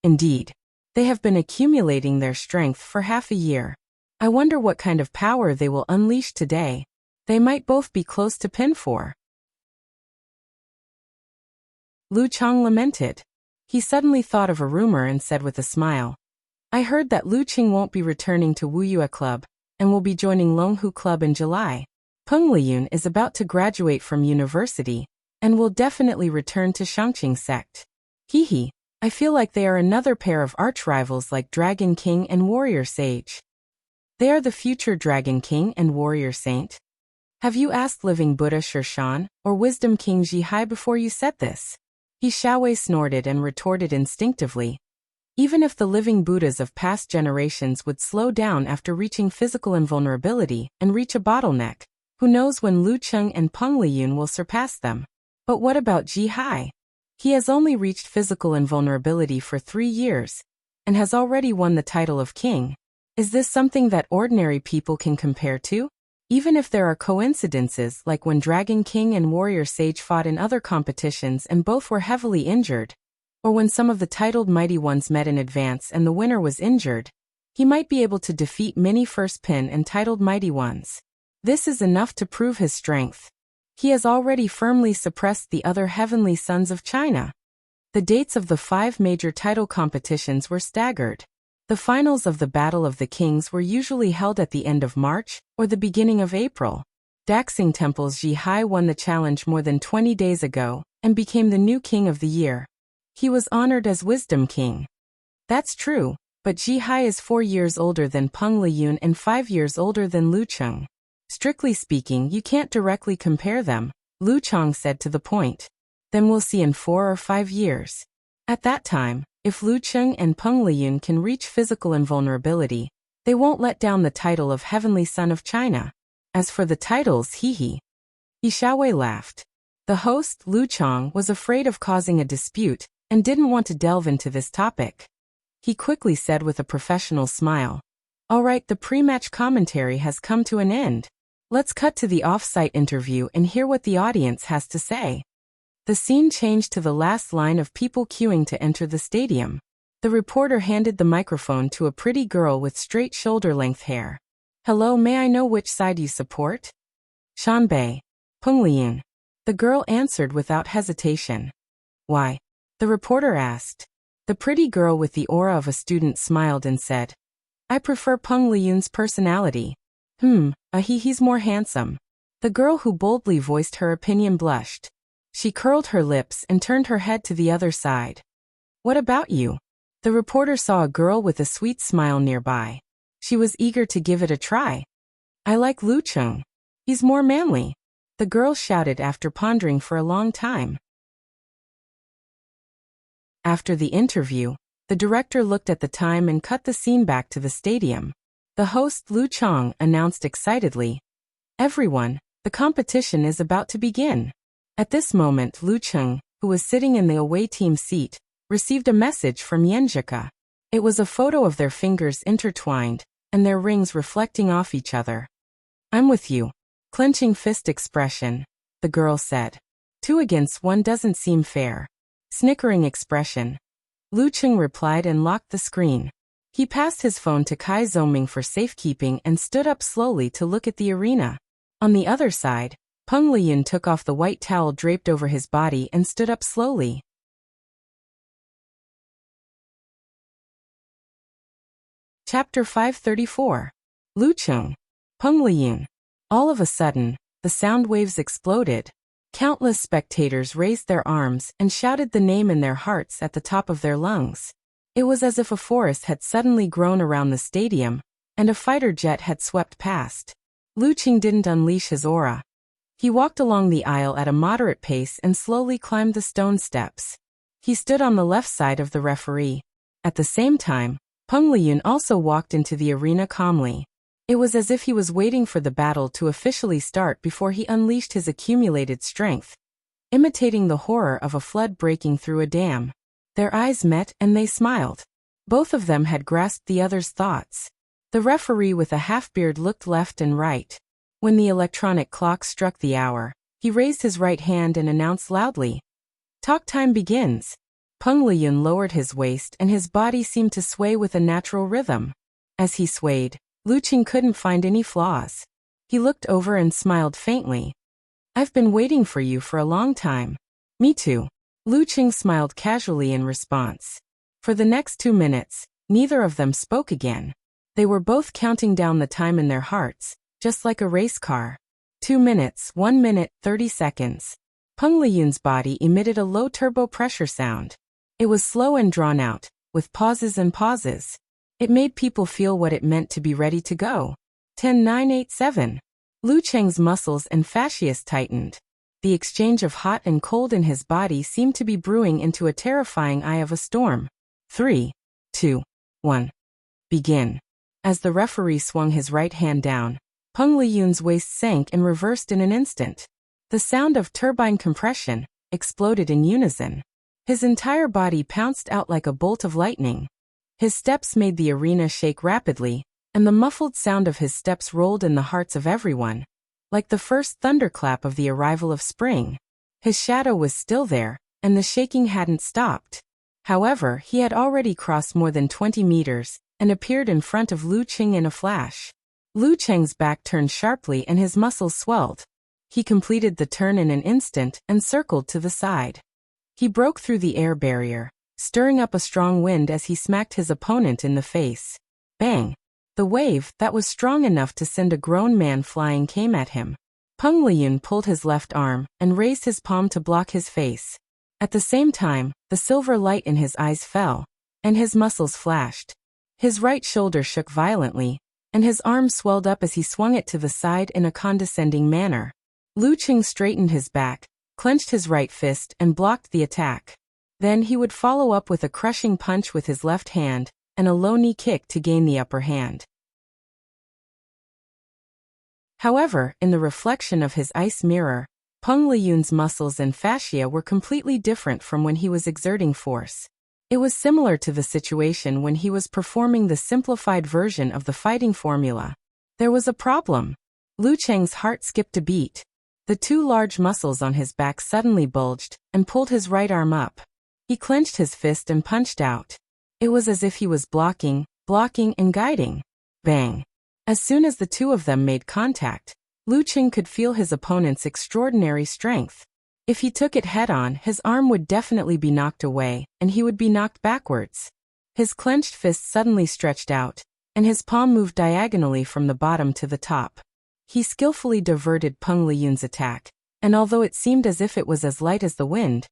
Indeed, they have been accumulating their strength for half a year. I wonder what kind of power they will unleash today. They might both be close to pinfall. Lu Chang lamented. He suddenly thought of a rumor and said with a smile, "I heard that Lu Qing won't be returning to Wuyue Club, and will be joining Longhu Club in July. Peng Liyun is about to graduate from university, and will definitely return to Shangqing sect. Hee, I feel like they are another pair of arch-rivals like Dragon King and Warrior Sage. They are the future Dragon King and Warrior Saint. Have you asked Living Buddha Shirshan or Wisdom King Jihai before you said this?" Xiaowei snorted and retorted instinctively. Even if the living Buddhas of past generations would slow down after reaching physical invulnerability and reach a bottleneck, who knows when Lu Cheng and Peng Liyun will surpass them? But what about Jihai? He has only reached physical invulnerability for 3 years, and has already won the title of king. Is this something that ordinary people can compare to? Even if there are coincidences like when Dragon King and Warrior Sage fought in other competitions and both were heavily injured, or when some of the titled mighty ones met in advance and the winner was injured, he might be able to defeat many first pin and titled mighty ones. This is enough to prove his strength. He has already firmly suppressed the other heavenly sons of China. The dates of the 5 major title competitions were staggered. The finals of the Battle of the Kings were usually held at the end of March or the beginning of April. Daxing Temple's Ji Hai won the challenge more than 20 days ago and became the new king of the year. He was honored as Wisdom King. That's true, but Ji Hai is 4 years older than Peng Liyun and 5 years older than Lu Cheng. Strictly speaking, you can't directly compare them, Lu Cheng said to the point. Then we'll see in 4 or 5 years. At that time, if Lu Cheng and Peng Liyun can reach physical invulnerability, they won't let down the title of Heavenly Son of China. As for the titles, Yi Xiaowei laughed. The host, Lu Cheng, was afraid of causing a dispute and didn't want to delve into this topic. He quickly said with a professional smile, "All right, the pre-match commentary has come to an end. Let's cut to the off-site interview and hear what the audience has to say." The scene changed to the last line of people queuing to enter the stadium. The reporter handed the microphone to a pretty girl with straight shoulder-length hair. "Hello, may I know which side you support?" "Shanbei." "Peng Liyun." The girl answered without hesitation. "Why?" the reporter asked. The pretty girl with the aura of a student smiled and said, "I prefer Peng Liyun's personality." He's more handsome." The girl who boldly voiced her opinion blushed. She curled her lips and turned her head to the other side. "What about you?" The reporter saw a girl with a sweet smile nearby. She was eager to give it a try. "I like Lu Cheng. He's more manly," the girl shouted after pondering for a long time. After the interview, the director looked at the time and cut the scene back to the stadium. The host, Lu Cheng, announced excitedly, "Everyone, the competition is about to begin." At this moment, Lu Cheng, who was sitting in the away team seat, received a message from Yenjika. It was a photo of their fingers intertwined and their rings reflecting off each other. "I'm with you." Clenching fist expression, the girl said. 2 against 1 doesn't seem fair. Snickering expression. Lu Cheng replied and locked the screen. He passed his phone to Kai Zhoming for safekeeping and stood up slowly to look at the arena. On the other side, Peng Liyun took off the white towel draped over his body and stood up slowly. Chapter 534. Lu Cheng. Peng Liyun. All of a sudden, the sound waves exploded. Countless spectators raised their arms and shouted the name in their hearts at the top of their lungs. It was as if a forest had suddenly grown around the stadium, and a fighter jet had swept past. Lu Cheng didn't unleash his aura. He walked along the aisle at a moderate pace and slowly climbed the stone steps. He stood on the left side of the referee. At the same time, Peng Liyun also walked into the arena calmly. It was as if he was waiting for the battle to officially start before he unleashed his accumulated strength, imitating the horror of a flood breaking through a dam. Their eyes met and they smiled. Both of them had grasped the other's thoughts. The referee with a half-beard looked left and right. When the electronic clock struck the hour, he raised his right hand and announced loudly, "Talk time begins." Peng Liyun lowered his waist and his body seemed to sway with a natural rhythm. As he swayed, Lu Cheng couldn't find any flaws. He looked over and smiled faintly. "I've been waiting for you for a long time." "Me too." Lu Cheng smiled casually in response. For the next 2 minutes, neither of them spoke again. They were both counting down the time in their hearts, just like a race car. 2 minutes, 1 minute, 30 seconds. Peng Liyun's body emitted a low turbo pressure sound. It was slow and drawn out, with pauses and pauses. It made people feel what it meant to be ready to go. 10, 9, 8, 7. Lu Cheng's muscles and fascias tightened. The exchange of hot and cold in his body seemed to be brewing into a terrifying eye of a storm. 3, 2, 1. Begin. As the referee swung his right hand down, Peng Liyun's waist sank and reversed in an instant. The sound of turbine compression exploded in unison. His entire body pounced out like a bolt of lightning. His steps made the arena shake rapidly, and the muffled sound of his steps rolled in the hearts of everyone, like the first thunderclap of the arrival of spring. His shadow was still there, and the shaking hadn't stopped. However, he had already crossed more than 20 meters and appeared in front of Lu Qing in a flash. Lu Cheng's back turned sharply and his muscles swelled. He completed the turn in an instant and circled to the side. He broke through the air barrier, stirring up a strong wind as he smacked his opponent in the face. Bang! The wave that was strong enough to send a grown man flying came at him. Peng Liyun pulled his left arm and raised his palm to block his face. At the same time, the silver light in his eyes fell, and his muscles flashed. His right shoulder shook violently, and his arm swelled up as he swung it to the side in a condescending manner. Lu Qing straightened his back, clenched his right fist and blocked the attack. Then he would follow up with a crushing punch with his left hand, and a low knee kick to gain the upper hand. However, in the reflection of his ice mirror, Peng Liyun's muscles and fascia were completely different from when he was exerting force. It was similar to the situation when he was performing the simplified version of the fighting formula. There was a problem. Lu Cheng's heart skipped a beat. The two large muscles on his back suddenly bulged and pulled his right arm up. He clenched his fist and punched out. It was as if he was blocking, and guiding. Bang! As soon as the two of them made contact, Lu Qing could feel his opponent's extraordinary strength. If he took it head-on, his arm would definitely be knocked away, and he would be knocked backwards. His clenched fist suddenly stretched out, and his palm moved diagonally from the bottom to the top. He skillfully diverted Peng Liyun's attack, and although it seemed as if it was as light as the wind,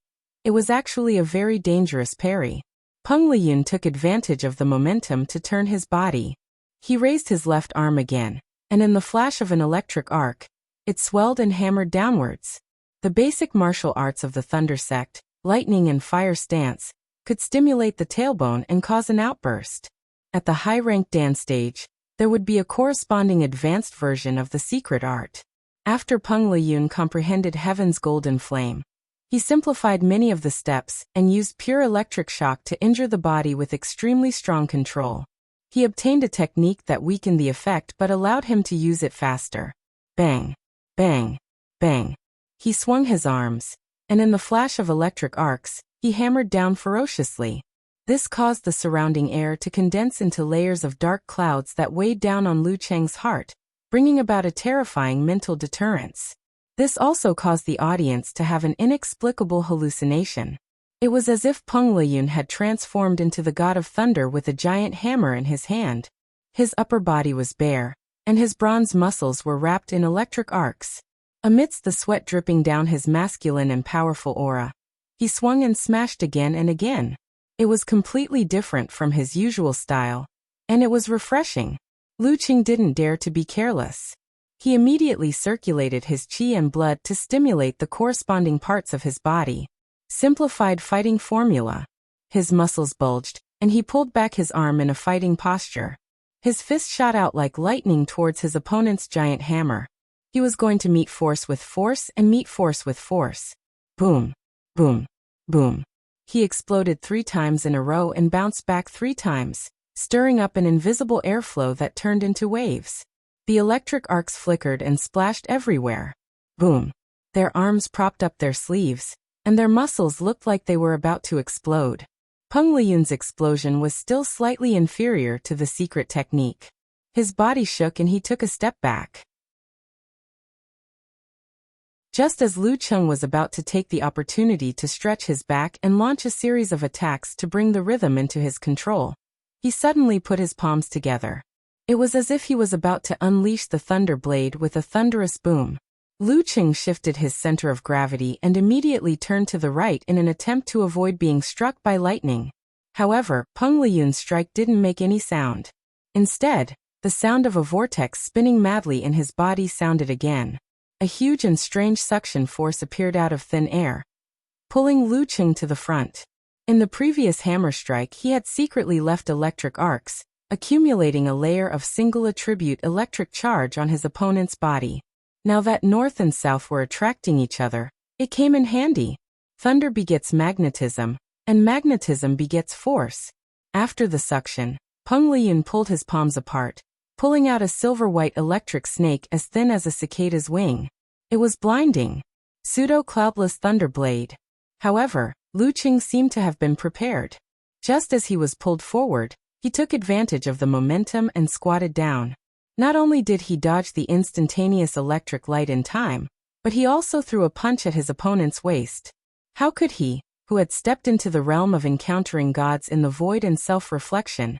it was actually a very dangerous parry. Peng Liyun took advantage of the momentum to turn his body. He raised his left arm again, and in the flash of an electric arc, it swelled and hammered downwards. The basic martial arts of the Thunder sect, lightning and fire stance, could stimulate the tailbone and cause an outburst. At the high-ranked Dan stage, there would be a corresponding advanced version of the secret art. After Peng Liyun comprehended Heaven's golden flame, he simplified many of the steps and used pure electric shock to injure the body with extremely strong control. He obtained a technique that weakened the effect but allowed him to use it faster. Bang! Bang! Bang! He swung his arms, and in the flash of electric arcs, he hammered down ferociously. This caused the surrounding air to condense into layers of dark clouds that weighed down on Lu Cheng's heart, bringing about a terrifying mental deterrence. This also caused the audience to have an inexplicable hallucination. It was as if Peng Liyun had transformed into the god of thunder with a giant hammer in his hand. His upper body was bare, and his bronze muscles were wrapped in electric arcs. Amidst the sweat dripping down his masculine and powerful aura, he swung and smashed again and again. It was completely different from his usual style, and it was refreshing. Lu Qing didn't dare to be careless. He immediately circulated his qi and blood to stimulate the corresponding parts of his body. Simplified fighting formula. His muscles bulged, and he pulled back his arm in a fighting posture. His fist shot out like lightning towards his opponent's giant hammer. He was going to meet force with force and meet force with force. Boom! Boom! Boom! He exploded 3 times in a row and bounced back 3 times, stirring up an invisible airflow that turned into waves. The electric arcs flickered and splashed everywhere. Boom! Their arms propped up their sleeves, and their muscles looked like they were about to explode. Peng Liyun's explosion was still slightly inferior to the secret technique. His body shook and he took a step back. Just as Lu Cheng was about to take the opportunity to stretch his back and launch a series of attacks to bring the rhythm into his control, he suddenly put his palms together. It was as if he was about to unleash the thunder blade with a thunderous boom. Lu Cheng shifted his center of gravity and immediately turned to the right in an attempt to avoid being struck by lightning. However, Peng Liyun's strike didn't make any sound. Instead, the sound of a vortex spinning madly in his body sounded again. A huge and strange suction force appeared out of thin air, pulling Lu Cheng to the front. In the previous hammer strike, he had secretly left electric arcs, accumulating a layer of single attribute electric charge on his opponent's body. Now that north and south were attracting each other, it came in handy. Thunder begets magnetism, and magnetism begets force. After the suction, Peng Liyun pulled his palms apart, pulling out a silver-white electric snake as thin as a cicada's wing. It was blinding. Pseudo-cloudless thunder blade. However, Lu Cheng seemed to have been prepared. Just as he was pulled forward, he took advantage of the momentum and squatted down. Not only did he dodge the instantaneous electric light in time, but he also threw a punch at his opponent's waist. How could he, who had stepped into the realm of encountering gods in the void and self-reflection,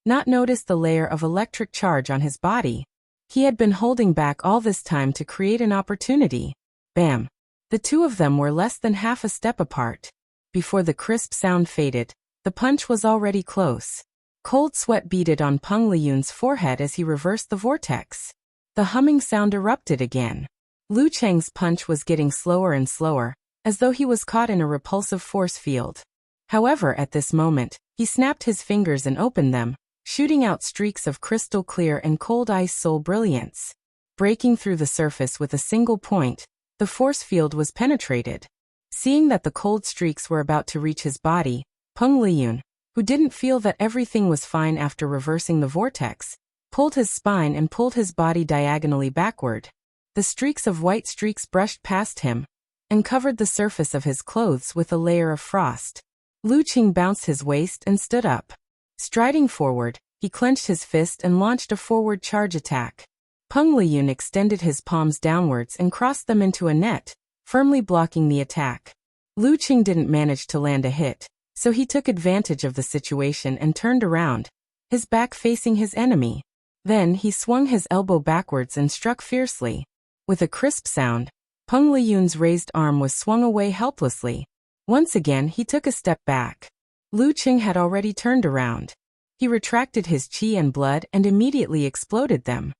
not notice the layer of electric charge on his body? He had been holding back all this time to create an opportunity. Bam! The two of them were less than half a step apart. Before the crisp sound faded, the punch was already close. Cold sweat beaded on Peng Liyun's forehead as he reversed the vortex. The humming sound erupted again. Lu Cheng's punch was getting slower and slower, as though he was caught in a repulsive force field. However, at this moment, he snapped his fingers and opened them, shooting out streaks of crystal clear and cold ice soul brilliance. Breaking through the surface with a single point, the force field was penetrated. Seeing that the cold streaks were about to reach his body, Peng Liyun, who didn't feel that everything was fine after reversing the vortex, pulled his spine and pulled his body diagonally backward. The streaks of white streaks brushed past him and covered the surface of his clothes with a layer of frost. Lu Qing bounced his waist and stood up. Striding forward, he clenched his fist and launched a forward charge attack. Peng Liyun extended his palms downwards and crossed them into a net, firmly blocking the attack. Lu Qing didn't manage to land a hit, so he took advantage of the situation and turned around, his back facing his enemy. Then he swung his elbow backwards and struck fiercely. With a crisp sound, Peng Liyun's raised arm was swung away helplessly. Once again he took a step back. Lu Qing had already turned around. He retracted his qi and blood and immediately exploded them.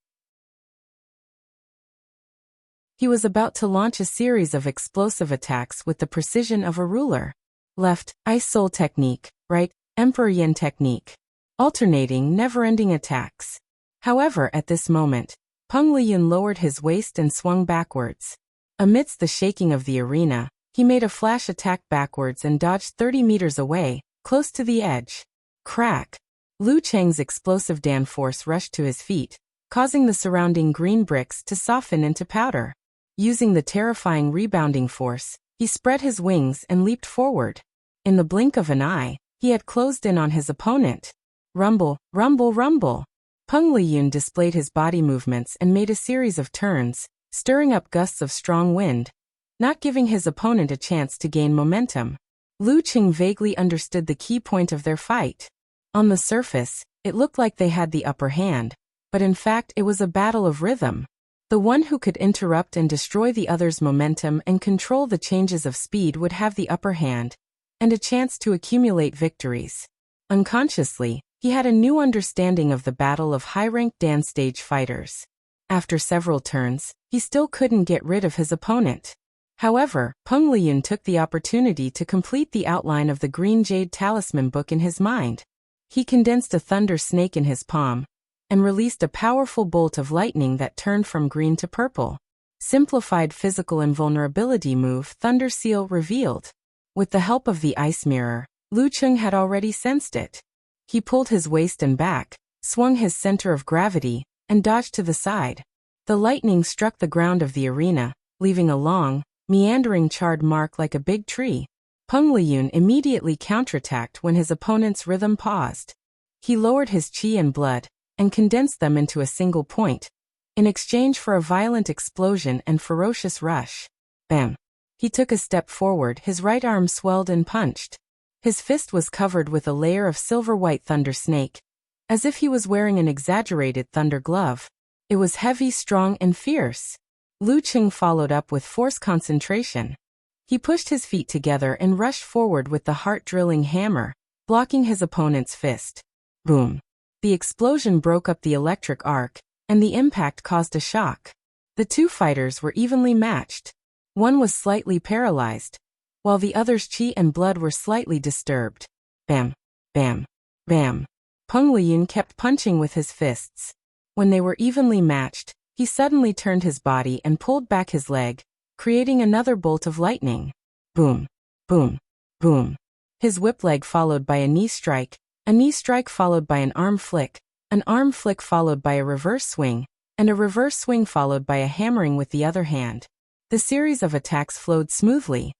He was about to launch a series of explosive attacks with the precision of a ruler. Left, Ice Soul technique, right, Emperor Yin technique. Alternating, never-ending attacks. However, at this moment, Peng Liyun lowered his waist and swung backwards. Amidst the shaking of the arena, he made a flash attack backwards and dodged 30 meters away, close to the edge. Crack! Lu Cheng's explosive Dan force rushed to his feet, causing the surrounding green bricks to soften into powder. Using the terrifying rebounding force, he spread his wings and leaped forward. In the blink of an eye, he had closed in on his opponent. Rumble, rumble, rumble. Peng Liyun displayed his body movements and made a series of turns, stirring up gusts of strong wind, not giving his opponent a chance to gain momentum. Lu Qing vaguely understood the key point of their fight. On the surface, it looked like they had the upper hand, but in fact it was a battle of rhythm. The one who could interrupt and destroy the other's momentum and control the changes of speed would have the upper hand, and a chance to accumulate victories. Unconsciously, he had a new understanding of the battle of high-ranked dance stage fighters. After several turns, he still couldn't get rid of his opponent. However, Peng Liyun took the opportunity to complete the outline of the Green Jade Talisman book in his mind. He condensed a thunder snake in his palm and released a powerful bolt of lightning that turned from green to purple. Simplified physical invulnerability move Thunder Seal revealed. With the help of the ice mirror, Lu Qing had already sensed it. He pulled his waist and back, swung his center of gravity, and dodged to the side. The lightning struck the ground of the arena, leaving a long, meandering charred mark like a big tree. Peng Liyun immediately counterattacked when his opponent's rhythm paused. He lowered his qi and blood, and condensed them into a single point, in exchange for a violent explosion and ferocious rush. Bam! He took a step forward, his right arm swelled and punched. His fist was covered with a layer of silver-white thunder snake, as if he was wearing an exaggerated thunder glove. It was heavy, strong, and fierce. Lu Qing followed up with force concentration. He pushed his feet together and rushed forward with the heart-drilling hammer, blocking his opponent's fist. Boom! The explosion broke up the electric arc, and the impact caused a shock. The two fighters were evenly matched. One was slightly paralyzed, while the other's qi and blood were slightly disturbed. Bam! Bam! Bam! Peng Liyun kept punching with his fists. When they were evenly matched, he suddenly turned his body and pulled back his leg, creating another bolt of lightning. Boom! Boom! Boom! His whip leg followed by a knee strike followed by an arm flick followed by a reverse swing, and a reverse swing followed by a hammering with the other hand. The series of attacks flowed smoothly.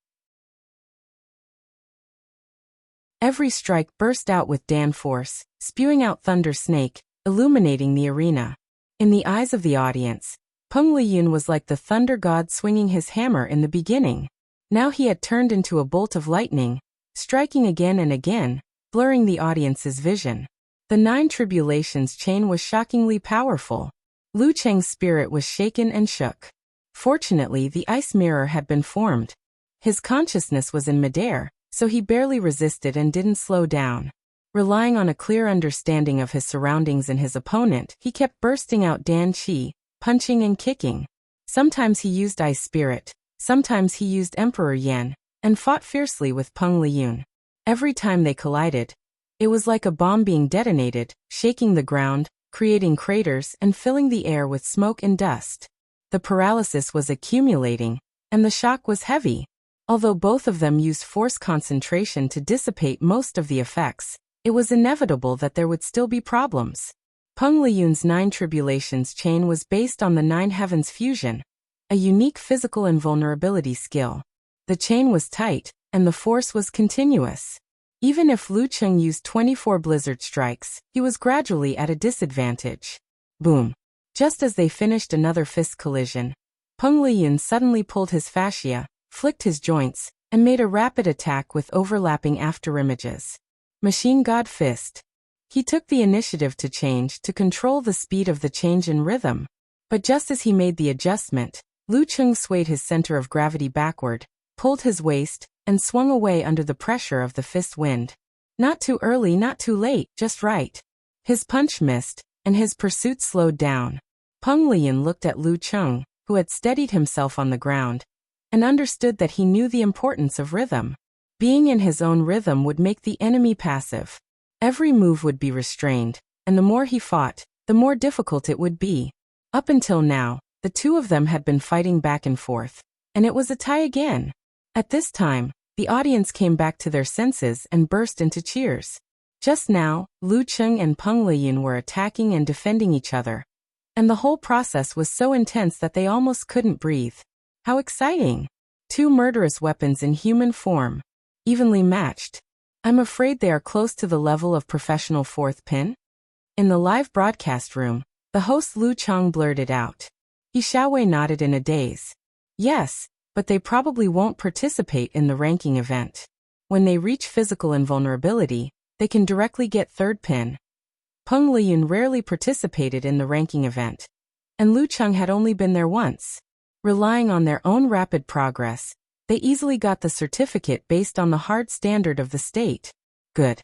Every strike burst out with Dan force, spewing out thunder snake, illuminating the arena. In the eyes of the audience, Peng Liyun was like the thunder god swinging his hammer in the beginning. Now he had turned into a bolt of lightning, striking again and again, blurring the audience's vision. The 9 tribulations chain was shockingly powerful. Lu Cheng's spirit was shaken and shook. Fortunately, the ice mirror had been formed. His consciousness was in midair, so he barely resisted and didn't slow down. Relying on a clear understanding of his surroundings and his opponent, he kept bursting out Dan Qi, punching and kicking. Sometimes he used ice spirit, sometimes he used Emperor Yan, and fought fiercely with Peng Liyun. Every time they collided, it was like a bomb being detonated, shaking the ground, creating craters and filling the air with smoke and dust. The paralysis was accumulating, and the shock was heavy. Although both of them used force concentration to dissipate most of the effects, it was inevitable that there would still be problems. Peng Liyun's 9 tribulations chain was based on the 9 heavens fusion, a unique physical invulnerability skill. The chain was tight, and the force was continuous. Even if Lu Cheng used 24 blizzard strikes, he was gradually at a disadvantage. Boom. Just as they finished another fist collision, Peng Liyun suddenly pulled his fascia, flicked his joints, and made a rapid attack with overlapping afterimages. Machine God Fist. He took the initiative to control the speed of the change in rhythm. But just as he made the adjustment, Lu Cheng swayed his center of gravity backward, pulled his waist, and swung away under the pressure of the fist wind. Not too early, not too late, just right. His punch missed, and his pursuit slowed down. Peng Liyun looked at Lu Cheng, who had steadied himself on the ground, and understood that he knew the importance of rhythm. Being in his own rhythm would make the enemy passive. Every move would be restrained, and the more he fought, the more difficult it would be. Up until now, the two of them had been fighting back and forth, and it was a tie again. At this time, the audience came back to their senses and burst into cheers. Just now, Lu Cheng and Peng Liyun were attacking and defending each other, and the whole process was so intense that they almost couldn't breathe. How exciting! 2 murderous weapons in human form, evenly matched. I'm afraid they are close to the level of professional fourth pin. In the live broadcast room, the host Lu Cheng blurted out. He Xiaowei nodded in a daze. Yes, but they probably won't participate in the ranking event. When they reach physical invulnerability, they can directly get third pin. Peng Liyun rarely participated in the ranking event, and Lu Cheng had only been there once. Relying on their own rapid progress, they easily got the certificate based on the hard standard of the state. Good.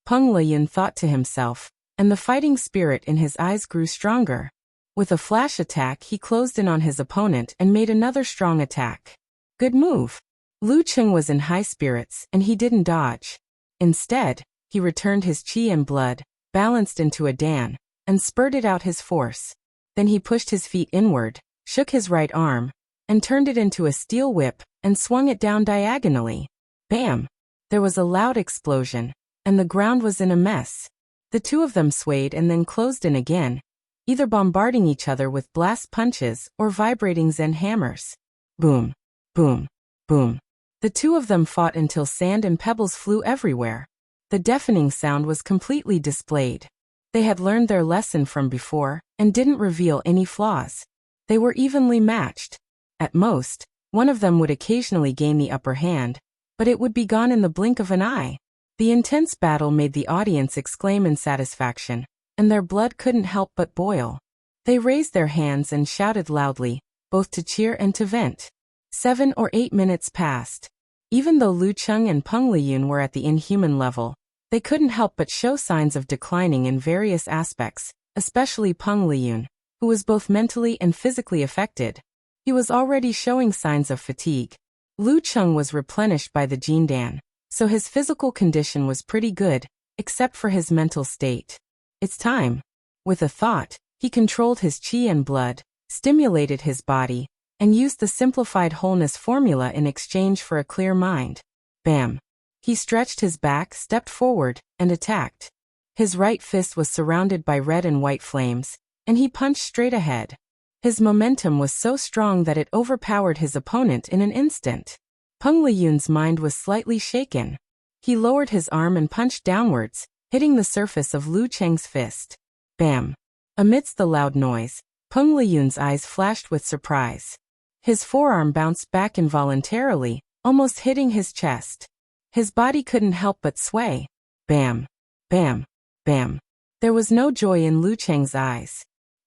Peng Liyun thought to himself, and the fighting spirit in his eyes grew stronger. With a flash attack, he closed in on his opponent and made another strong attack. Good move. Lu Cheng was in high spirits, and he didn't dodge. Instead, he returned his qi and blood, balanced into a dan, and spurted out his force. Then he pushed his feet inward, shook his right arm, and turned it into a steel whip, and swung it down diagonally. Bam! There was a loud explosion, and the ground was in a mess. The two of them swayed and then closed in again, either bombarding each other with blast punches or vibrating Zen hammers. Boom! Boom! Boom! The two of them fought until sand and pebbles flew everywhere. The deafening sound was completely displayed. They had learned their lesson from before, and didn't reveal any flaws. They were evenly matched. At most, one of them would occasionally gain the upper hand, but it would be gone in the blink of an eye. The intense battle made the audience exclaim in satisfaction, and their blood couldn't help but boil. They raised their hands and shouted loudly, both to cheer and to vent. 7 or 8 minutes passed. Even though Lu Cheng and Peng Liyun were at the inhuman level, they couldn't help but show signs of declining in various aspects, especially Peng Liyun, who was both mentally and physically affected. He was already showing signs of fatigue. Lu Cheng was replenished by the Jindan, so his physical condition was pretty good, except for his mental state. It's time. With a thought, he controlled his qi and blood, stimulated his body, and used the simplified wholeness formula in exchange for a clear mind. Bam! He stretched his back, stepped forward, and attacked. His right fist was surrounded by red and white flames, and he punched straight ahead. His momentum was so strong that it overpowered his opponent in an instant. Peng Liyun's mind was slightly shaken. He lowered his arm and punched downwards, hitting the surface of Lu Cheng's fist. Bam! Amidst the loud noise, Peng Liyun's eyes flashed with surprise. His forearm bounced back involuntarily, almost hitting his chest. His body couldn't help but sway. Bam! Bam! Bam! There was no joy in Lu Cheng's eyes.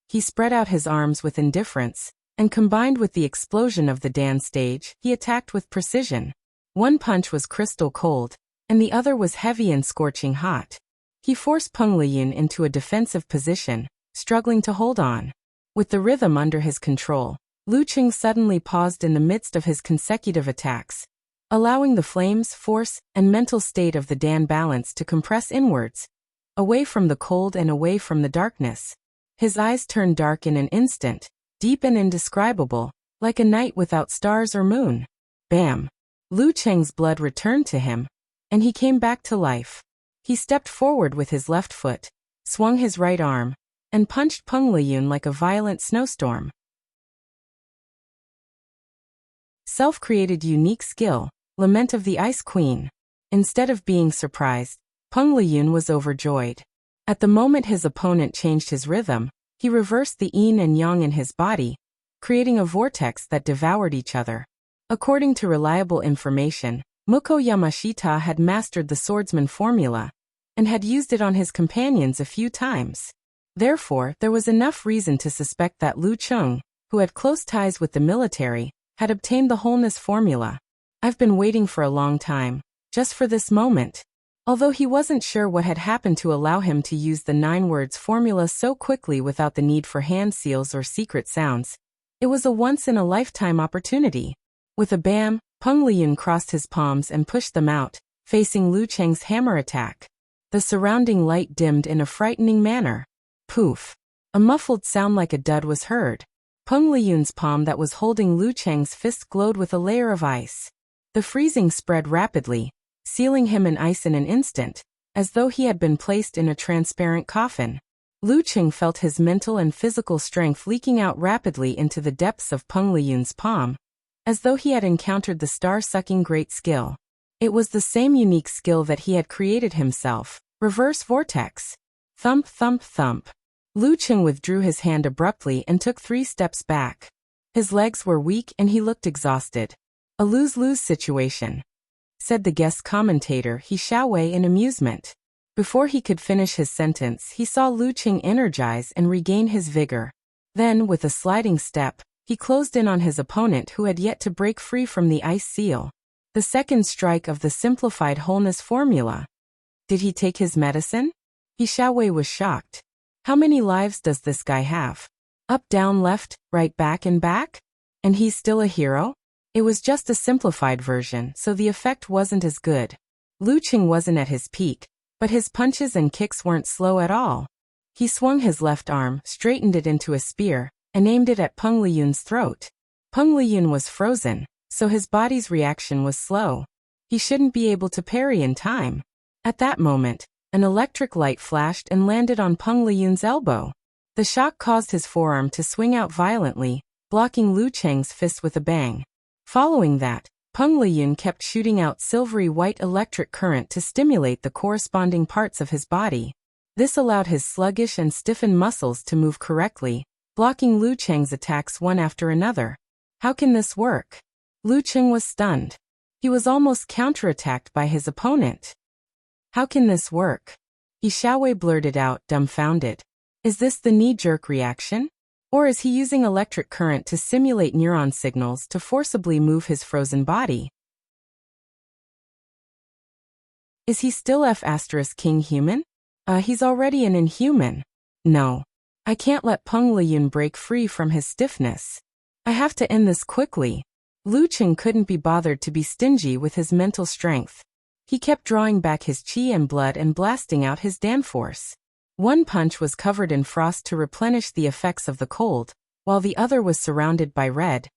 He spread out his arms with indifference, and combined with the explosion of the dance stage, he attacked with precision. One punch was crystal cold, and the other was heavy and scorching hot. He forced Peng Liyun into a defensive position, struggling to hold on. With the rhythm under his control, Lu Cheng suddenly paused in the midst of his consecutive attacks, allowing the flames, force, and mental state of the Dan balance to compress inwards, away from the cold and away from the darkness. His eyes turned dark in an instant, deep and indescribable, like a night without stars or moon. Bam! Lu Cheng's blood returned to him, and he came back to life. He stepped forward with his left foot, swung his right arm, and punched Peng Liyun like a violent snowstorm. Self-created unique skill, Lament of the Ice Queen. Instead of being surprised, Peng Liyun was overjoyed. At the moment his opponent changed his rhythm, he reversed the yin and yang in his body, creating a vortex that devoured each other. According to reliable information, Muko Yamashita had mastered the swordsman formula, and had used it on his companions a few times. Therefore, there was enough reason to suspect that Lu Cheng, who had close ties with the military, had obtained the wholeness formula. I've been waiting for a long time, just for this moment. Although he wasn't sure what had happened to allow him to use the 9 words formula so quickly without the need for hand seals or secret sounds, it was a once-in-a-lifetime opportunity. With a bam, Peng Liyun crossed his palms and pushed them out, facing Lu Cheng's hammer attack. The surrounding light dimmed in a frightening manner. Poof! A muffled sound like a dud was heard. Peng Liyun's palm that was holding Lu Cheng's fist glowed with a layer of ice. The freezing spread rapidly, sealing him in ice in an instant, as though he had been placed in a transparent coffin. Lu Cheng felt his mental and physical strength leaking out rapidly into the depths of Peng Liyun's palm, as though he had encountered the star-sucking great skill. It was the same unique skill that he had created himself, reverse vortex. Thump, thump, thump. Lu Cheng withdrew his hand abruptly and took 3 steps back. His legs were weak and he looked exhausted. A lose-lose situation, said the guest commentator He Xiaowei in amusement. Before he could finish his sentence, he saw Lu Cheng energize and regain his vigor. Then, with a sliding step, he closed in on his opponent who had yet to break free from the ice seal. The second strike of the simplified wholeness formula. Did he take his medicine? He Xiaowei was shocked. How many lives does this guy have? Up, down, left, right, back and back? And he's still a hero? It was just a simplified version, so the effect wasn't as good. Lu Cheng wasn't at his peak, but his punches and kicks weren't slow at all. He swung his left arm, straightened it into a spear, and aimed it at Peng Liyun's throat. Peng Liyun was frozen, so his body's reaction was slow. He shouldn't be able to parry in time. At that moment, an electric light flashed and landed on Peng Liyun's elbow. The shock caused his forearm to swing out violently, blocking Lu Cheng's fist with a bang. Following that, Peng Liyun kept shooting out silvery white electric current to stimulate the corresponding parts of his body. This allowed his sluggish and stiffened muscles to move correctly, blocking Lu Cheng's attacks one after another. How can this work? Lu Cheng was stunned. He was almost counterattacked by his opponent. How can this work? He Xiaowei blurted out, dumbfounded. Is this the knee-jerk reaction? Or is he using electric current to simulate neuron signals to forcibly move his frozen body? Is he still F*King human? He's already an inhuman. No. I can't let Peng Liyun break free from his stiffness. I have to end this quickly. Lu Cheng couldn't be bothered to be stingy with his mental strength. He kept drawing back his qi and blood and blasting out his Dan force. One punch was covered in frost to replenish the effects of the cold, while the other was surrounded by red,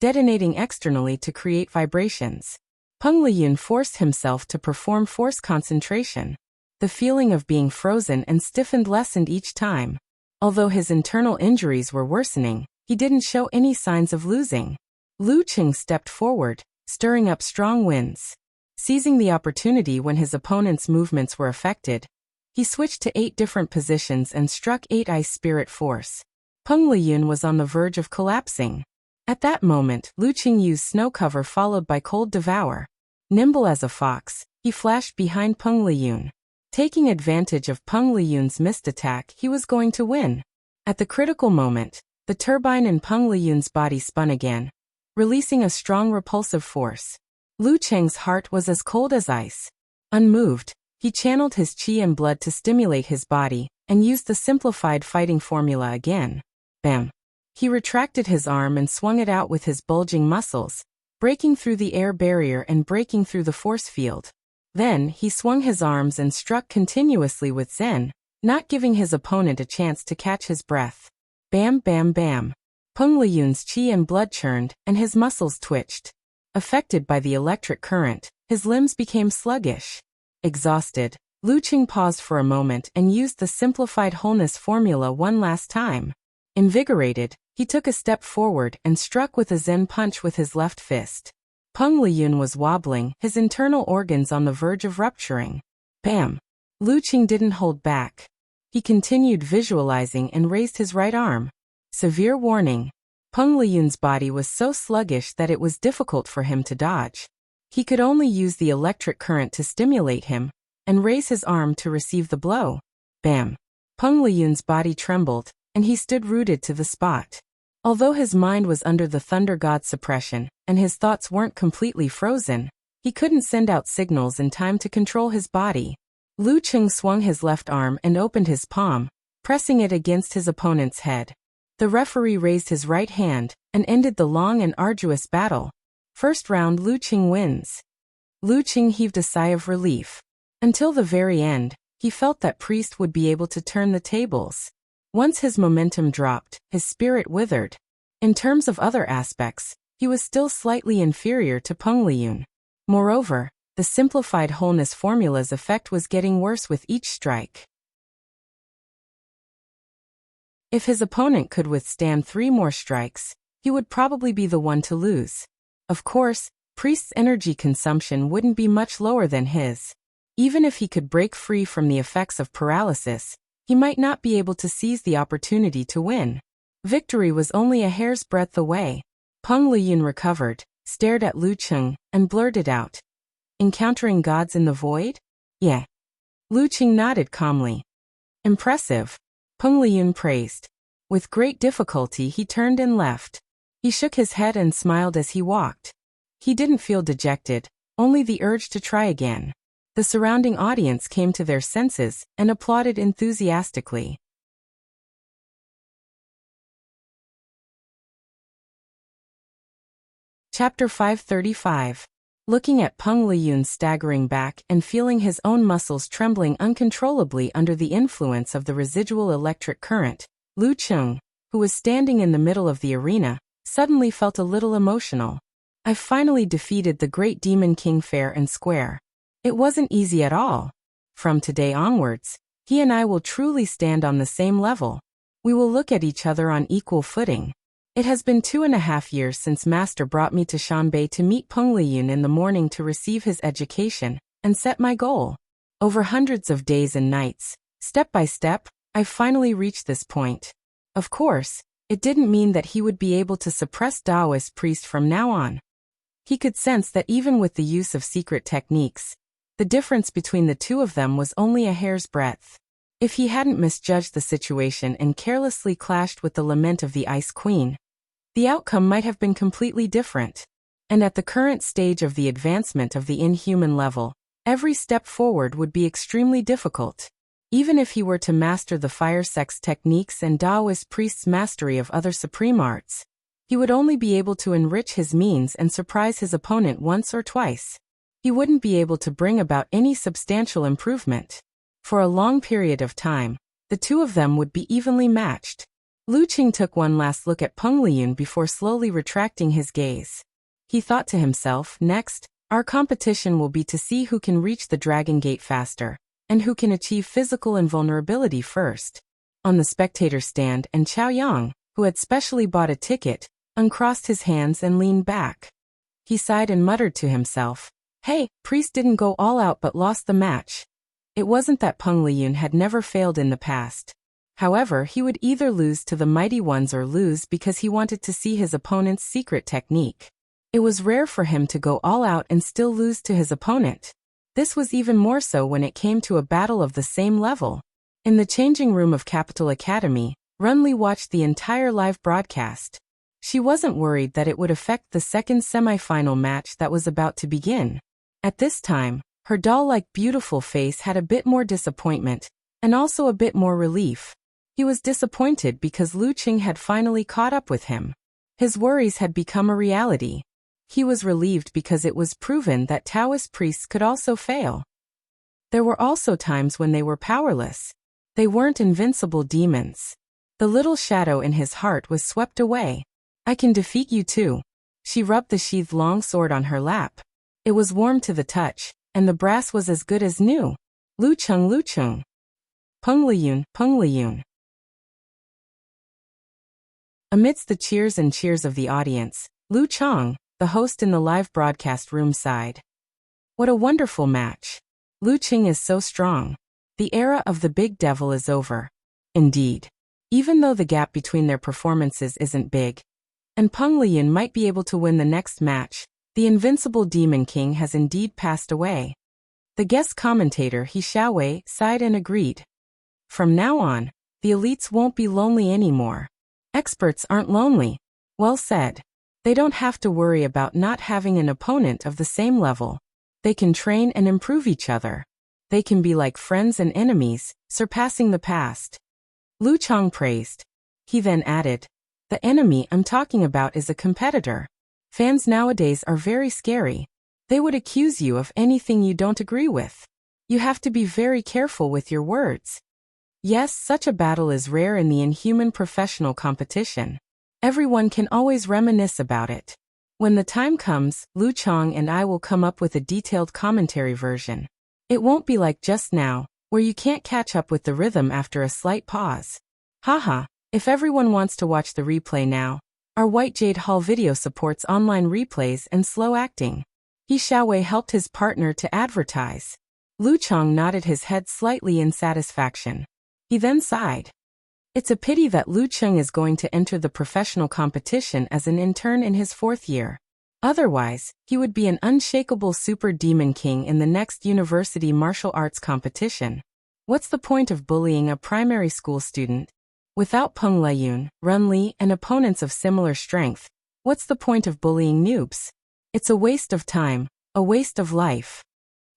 detonating externally to create vibrations. Peng Liyun forced himself to perform force concentration. The feeling of being frozen and stiffened lessened each time. Although his internal injuries were worsening, he didn't show any signs of losing. Lu Cheng stepped forward, stirring up strong winds. Seizing the opportunity when his opponent's movements were affected, he switched to 8 different positions and struck 8 ice spirit force. Peng Liyun was on the verge of collapsing. At that moment, Lu Qing used snow cover followed by cold devour. Nimble as a fox, he flashed behind Peng Liyun. Taking advantage of Peng Liyun's missed attack, he was going to win. At the critical moment, the turbine in Peng Liyun's body spun again, releasing a strong repulsive force. Lu Cheng's heart was as cold as ice. Unmoved, he channeled his qi and blood to stimulate his body, and used the simplified fighting formula again. Bam! He retracted his arm and swung it out with his bulging muscles, breaking through the air barrier and breaking through the force field. Then, he swung his arms and struck continuously with Zen, not giving his opponent a chance to catch his breath. Bam bam bam. Peng Liyun's qi and blood churned, and his muscles twitched. Affected by the electric current, his limbs became sluggish. Exhausted, Lu Qing paused for a moment and used the simplified wholeness formula one last time. Invigorated, he took a step forward and struck with a Zen punch with his left fist. Peng Liyun was wobbling, his internal organs on the verge of rupturing. Bam! Lu Qing didn't hold back. He continued visualizing and raised his right arm. Severe warning. Peng Liyun's body was so sluggish that it was difficult for him to dodge. He could only use the electric current to stimulate him, and raise his arm to receive the blow. Bam! Peng Liyun's body trembled, and he stood rooted to the spot. Although his mind was under the Thunder God's suppression, and his thoughts weren't completely frozen, he couldn't send out signals in time to control his body. Lu Qing swung his left arm and opened his palm, pressing it against his opponent's head. The referee raised his right hand, and ended the long and arduous battle. First round, Lu Qing wins. Lu Qing heaved a sigh of relief. Until the very end, he felt that Priest would be able to turn the tables. Once his momentum dropped, his spirit withered. In terms of other aspects, he was still slightly inferior to Peng Liyun. Moreover, the simplified wholeness formula's effect was getting worse with each strike. If his opponent could withstand 3 more strikes, he would probably be the one to lose. Of course, Priest's energy consumption wouldn't be much lower than his. Even if he could break free from the effects of paralysis, he might not be able to seize the opportunity to win. Victory was only a hair's breadth away. Peng Liyun recovered, stared at Lu Qing, and blurted out, "Encountering gods in the void?" "Yeah." Lu Qing nodded calmly. "Impressive," Peng Liyun praised. With great difficulty he turned and left. He shook his head and smiled as he walked. He didn't feel dejected, only the urge to try again. The surrounding audience came to their senses and applauded enthusiastically. Chapter 535. Looking at Peng Liyun's staggering back and feeling his own muscles trembling uncontrollably under the influence of the residual electric current, Lu Qing, who was standing in the middle of the arena, suddenly felt a little emotional. "I've finally defeated the great demon king fair and square. It wasn't easy at all. From today onwards, he and I will truly stand on the same level. We will look at each other on equal footing. It has been 2.5 years since Master brought me to Shanbei to meet Peng Liyun in the morning to receive his education, and set my goal. Over hundreds of days and nights, step by step, I've finally reached this point. Of course, it didn't mean that he would be able to suppress Taoist Priest from now on. He could sense that even with the use of secret techniques, the difference between the two of them was only a hair's breadth. If he hadn't misjudged the situation and carelessly clashed with the lament of the Ice Queen, the outcome might have been completely different. And at the current stage of the advancement of the inhuman level, every step forward would be extremely difficult. Even if he were to master the fire sex techniques and Taoist priest's mastery of other supreme arts, he would only be able to enrich his means and surprise his opponent once or twice. He wouldn't be able to bring about any substantial improvement. For a long period of time, the two of them would be evenly matched. Lu Qing took one last look at Peng Liyun before slowly retracting his gaze. He thought to himself, next, our competition will be to see who can reach the Dragon Gate faster, and who can achieve physical invulnerability first. On the spectator stand, and Chao Yang, who had specially bought a ticket, uncrossed his hands and leaned back. He sighed and muttered to himself, "Hey, Priest didn't go all out but lost the match." It wasn't that Peng Liyun had never failed in the past. However, he would either lose to the mighty ones or lose because he wanted to see his opponent's secret technique. It was rare for him to go all out and still lose to his opponent. This was even more so when it came to a battle of the same level. In the changing room of Capital Academy, Runli watched the entire live broadcast. She wasn't worried that it would affect the second semi-final match that was about to begin. At this time, her doll-like beautiful face had a bit more disappointment, and also a bit more relief. He was disappointed because Lu Qing had finally caught up with him. His worries had become a reality. He was relieved because it was proven that Taoist priests could also fail. There were also times when they were powerless. They weren't invincible demons. The little shadow in his heart was swept away. "I can defeat you too." She rubbed the sheathed long sword on her lap. It was warm to the touch, and the brass was as good as new. Lu Cheng, Lu Cheng. Peng Liyun, Peng Liyun. Amidst the cheers and cheers of the audience, Lu Cheng, the host in the live broadcast room, sighed. "What a wonderful match. Lu Qing is so strong. The era of the big devil is over." Indeed. Even though the gap between their performances isn't big, and Peng Liyun might be able to win the next match, the invincible Demon King has indeed passed away. The guest commentator He Xiaowei sighed and agreed. From now on, the elites won't be lonely anymore. Experts aren't lonely. Well said. They don't have to worry about not having an opponent of the same level. They can train and improve each other. They can be like friends and enemies, surpassing the past. Lu Cheng praised. He then added, "The enemy I'm talking about is a competitor. Fans nowadays are very scary. They would accuse you of anything you don't agree with. You have to be very careful with your words." Yes, such a battle is rare in the inhuman professional competition. Everyone can always reminisce about it. When the time comes, Lu Cheng and I will come up with a detailed commentary version. It won't be like just now, where you can't catch up with the rhythm after a slight pause. Haha, if everyone wants to watch the replay now, our White Jade Hall video supports online replays and slow acting. He Xiaowei helped his partner to advertise. Lu Cheng nodded his head slightly in satisfaction. He then sighed. It's a pity that Lu Cheng is going to enter the professional competition as an intern in his 4th year. Otherwise, he would be an unshakable super demon king in the next university martial arts competition. What's the point of bullying a primary school student? Without Peng Liyun, Run Li, and opponents of similar strength, what's the point of bullying noobs? It's a waste of time, a waste of life.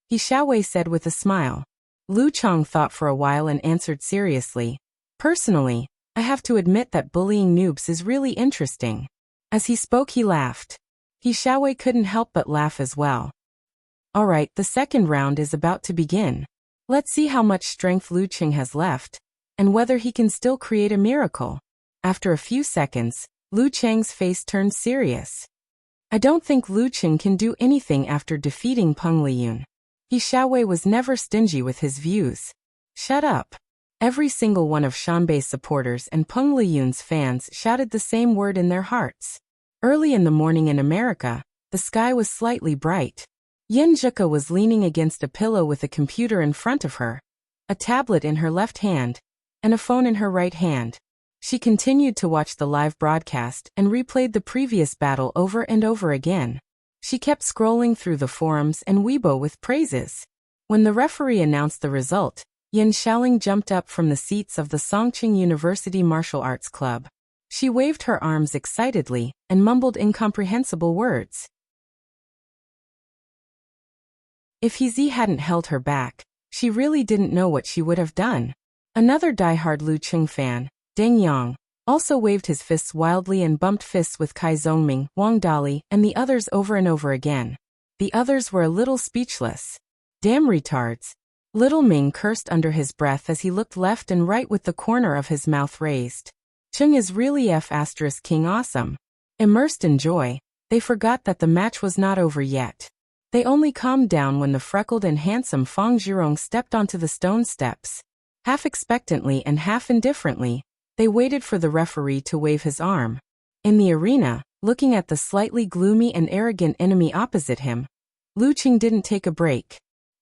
He Xiaowei said with a smile. Lu Cheng thought for a while and answered seriously. Personally, I have to admit that bullying noobs is really interesting. As he spoke, he laughed. He Xiaowei couldn't help but laugh as well. Alright, the second round is about to begin. Let's see how much strength Lu Qing has left, and whether he can still create a miracle. After a few seconds, Lu Cheng's face turned serious. I don't think Lu Qing can do anything after defeating Peng Liyun. He Xiaowei was never stingy with his views. Shut up. Every single one of Shanbei's supporters and Peng Liyun's fans shouted the same word in their hearts. Early in the morning in America, the sky was slightly bright. Yin Zhika was leaning against a pillow with a computer in front of her, a tablet in her left hand, and a phone in her right hand. She continued to watch the live broadcast and replayed the previous battle over and over again. She kept scrolling through the forums and Weibo with praises. When the referee announced the result, Yin Xiaoling jumped up from the seats of the Songqing University Martial Arts Club. She waved her arms excitedly and mumbled incomprehensible words. If He hadn't held her back, she really didn't know what she would have done. Another diehard Lu Qing fan, Deng Yang, also waved his fists wildly and bumped fists with Kai Zhongming, Wang Dali, and the others over and over again. The others were a little speechless. Damn retards. Little Ming cursed under his breath as he looked left and right with the corner of his mouth raised. Chung is really King awesome. Immersed in joy, they forgot that the match was not over yet. They only calmed down when the freckled and handsome Fang Zhirong stepped onto the stone steps. Half expectantly and half indifferently, they waited for the referee to wave his arm. In the arena, Looking at the slightly gloomy and arrogant enemy opposite him, Lu Qing didn't take a break.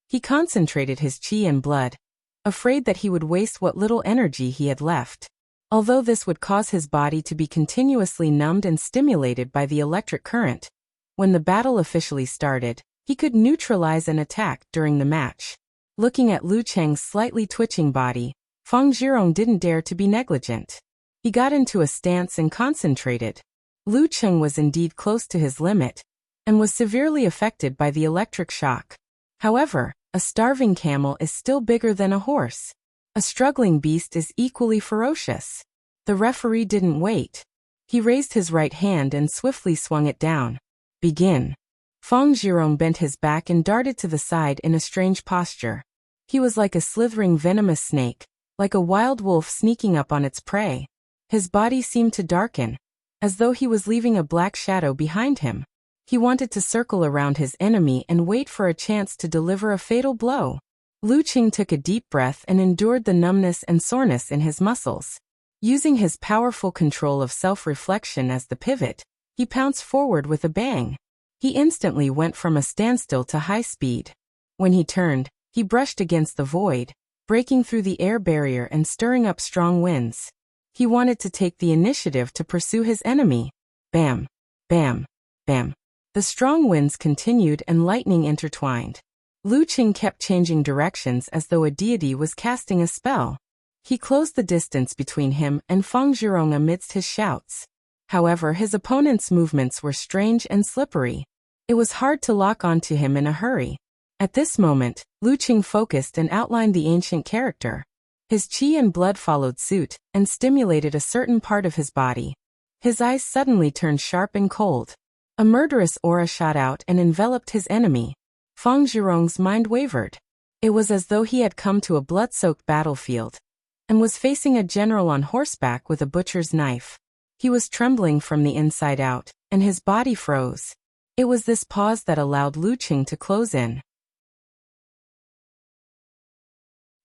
He concentrated his qi and blood, afraid that he would waste what little energy he had left. Although this would cause his body to be continuously numbed and stimulated by the electric current, when the battle officially started, he could neutralize an attack during the match. Looking at Lu Cheng's slightly twitching body, Feng Zhirong didn't dare to be negligent. He got into a stance and concentrated. Lu Cheng was indeed close to his limit, and was severely affected by the electric shock. However, a starving camel is still bigger than a horse. A struggling beast is equally ferocious. The referee didn't wait. He raised his right hand and swiftly swung it down. Begin. Feng Zhirong bent his back and darted to the side in a strange posture. He was like a slithering venomous snake, like a wild wolf sneaking up on its prey. His body seemed to darken, as though he was leaving a black shadow behind him. He wanted to circle around his enemy and wait for a chance to deliver a fatal blow. Lu Qing took a deep breath and endured the numbness and soreness in his muscles. Using his powerful control of self-reflection as the pivot, he pounced forward with a bang. He instantly went from a standstill to high speed. When he turned, he brushed against the void, breaking through the air barrier and stirring up strong winds. He wanted to take the initiative to pursue his enemy. Bam! Bam! Bam! The strong winds continued and lightning intertwined. Lu Qing kept changing directions as though a deity was casting a spell. He closed the distance between him and Feng Zhirong amidst his shouts. However, his opponent's movements were strange and slippery. It was hard to lock onto him in a hurry. At this moment, Lu Qing focused and outlined the ancient character. His qi and blood followed suit and stimulated a certain part of his body. His eyes suddenly turned sharp and cold. A murderous aura shot out and enveloped his enemy. Feng Zhirong's mind wavered. It was as though he had come to a blood-soaked battlefield and was facing a general on horseback with a butcher's knife. He was trembling from the inside out, and his body froze. It was this pause that allowed Lu Qing to close in.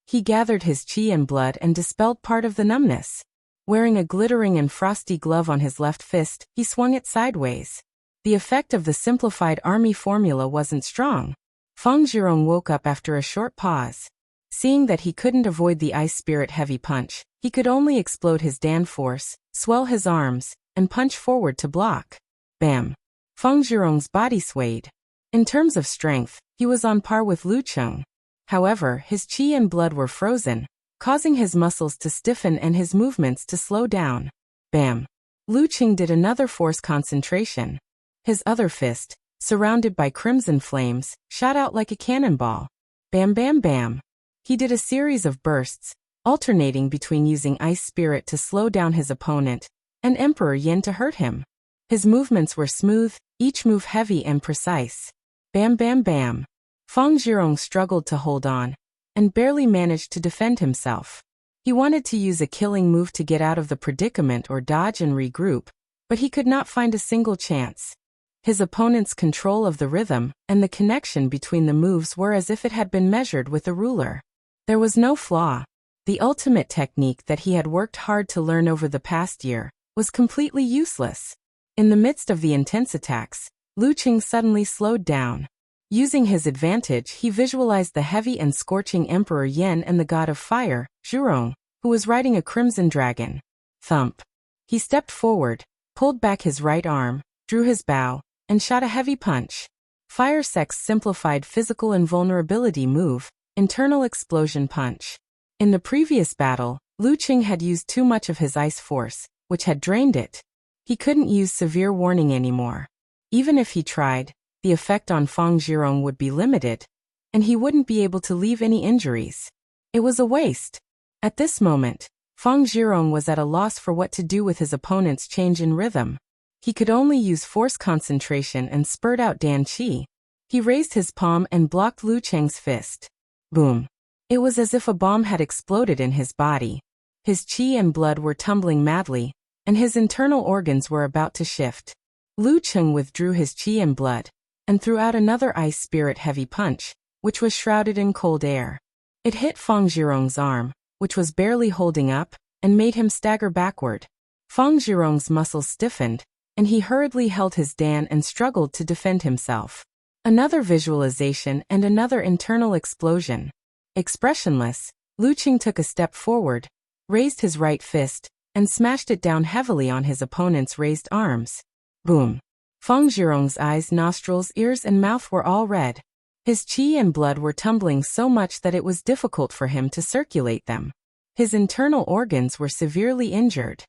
He gathered his qi and blood and dispelled part of the numbness. Wearing a glittering and frosty glove on his left fist, he swung it sideways. The effect of the simplified army formula wasn't strong. Feng Zhirong woke up after a short pause. Seeing that he couldn't avoid the ice spirit heavy punch, he could only explode his Dan force, swell his arms, and punch forward to block. Bam! Feng Zhirong's body swayed. In terms of strength, he was on par with Lu Cheng. However, his qi and blood were frozen, causing his muscles to stiffen and his movements to slow down. Bam! Lu Qing did another force concentration. His other fist, surrounded by crimson flames, shot out like a cannonball. Bam bam bam. He did a series of bursts, alternating between using Ice Spirit to slow down his opponent, and Emperor Yin to hurt him. His movements were smooth, each move heavy and precise. Bam bam bam. Feng Zhirong struggled to hold on, and barely managed to defend himself. He wanted to use a killing move to get out of the predicament or dodge and regroup, but he could not find a single chance. His opponent's control of the rhythm and the connection between the moves were as if it had been measured with a ruler. There was no flaw. The ultimate technique that he had worked hard to learn over the past year was completely useless. In the midst of the intense attacks, Lu Qing suddenly slowed down. Using his advantage, he visualized the heavy and scorching Emperor Yen and the god of fire, Zhurong, who was riding a crimson dragon. Thump. He stepped forward, pulled back his right arm, drew his bow, and shot a heavy punch. Fire Sect's simplified physical invulnerability move, Internal Explosion Punch. In the previous battle, Lu Qing had used too much of his ice force, which had drained it. He couldn't use Severe Warning anymore. Even if he tried, the effect on Feng Zhirong would be limited, and he wouldn't be able to leave any injuries. It was a waste. At this moment, Feng Zhirong was at a loss for what to do with his opponent's change in rhythm. He could only use force concentration and spurt out Dan Qi. He raised his palm and blocked Lu Cheng's fist. Boom. It was as if a bomb had exploded in his body. His qi and blood were tumbling madly, and his internal organs were about to shift. Lu Cheng withdrew his qi and blood, and threw out another Ice Spirit heavy punch, which was shrouded in cold air. It hit Feng Zhirong's arm, which was barely holding up, and made him stagger backward. Feng Zhirong's muscles stiffened, and he hurriedly held his dan and struggled to defend himself. Another visualization and another internal explosion. Expressionless, Lu Qing took a step forward, raised his right fist, and smashed it down heavily on his opponent's raised arms. Boom! Feng Zhirong's eyes, nostrils, ears, and mouth were all red. His qi and blood were tumbling so much that it was difficult for him to circulate them. His internal organs were severely injured.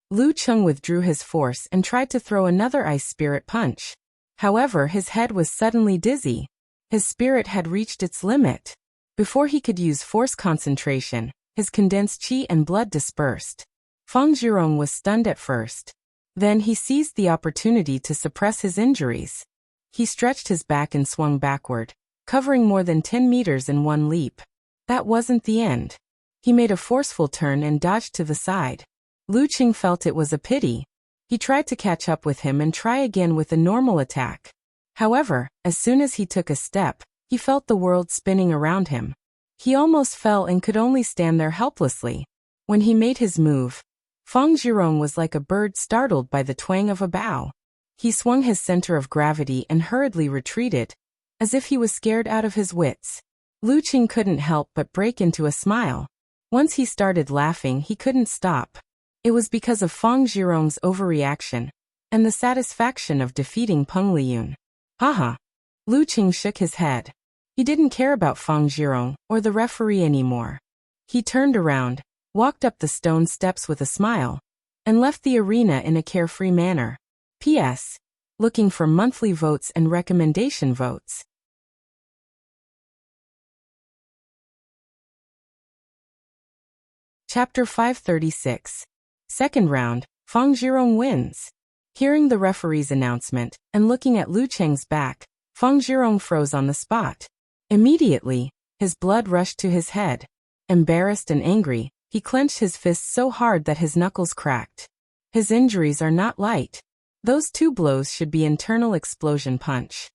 Lu Qing withdrew his force and tried to throw another ice spirit punch. However, his head was suddenly dizzy. His spirit had reached its limit. Before he could use force concentration, his condensed qi and blood dispersed. Feng Zhirong was stunned at first. Then he seized the opportunity to suppress his injuries. He stretched his back and swung backward, covering more than 10 meters in one leap. That wasn't the end. He made a forceful turn and dodged to the side. Lu Qing felt it was a pity. He tried to catch up with him and try again with a normal attack. However, as soon as he took a step, he felt the world spinning around him. He almost fell and could only stand there helplessly. When he made his move, Feng Zhirong was like a bird startled by the twang of a bow. He swung his center of gravity and hurriedly retreated, as if he was scared out of his wits. Lu Qing couldn't help but break into a smile. Once he started laughing, he couldn't stop. It was because of Feng Zhirong's overreaction and the satisfaction of defeating Peng Liyun. Haha. Lu Qing shook his head. He didn't care about Feng Zhirong or the referee anymore. He turned around, walked up the stone steps with a smile, and left the arena in a carefree manner. P.S. Looking for monthly votes and recommendation votes. Chapter 536. Second round, Feng Zhirong wins. Hearing the referee's announcement and looking at Lu Qing's back, Feng Zhirong froze on the spot. Immediately, his blood rushed to his head. Embarrassed and angry, he clenched his fists so hard that his knuckles cracked. His injuries are not light. Those 2 blows should be internal explosion punch.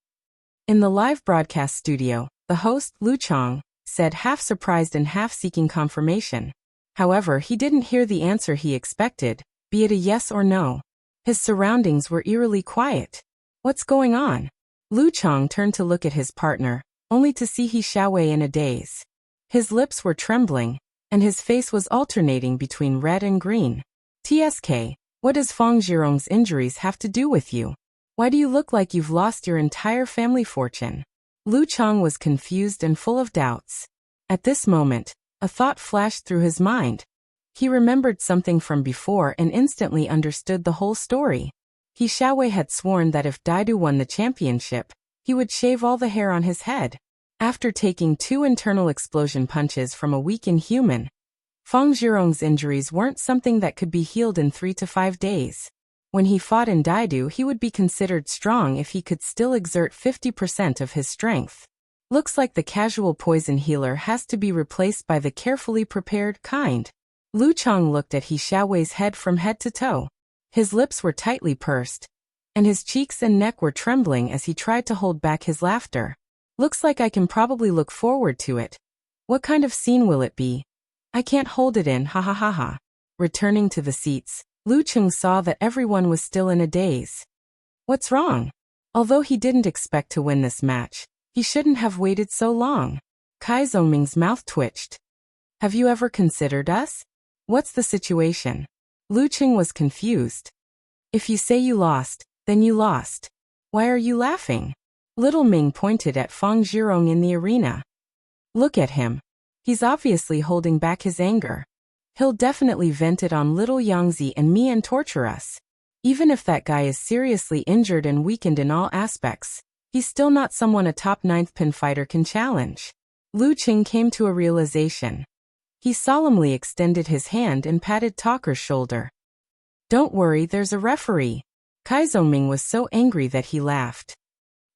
In the live broadcast studio, the host, Lu Chong, said, half surprised and half seeking confirmation. However, he didn't hear the answer he expected, be it a yes or no. His surroundings were eerily quiet. What's going on? Lu Chong turned to look at his partner, only to see He Xiaowei in a daze. His lips were trembling, and his face was alternating between red and green. TSK, what does Feng Zhirong's injuries have to do with you? Why do you look like you've lost your entire family fortune? Lu Chong was confused and full of doubts. At this moment, a thought flashed through his mind. He remembered something from before and instantly understood the whole story. He Xiaowei had sworn that if Daidu won the championship, he would shave all the hair on his head. After taking 2 internal explosion punches from a weakened human, Feng Zhirong's injuries weren't something that could be healed in 3 to 5 days. When he fought in Daidu, he would be considered strong if he could still exert 50% of his strength. Looks like the casual poison healer has to be replaced by the carefully prepared kind. Lu Chong looked at He Xiaowei's head from head to toe. His lips were tightly pursed, and his cheeks and neck were trembling as he tried to hold back his laughter. Looks like I can probably look forward to it. What kind of scene will it be? I can't hold it in, ha ha ha ha. Returning to the seats, Lu Cheng saw that everyone was still in a daze. What's wrong? Although he didn't expect to win this match, he shouldn't have waited so long. Kai Zhongming's mouth twitched. Have you ever considered us? What's the situation? Lu Qing was confused. If you say you lost, then you lost. Why are you laughing? Little Ming pointed at Feng Zhirong in the arena. Look at him. He's obviously holding back his anger. He'll definitely vent it on little Yangzi and me and torture us. Even if that guy is seriously injured and weakened in all aspects, he's still not someone a top 9th pin fighter can challenge. Lu Qing came to a realization. He solemnly extended his hand and patted Talker's shoulder. Don't worry, there's a referee. Kai Zhongming was so angry that he laughed.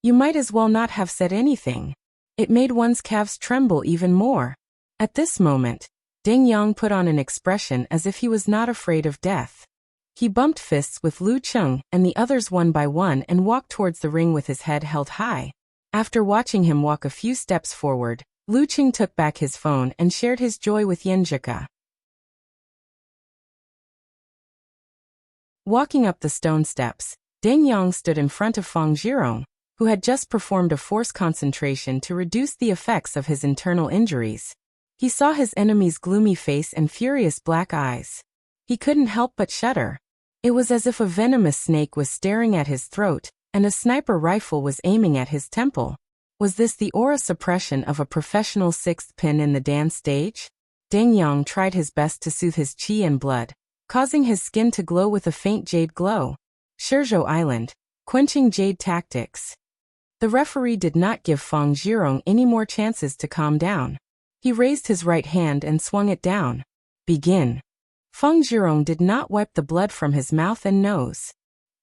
You might as well not have said anything. It made one's calves tremble even more. At this moment, Ding Yang put on an expression as if he was not afraid of death. He bumped fists with Lu Cheng and the others one by one and walked towards the ring with his head held high. After watching him walk a few steps forward, Lu Cheng took back his phone and shared his joy with Yenjika. Walking up the stone steps, Deng Yang stood in front of Fang Zhirong, who had just performed a force concentration to reduce the effects of his internal injuries. He saw his enemy's gloomy face and furious black eyes. He couldn't help but shudder. It was as if a venomous snake was staring at his throat, and a sniper rifle was aiming at his temple. Was this the aura suppression of a professional sixth pin in the dance stage? Deng Yang tried his best to soothe his qi and blood, causing his skin to glow with a faint jade glow. Shizhou Island, quenching jade tactics. The referee did not give Fang Zhirong any more chances to calm down. He raised his right hand and swung it down. Begin. Fang Zhirong did not wipe the blood from his mouth and nose.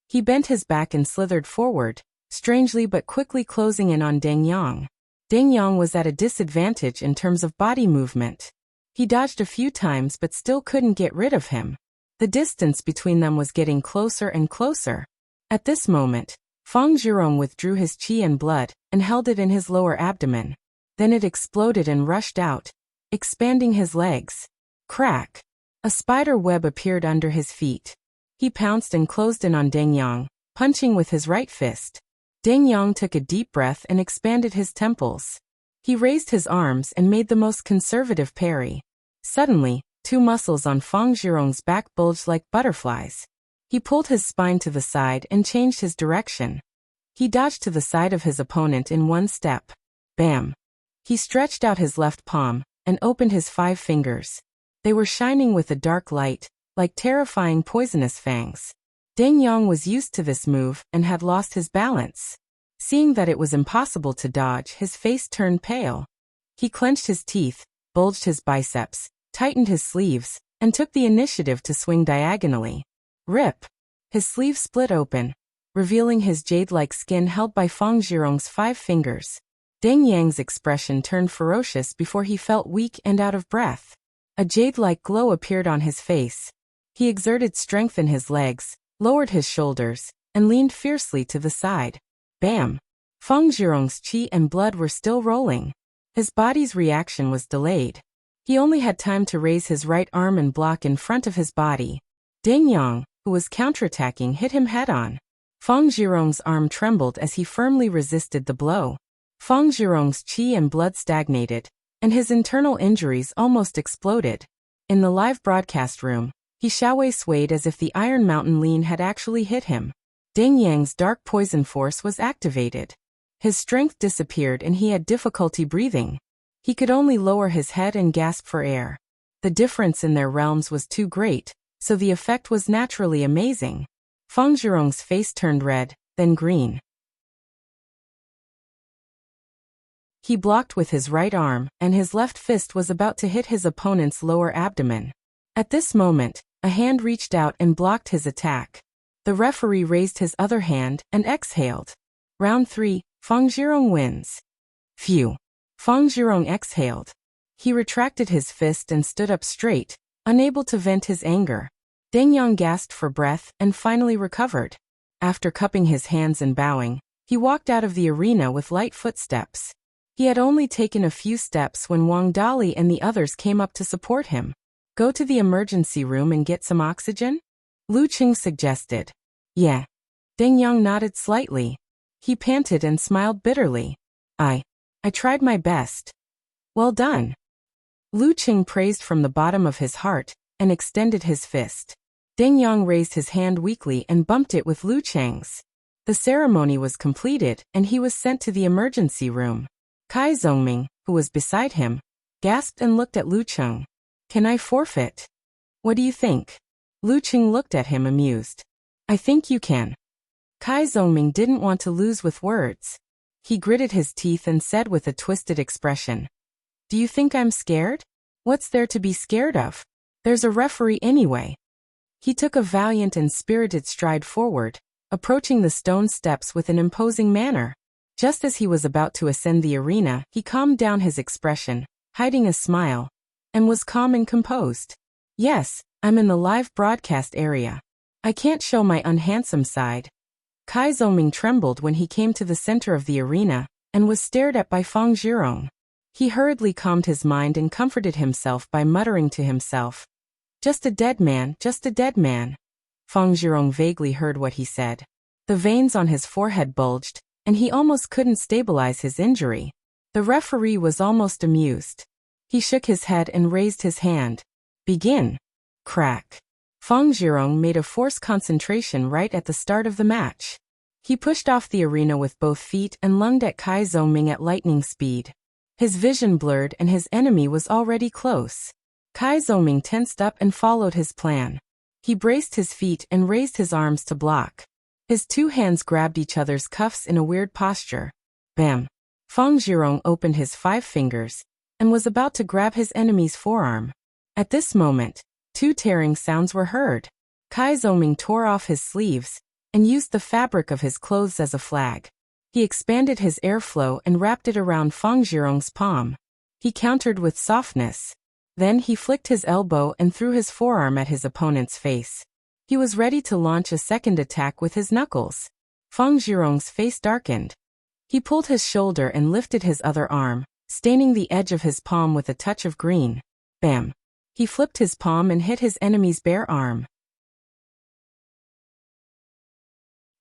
He bent his back and slithered forward, strangely but quickly closing in on Deng Yang. Deng Yang was at a disadvantage in terms of body movement. He dodged a few times but still couldn't get rid of him. The distance between them was getting closer and closer. At this moment, Fang Zhirong withdrew his qi and blood and held it in his lower abdomen. Then it exploded and rushed out, expanding his legs. Crack! A spider web appeared under his feet. He pounced and closed in on Deng Yang, punching with his right fist. Deng Yang took a deep breath and expanded his temples. He raised his arms and made the most conservative parry. Suddenly, two muscles on Fang Zhirong's back bulged like butterflies. He pulled his spine to the side and changed his direction. He dodged to the side of his opponent in one step. Bam! He stretched out his left palm and opened his 5 fingers. They were shining with a dark light, like terrifying poisonous fangs. Deng Yang was used to this move and had lost his balance. Seeing that it was impossible to dodge, his face turned pale. He clenched his teeth, bulged his biceps, tightened his sleeves, and took the initiative to swing diagonally. Rip! His sleeve split open, revealing his jade-like skin held by Fang Zhirong's 5 fingers. Deng Yang's expression turned ferocious before he felt weak and out of breath. A jade-like glow appeared on his face. He exerted strength in his legs, lowered his shoulders, and leaned fiercely to the side. Bam! Fang Zhirong's qi and blood were still rolling. His body's reaction was delayed. He only had time to raise his right arm and block in front of his body. Deng Yang, who was counterattacking, hit him head-on. Fang Zhirong's arm trembled as he firmly resisted the blow. Fang Zhirong's qi and blood stagnated, and his internal injuries almost exploded. In the live broadcast room, he swayed as if the Iron Mountain lean had actually hit him. Deng Yang's dark poison force was activated. His strength disappeared and he had difficulty breathing. He could only lower his head and gasp for air. The difference in their realms was too great, so the effect was naturally amazing. Fang Zhirong's face turned red, then green. He blocked with his right arm, and his left fist was about to hit his opponent's lower abdomen. At this moment, a hand reached out and blocked his attack. The referee raised his other hand and exhaled. Round 3, Fang Zhirong wins. Phew. Fang Zhirong exhaled. He retracted his fist and stood up straight, unable to vent his anger. Deng Yang gasped for breath and finally recovered. After cupping his hands and bowing, he walked out of the arena with light footsteps. He had only taken a few steps when Wang Dali and the others came up to support him. Go to the emergency room and get some oxygen? Lu Qing suggested. Yeah. Deng Yang nodded slightly. He panted and smiled bitterly. I tried my best. Well done. Lu Qing praised from the bottom of his heart and extended his fist. Deng Yang raised his hand weakly and bumped it with Lu Qing's. The ceremony was completed and he was sent to the emergency room. Kai Zongming, who was beside him, gasped and looked at Lu Qing. Can I forfeit? What do you think? Lu Qing looked at him amused. I think you can. Kai Zongming didn't want to lose with words. He gritted his teeth and said with a twisted expression. Do you think I'm scared? What's there to be scared of? There's a referee anyway. He took a valiant and spirited stride forward, approaching the stone steps with an imposing manner. Just as he was about to ascend the arena, he calmed down his expression, hiding a smile, and was calm and composed. Yes, I'm in the live broadcast area. I can't show my unhandsome side. Kai Zongming trembled when he came to the center of the arena, and was stared at by Fang Zhirong. He hurriedly calmed his mind and comforted himself by muttering to himself. Just a dead man, just a dead man. Feng Zhirong vaguely heard what he said. The veins on his forehead bulged, and he almost couldn't stabilize his injury. The referee was almost amused. He shook his head and raised his hand. Begin. Crack. Feng Zhirong made a forced concentration right at the start of the match. He pushed off the arena with both feet and lunged at Cai Zhongming at lightning speed. His vision blurred and his enemy was already close. Cai Zhongming tensed up and followed his plan. He braced his feet and raised his arms to block. His two hands grabbed each other's cuffs in a weird posture. Bam! Feng Zhirong opened his 5 fingers and was about to grab his enemy's forearm. At this moment, 2 tearing sounds were heard. Cai Zhongming tore off his sleeves and used the fabric of his clothes as a flag. He expanded his airflow and wrapped it around Feng Zhirong's palm. He countered with softness. Then he flicked his elbow and threw his forearm at his opponent's face. He was ready to launch a second attack with his knuckles. Feng Zhirong's face darkened. He pulled his shoulder and lifted his other arm, staining the edge of his palm with a touch of green. Bam! He flipped his palm and hit his enemy's bare arm.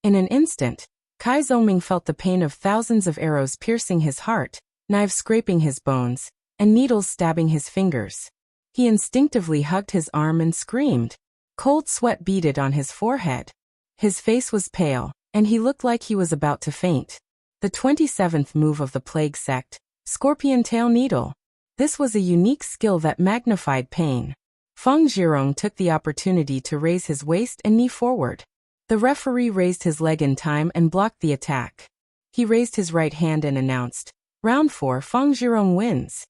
In an instant, Cai Zhongming felt the pain of thousands of arrows piercing his heart, knives scraping his bones, and needles stabbing his fingers. He instinctively hugged his arm and screamed. Cold sweat beaded on his forehead. His face was pale, and he looked like he was about to faint. The 27th move of the plague sect, Scorpion Tail Needle. This was a unique skill that magnified pain. Feng Zhirong took the opportunity to raise his waist and knee forward. The referee raised his leg in time and blocked the attack. He raised his right hand and announced, Round 4, Feng Zhirong wins.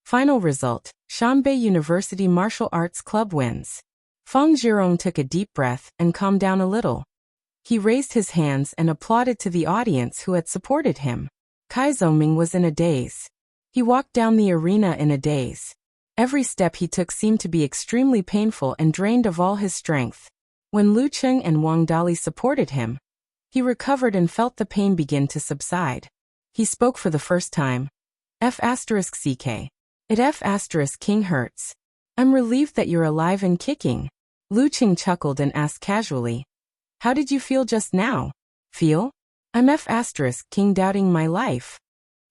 Final result, Shanbei University Martial Arts Club wins. Feng Zhirong took a deep breath and calmed down a little. He raised his hands and applauded to the audience who had supported him. Cai Zhongming was in a daze. He walked down the arena in a daze. Every step he took seemed to be extremely painful and drained of all his strength. When Lu Cheng and Wang Dali supported him, he recovered and felt the pain begin to subside. He spoke for the first time. F***CK. It F***King hurts. I'm relieved that you're alive and kicking. Lu Cheng chuckled and asked casually. How did you feel just now? Feel? I'm F***King doubting my life.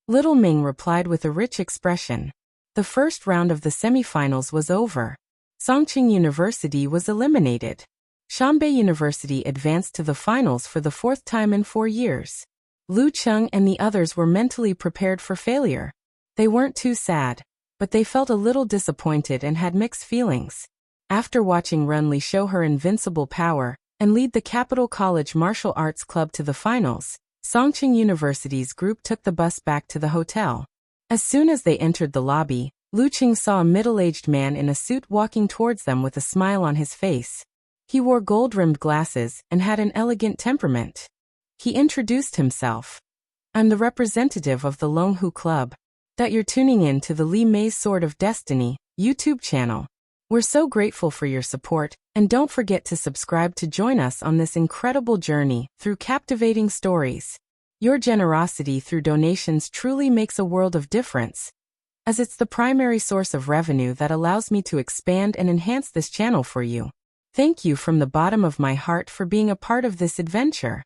Little Ming replied with a rich expression. The first round of the semifinals was over. Songqing University was eliminated. Shanbei University advanced to the finals for the 4th time in 4 years. Lu Cheng and the others were mentally prepared for failure. They weren't too sad, but they felt a little disappointed and had mixed feelings. After watching Runli show her invincible power and lead the Capital College Martial Arts Club to the finals, Songqing University's group took the bus back to the hotel. As soon as they entered the lobby, Lu Cheng saw a middle-aged man in a suit walking towards them with a smile on his face. He wore gold-rimmed glasses and had an elegant temperament. He introduced himself. I'm the representative of the Longhu Club. That you're tuning in to the Li Mei's Sword of Destiny YouTube channel. We're so grateful for your support, and don't forget to subscribe to join us on this incredible journey through captivating stories. Your generosity through donations truly makes a world of difference, as it's the primary source of revenue that allows me to expand and enhance this channel for you. Thank you from the bottom of my heart for being a part of this adventure.